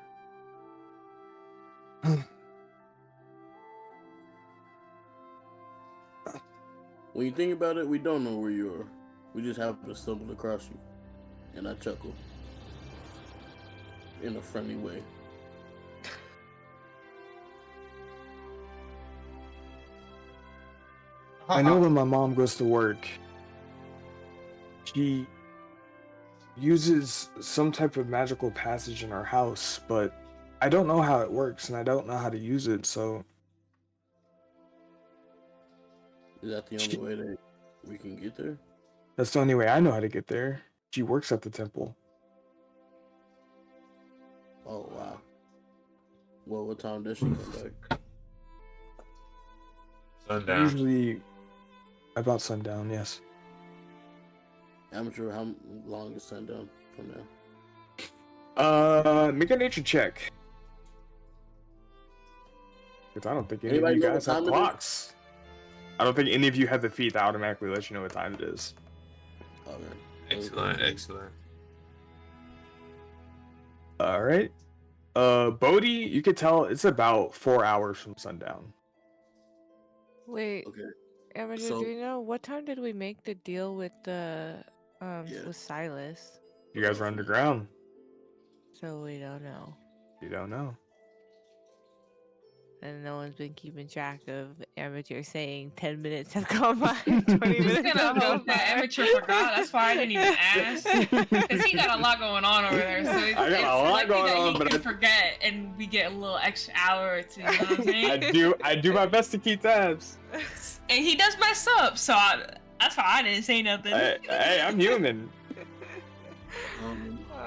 When you think about it, we don't know where you are. We just happen to stumble across you. And I chuckle. In a friendly way. I know when my mom goes to work, she uses some type of magical passage in our house, but I don't know how it works and I don't know how to use it, so Is that the only way that we can get there? that's the only way I know how to get there. She works at the temple. Oh, wow. Well, what time does she come back? Sundown. Usually about sundown, yes. Amateur, how long is sundown from now? Make a nature check. Because I don't think any Anybody of you know guys what have time it is? clocks. I don't think any of you have the feet that automatically let you know what time it is. Okay. Excellent, excellent. All right. Bodhi, you could tell it's about 4 hours from sundown. Wait, Okay. Amateur, So- do you know what time did we make the deal with the Yeah. with Silas? You guys are underground. So we don't know. You don't know. And no one's been keeping track of Amateur saying 10 minutes have gone by, 20 I'm minutes just gonna have gone hope that by. Amateur forgot. That's why I didn't even ask. Because he got a lot going on over there. So it's, I got a it's lot likely going that on, he but can I- forget and we get a little extra hour or two. You know what I'm saying? I do my best to keep tabs. And he does mess up. So that's why I didn't say nothing. Hey, I'm human.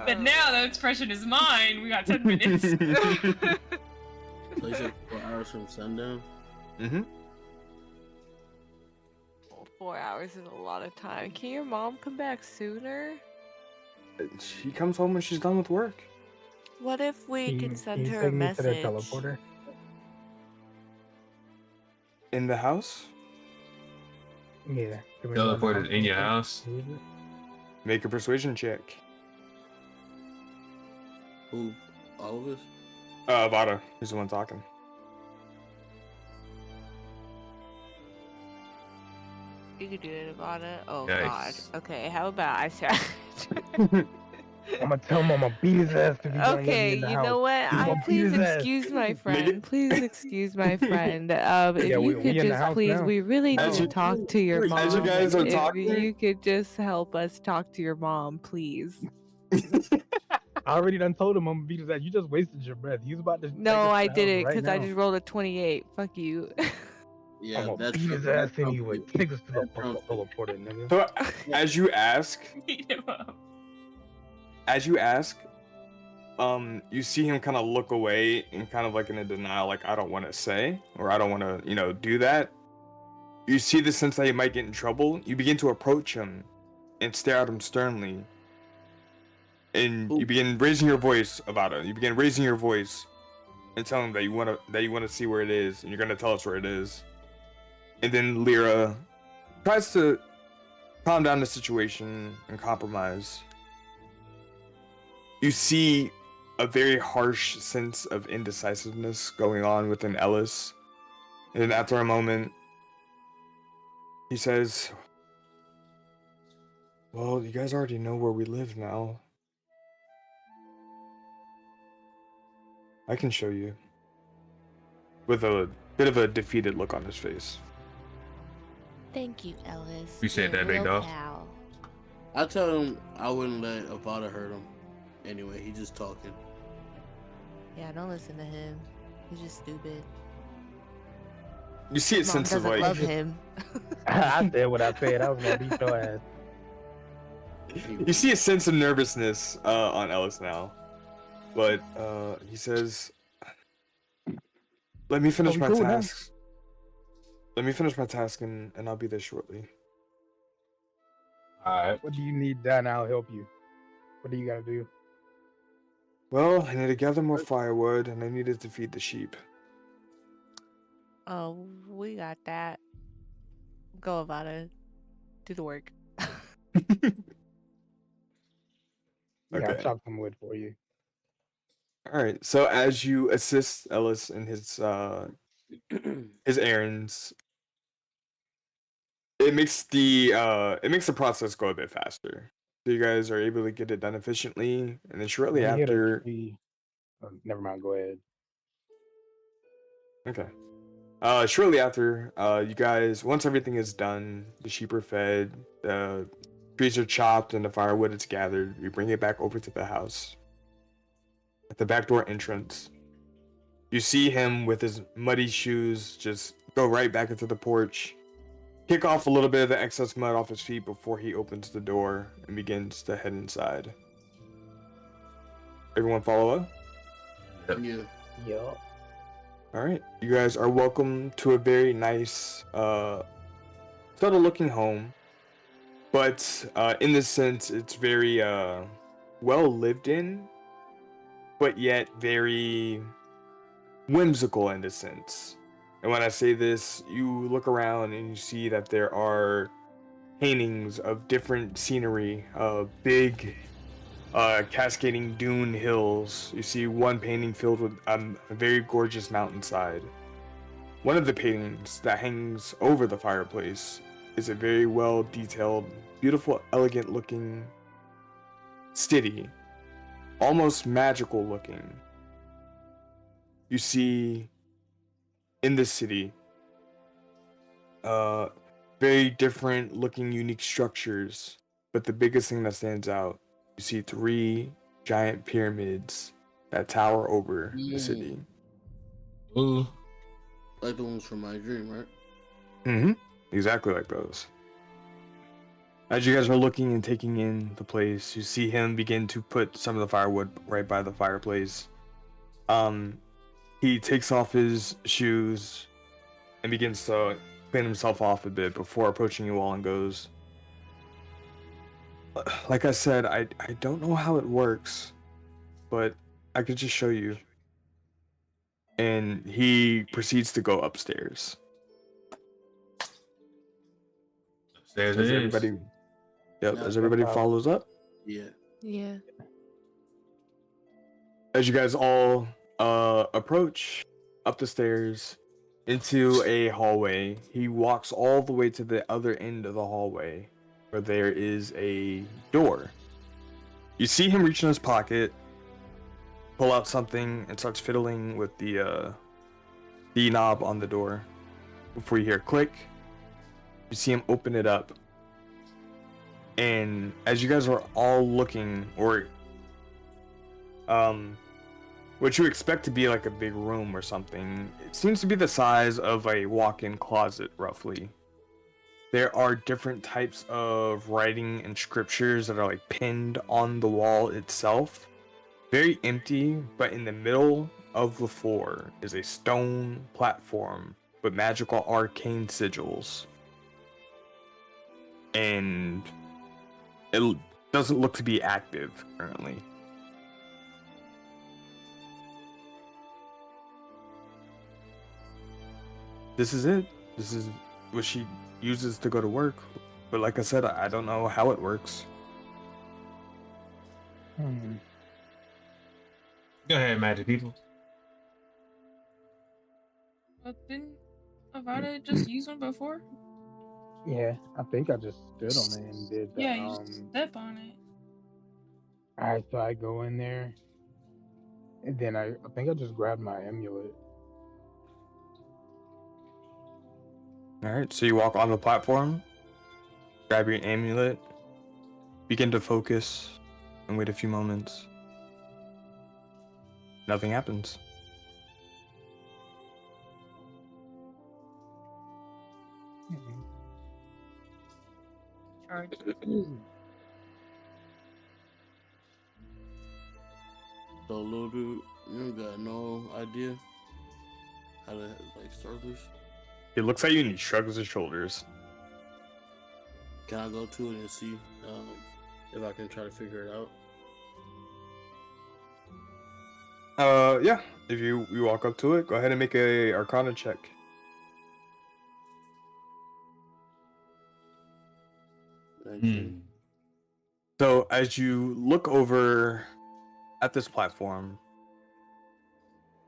But now the expression is mine. We got 10 minutes. So you said 4 hours from sundown? Mm-hmm. 4 hours is a lot of time. Can your mom come back sooner? She comes home when she's done with work. What if we can send you her a take me to the message? teleporter? In the house? Yeah. Can we run Teleported out in your and house? use it? Make a persuasion check. Who? All of us? Vada, who's the one talking. You could do it, Ivana. Oh Yikes. God. Okay, how about I try? I'm gonna tell him I'm gonna beat his ass if he don't let me Okay, in the you house. know what? He's gonna beat Please his ass. excuse my it- friend. Please excuse my friend. If Yeah, you we could in the just house please, now. we really As need you- to talk to your mom. as you guys are if talking- you could just help us talk to your mom, please. I already done told him I'm gonna beat his ass. You just wasted your breath. He's about to. take No, us to I the did house it right because I now. just rolled a 28. Fuck you. Yeah, I'm gonna that's beat his ass anyway. Take us to the fucking teleporter, nigga. So, as you ask, Beat him up. you see him kind of look away and kind of like in a denial, like, I don't want to say, or I don't want to, do that. You see the sense that he might get in trouble. You begin to approach him and stare at him sternly. And you begin raising your voice about it. You begin raising your voice and telling him that you want to see where it is, and you're gonna tell us where it is. And then Lyra tries to calm down the situation and compromise. You see a very harsh sense of indecisiveness going on within Ellis. And then after a moment, he says, "Well, you guys already know where we live now. I can show you." With a bit of a defeated look on his face. Thank you, Ellis. Appreciate You're a that, big real dog. pal. I tell him I wouldn't let Avada hurt him. Anyway, he just talking. Yeah, don't listen to him. He's just stupid. You see a Mom sense of doesn't like love him. I said what I said. I was gonna beat your ass. you see a sense of nervousness on Ellis now, but he says, "Let me finish we my cool now? tasks. Let me finish my task, and I'll be there shortly." Alright. What do you need done? I'll help you. What do you gotta do? Well, I need to gather more firewood, and I needed to feed the sheep. Oh, we got that. Go, Avada. Do the work. Yeah, I'll Okay. chop some wood for you. All right. So as you assist Ellis in his errands, it makes the process go a bit faster. So you guys are able to get it done efficiently, and then shortly We hit a after. tree. Oh, never mind. Go ahead. Okay. Shortly after, you guys, once everything is done, the sheep are fed, the trees are chopped, and the firewood is gathered, you bring it back over to the house. At the back door entrance, you see him with his muddy shoes just go right back into the porch, kick off a little bit of the excess mud off his feet before he opens the door and begins to head inside. Everyone follow up? Yeah. Yup. All right, you guys are welcome to a very nice, subtle looking home, but in this sense, it's very well lived in, but yet very whimsical in this sense. And when I say this, you look around and you see that there are paintings of different scenery, big cascading dune hills. You see one painting filled with a very gorgeous mountainside. One of the paintings that hangs over the fireplace is a very well detailed, beautiful, elegant looking city, almost magical looking. You see in this city very different looking unique structures, but the biggest thing that stands out, you see 3 giant pyramids that tower over the city. Ooh. Like the ones from my dream, right? Mm-hmm. Exactly like those. As you guys are looking and taking in the place, you see him begin to put some of the firewood right by the fireplace. He takes off his shoes and begins to clean himself off a bit before approaching you all and goes, "Like I said, I don't know how it works, but I could just show you." And he proceeds to go upstairs. Upstairs As it is. everybody, yep, Yeah, as everybody that's how- follows up. Yeah. Yeah. As you guys all approach up the stairs into a hallway, he walks all the way to the other end of the hallway where there is a door. You see him reach in his pocket, pull out something, and starts fiddling with the knob on the door. Before you hear a click, you see him open it up. And as you guys are all looking, or what you expect to be like a big room or something, it seems to be the size of a walk-in closet, roughly. There are different types of writing and scriptures that are like pinned on the wall itself. Very empty, but in the middle of the floor is a stone platform with magical arcane sigils. And it doesn't look to be active currently. This is it. This is what she uses to go to work. But like I said, I don't know how it works. Hmm. Go ahead, magic people. But didn't Avada just use one before? Yeah, I think I just stood on it and did the Yeah, you just step on it. Alright, so I go in there and then I think I just grabbed my amulet. All right, so you walk on the platform, grab your amulet, begin to focus, and wait a few moments. Nothing happens. Mhm. Charge. So, little dude, you got no idea how to like start this. He looks at you and he shrugs his shoulders. Can I go to it and see if I can try to figure it out? Yeah. If you walk up to it, go ahead and make a Arcana check. Thank you. Hmm. So as you look over at this platform,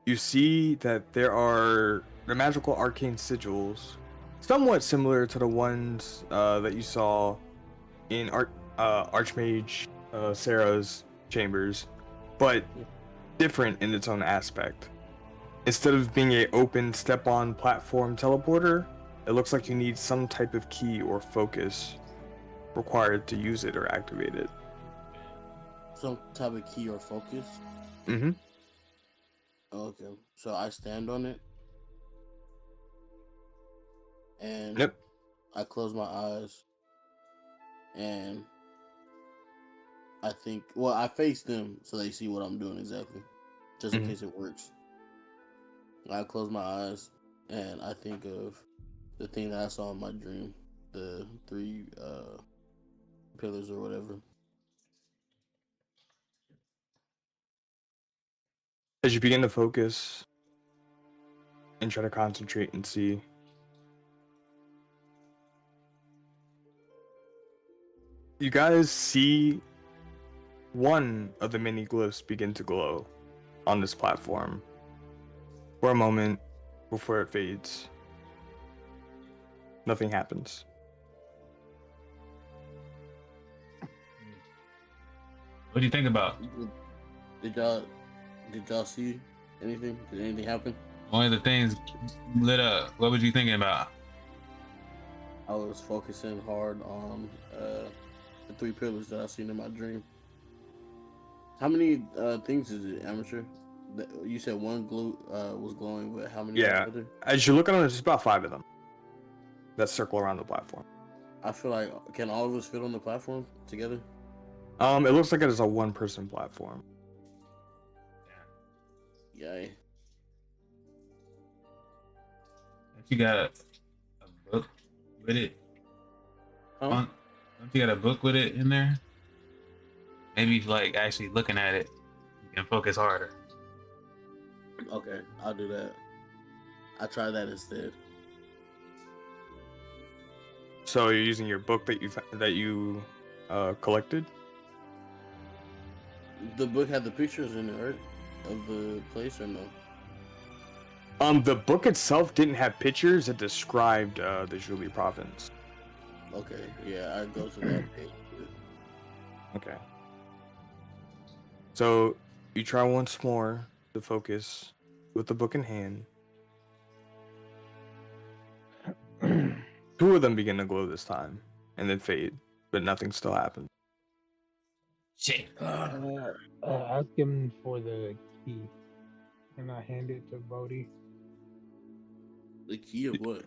you see that there are the magical arcane sigils, somewhat similar to the ones that you saw in Archmage Sarah's chambers, but different in its own aspect. Instead of being a open step-on platform teleporter, it looks like you need some type of key or focus required to use it or activate it. Some type of key or focus. Mm-hmm. Okay, so I stand on it, and Yep. I close my eyes, and I think, well, I face them so they see what I'm doing exactly, just in Mhm. case it works. I close my eyes, and I think of the thing that I saw in my dream, the three pillars or whatever. As you begin to focus and try to concentrate and see, you guys see one of the mini glyphs begin to glow on this platform for a moment before it fades. Nothing happens. What do you think about? Did y'all see anything? Did anything happen? One of the things lit up. What was you thinking about? I was focusing hard on the three pillars that I seen in my dream. How many things is it, amateur? You said one glue was glowing, but how many Yeah. are there? As you look at it, there's about 5 of them that circle around the platform. I feel like, can all of us fit on the platform together? It looks like it is a one-person platform. Yay. If you got a book with it, Huh? don't you got a book with it in there? Maybe like actually looking at it, you can focus harder. Okay, I'll do that. I try that instead. So you're using your book that you collected? The book had the pictures in it, right? Of the place or no? The book itself didn't have pictures. It described the Julie province. Okay, yeah, I go to that page. Okay. So you try once more to focus with the book in hand. 2 of them begin to glow this time and then fade, but nothing still happens. Shit. Ask him for the key, and I hand it to Bodhi. The key of what?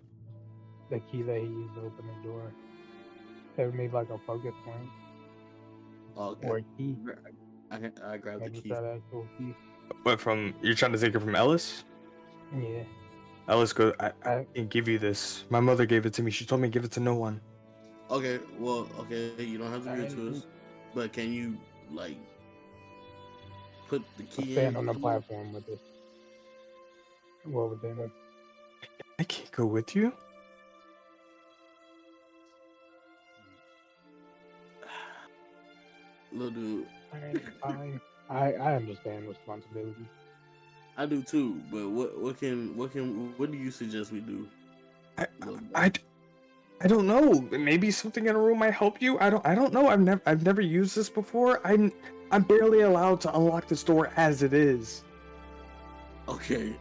The key that he used to open the door. That made like a focus point Okay. or a key. I grabbed the Maybe key. try the actual key. But you're trying to take it from Ellis? Yeah. Ellis goes, I I can't give you this. My mother gave it to me. She told me to give it to no one. Okay, well, okay, you don't have to give it to us, but can you like put the key stand in? on the platform with it. Well, within it. I can't go with you. Little dude, Fine. I understand responsibility. I do too, but what do you suggest we do? I, Little boy? I, I don't know. Maybe something in a room might help you. I don't know. I've never used this before. I'm barely allowed to unlock this door as it is. Okay.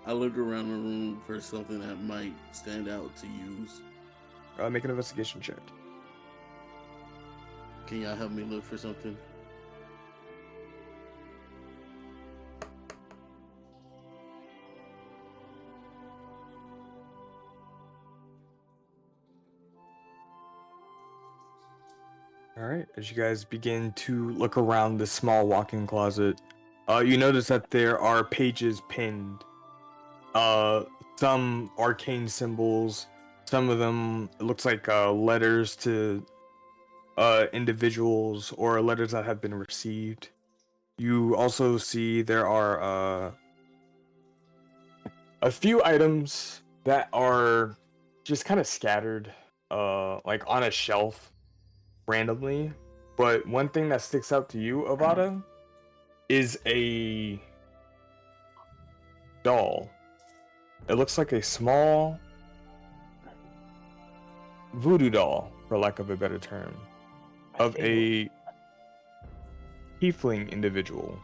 I look around the room for something that might stand out to use. Make an investigation check. Can y'all help me look for something? All right. As you guys begin to look around this small walk-in closet, you notice that there are pages pinned. Some arcane symbols. Some of them it looks like letters to individuals or letters that have been received. You also see there are a few items that are just kind of scattered, like on a shelf randomly. But one thing that sticks out to you, Avada, is a doll. It looks like a small voodoo doll, for lack of a better term, of a tiefling individual.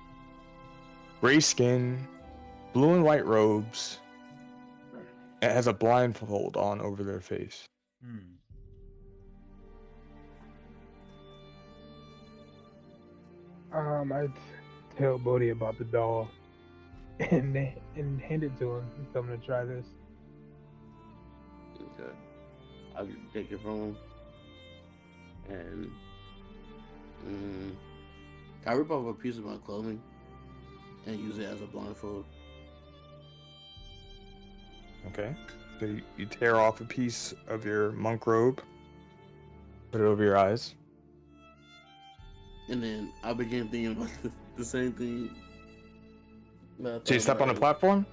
Gray skin, blue and white robes. It has a blindfold on over their face. I'd tell Bodhi about the doll and hand it to him and tell him to try this. Okay. I'll take it from him. And can I rip off a piece of my clothing and use it as a blindfold? Okay. So you tear off a piece of your monk robe, put it over your eyes. And then I began thinking about the same thing. So you step on a platform?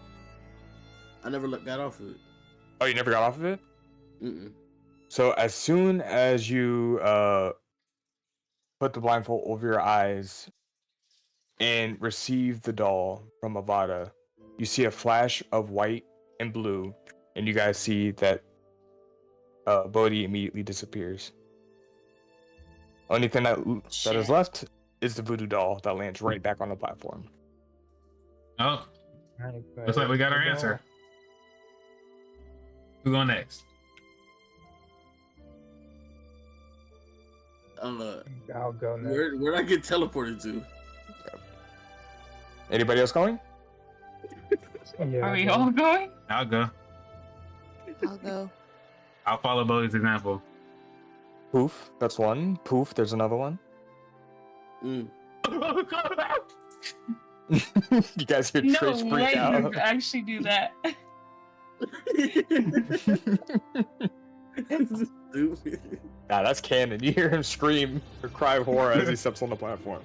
I never got off of it. Oh, you never got off of it? Mm-mm. So as soon as you put the blindfold over your eyes and receive the doll from Avada, you see a flash of white and blue, and you guys see that Bodhi immediately disappears. Only thing that is left is the voodoo doll that lands right back on the platform. Oh, looks like we got our answer. Who going next? I'll go next. Where'd I get teleported to? Anybody else going? Yeah, Are I'll we go. all going? I'll go. I'll go. I'll follow Bodhi's example. Poof, that's one. Poof, there's another one. Mm. You guys hear No Trace freak way out. would actually do that. Stupid. Nah, that's canon. You hear him scream or cry of horror as he steps on the platform.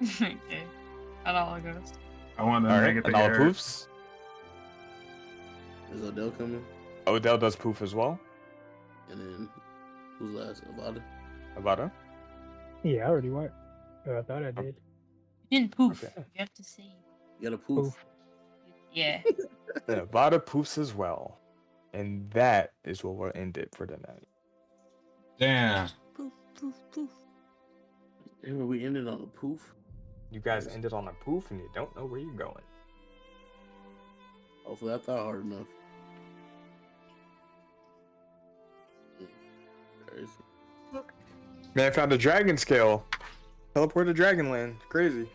Okay. That all goes. I want them All to right, make it and all together. poofs. Is Odell coming? Odell does poof as well. And then who's last? Avada? Avada. Yeah, I already went. I thought I did. You didn't poof. Okay. You have to say. You got a poof. Poof. Yeah. Yeah, Avada poofs as well. And that is what will end it for the night. Damn. Poof, poof, poof. Damn, we ended on a poof. You guys ended on a poof and you don't know where you're going. Hopefully I thought hard enough. Crazy. Man, I found a dragon scale. Teleport to Dragonland. Crazy.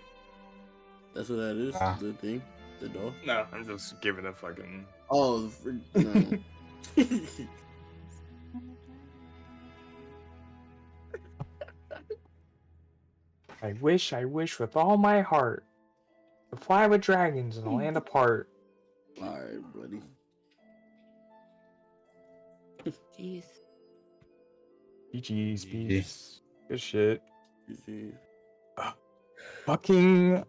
That's what that is? Ah. The thing? The doll? No, I'm just giving a fucking... Oh, no. I wish with all my heart to fly with dragons and land apart. Alright, buddy. Jeez. GG's, peace. Good shit. You see? Fucking